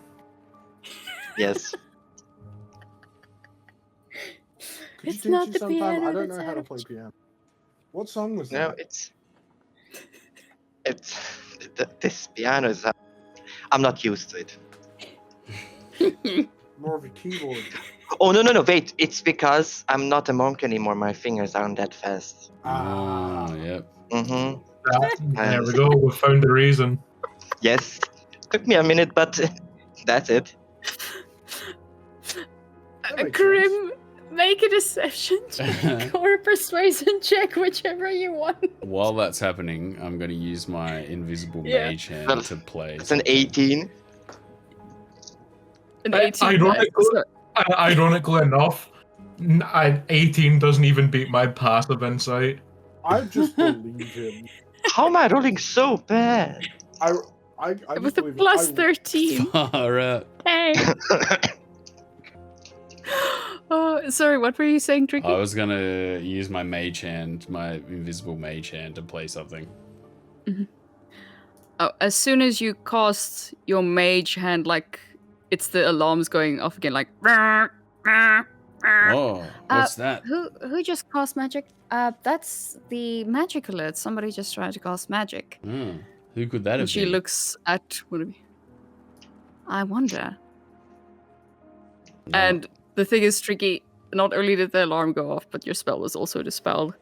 Yes. Could you It's teach not me the sometime? piano I don't that's know how out to of play piano. What song was No, that? it's this piano is. I'm not used to it. More of a keyboard. Oh no! Wait, it's because I'm not a monk anymore. My fingers aren't that fast. Oh, yep. Mm-hmm. There we go. We found the reason. Yes. Took me a minute, but that's it. That makes Karim, make a deception check or a persuasion check, whichever you want. While that's happening, I'm going to use my invisible Yeah. mage hand Well, to play. It's an something. 18. An 18. Ironically, So- ironically enough, 18 doesn't even beat my passive insight. I just believe him. How am I rolling so bad? I just with a believe him. plus I- 13. Far out. Hey. Oh, sorry, what were you saying, Tricky? I was going to use my mage hand, my invisible mage hand, to play something. Oh, as soon as you cast your mage hand, like, it's the alarms going off again, like. Oh, what's that? Who just cast magic? That's the magic alert. Somebody just tried to cast magic. Hmm. Who could that And have she been? looks at one of you. I wonder. No. And the thing is, Tricky, not only did the alarm go off, but your spell was also dispelled.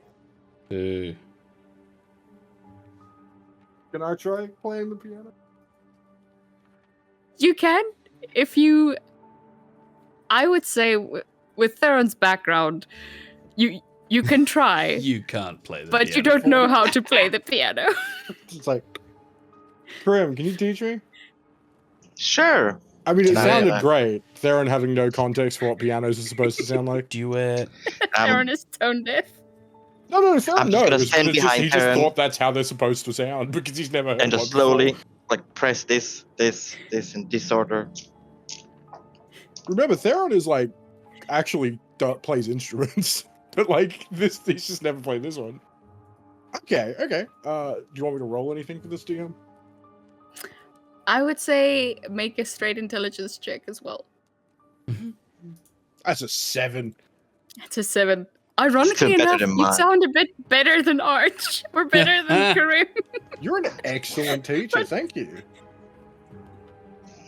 Boo. Can I try playing the piano? You can, if you. I would say, with Theron's background, you can try, You can't play the but you piano. don't know how to play the piano. It's like, Karim, can you teach me? Sure. I mean, it No, sounded yeah. great. Theron having no context for what pianos are supposed to sound like. Duet. Theron is tone deaf. No, I'm just gonna stand he behind just Theron. thought that's how they're supposed to sound because he's never heard And just one before. slowly, like, press this in this order. Remember, Theron is like actually plays instruments, but like this, he's just never played this one. Okay. Do you want me to roll anything for this DM? I would say make a straight intelligence check as well. That's a 7. It's a 7. Ironically Still better enough, than you mine. sound a bit better than Arch, or better than Karim. You're an excellent teacher. Thank you.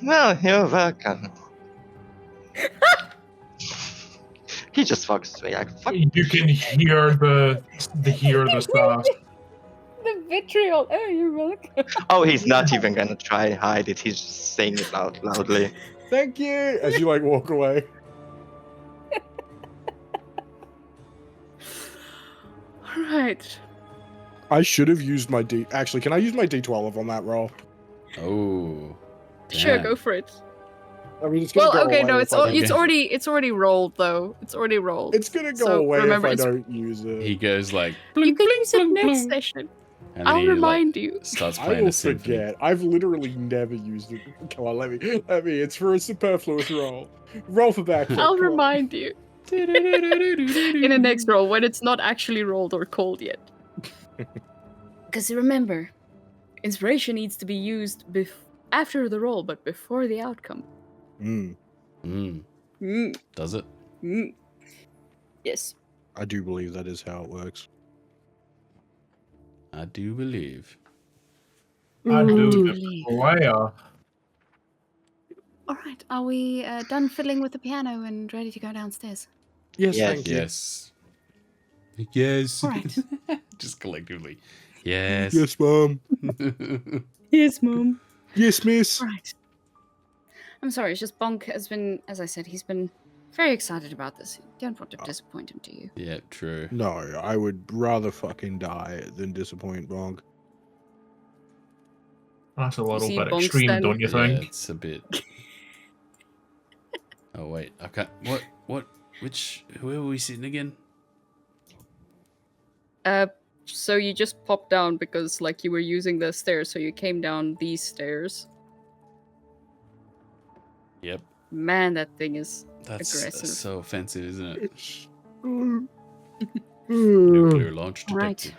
Well, you're welcome. He just walks away like, fuck. You can hear the staff. The vitriol. Oh, you're welcome. Oh, he's not even gonna try and hide it. He's just saying it loudly. Thank you. As you like walk away. All right. I should have used my D. Actually, can I use my D12 on that roll? Oh. Sure, damn. go for it. I mean, it's gonna Well, go okay, away no, if it's I don't- it's already rolled though. It's already rolled. It's gonna go So, away remember, if I it's- don't use it. He goes like, You can use it blink, next blink. session. and then I'll he remind like, you. starts I playing will a symphony. forget. I've literally never used it. Come on, let me. It's for a superfluous roll. Roll for back. I'll remind you in the next roll when it's not actually rolled or called yet. Because remember, inspiration needs to be used after the roll, but before the outcome. Mm, Does it? Yes. I do believe that is how it works. I do believe. I do Duly. declare. All right, are we done fiddling with the piano and ready to go downstairs? Yes, Yes. thank you. Yes. Yes. All right. Just collectively. Yes. Yes, mom. Yes, Mom. Yes, miss. All right. I'm sorry, it's just Bonk has been, as I said, he's been very excited about this. You don't want to disappoint him, do you? Yeah, true. No, I would rather fucking die than disappoint Bonk. That's a little see bit Bonks extreme, then? don't you Yeah, think? it's a bit. Oh wait, I can't. What? Where were we sitting again? So you just popped down because like you were using the stairs, so you came down these stairs. Yep. Man, that thing is That's aggressive. so offensive, isn't it? Mm. Nuclear launch Right. detected.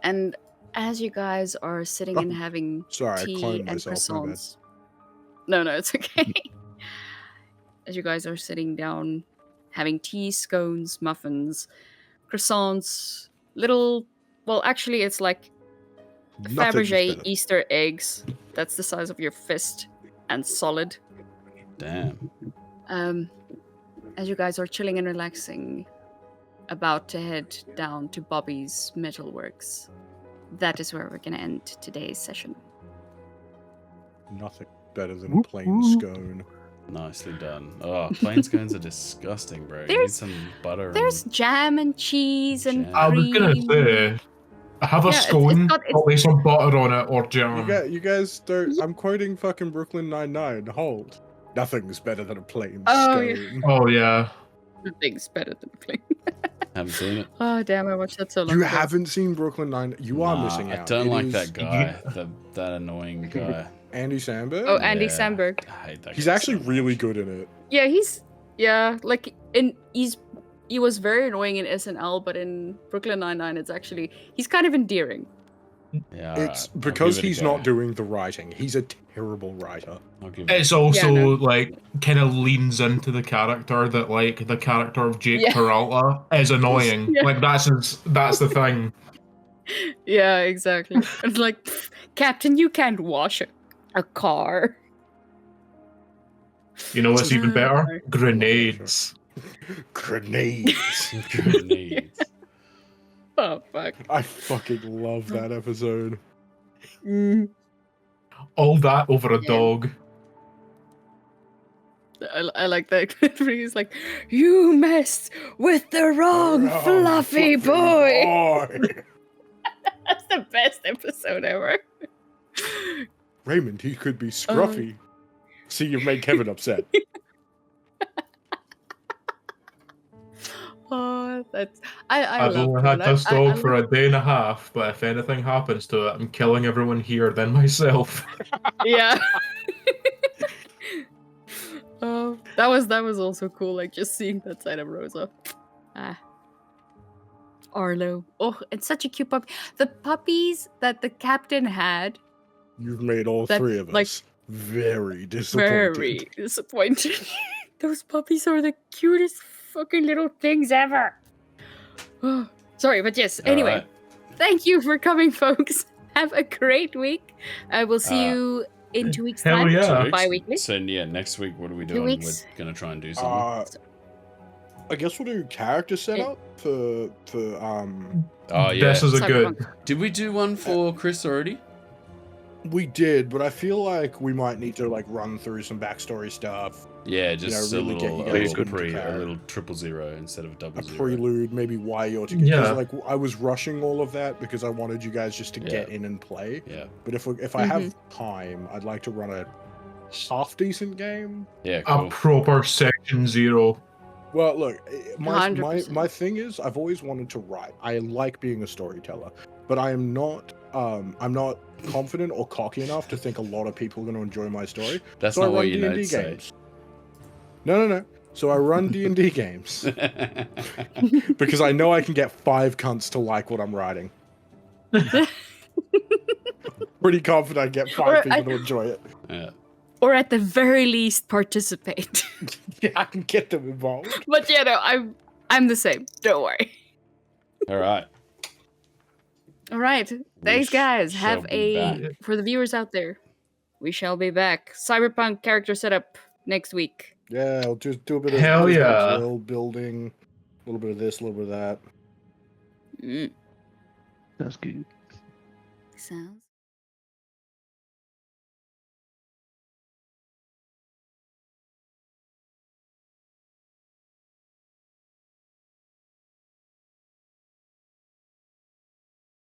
And as you guys are sitting and having Sorry, I tea cloned and myself, my bad. croissants. No, it's okay. As you guys are sitting down, having tea, scones, muffins, croissants, little. Well, actually, it's like Nothing's Fabergé better. Easter eggs. That's the size of your fist and solid. Damn. As you guys are chilling and relaxing, about to head down to Bobby's Metalworks. That is where we're going to end today's session. Nothing better than a plain scone. Nicely done. Oh, plain scones are disgusting, bro. You need There's- some butter. There's jam and cheese and Jam. I was gonna cream. say, have a Yeah, it's scone, got- it's- but with some butter on it or jam. You guys don't. I'm quoting fucking Brooklyn Nine-Nine. Hold. Nothing's better than a plain Oh, yeah. scone. Oh yeah. Nothing's better than plain. Haven't seen it. Oh damn! I watched that so long You ago. haven't seen Brooklyn Nine. You are Nah, missing out. I don't It like is that guy. That annoying guy. Andy Samberg. Oh, Andy Yeah. Samberg. I hate that He's guy actually so really much. good in it. Yeah, like he was very annoying in SNL, but in Brooklyn Nine-Nine, it's actually he's kind of endearing. Yeah, It's alright. I'll because give it a he's go. not doing the writing. He's a terrible writer. I'll give it It's also Yeah, no. like kind of leans into the character that like the character of Jake Yeah. Peralta is annoying. Yeah. Like that's the thing. Yeah, exactly. It's like, "Pfft, Captain, you can't wash a car. You know what's even better? Sorry. Grenades. Grenades. grenades. Oh fuck. I fucking love that episode. All that over a Yeah. dog. I like that. He's like, you messed with the wrong Oh, fluffy boy. boy. That's the best episode ever. Raymond, he could be scruffy. See, you've made Kevin upset. Oh, that's I I've love only that. had this I dog for love- a day and a half, but if anything happens to it, I'm killing everyone here, then myself. Yeah. Oh, that was also cool. Like just seeing that side of Rosa. Ah. Arlo. Oh, it's such a cute puppy. The puppies that the captain had, You've made all That, three of like, us very disappointed. very disappointed. Those puppies are the cutest fucking little things ever. Oh, sorry, but yes. Anyway, Alright. thank you for coming, folks. Have a great week. I will see you in 2 weeks' hell time. yeah. 2 weeks? Bi-weekly. So yeah, next week what are we 2 doing? weeks. We're gonna try and do something. I guess we'll do character setup for Oh yeah. This is a Cyberpunk. good. Did we do one for Chris already? we did, but I feel like we might need to like run through some backstory stuff, Yeah, just really get you a guys little into a character. little 000 instead of a 00. prelude, maybe why you're together. Yeah. Like I was rushing all of that because I wanted you guys just to get Yeah. in and play. Yeah. But if I have time, I'd like to run a half decent game. Yeah, A cool. proper section 0. Well, look, my 100%. thing is I've always wanted to write. I like being a storyteller, but I'm not confident or cocky enough to think a lot of people are going to enjoy my story. That's So I not what run your D&D notes say. games. No. So I run D&D games because I know I can get 5 cunts to like what I'm writing. Pretty confident I get 5 Or people I- to enjoy it. Yeah. Or at the very least, participate. Yeah, I can get them involved. But yeah, no, I'm the same. Don't worry. All right. All right. Thanks, We guys. shall Have be a back. for the viewers out there. We shall be back. Cyberpunk character setup next week. Yeah, I'll just do a bit of Hell just a bit of yeah. world building, a little bit of this, a little bit of that. Mm. That's good. Sounds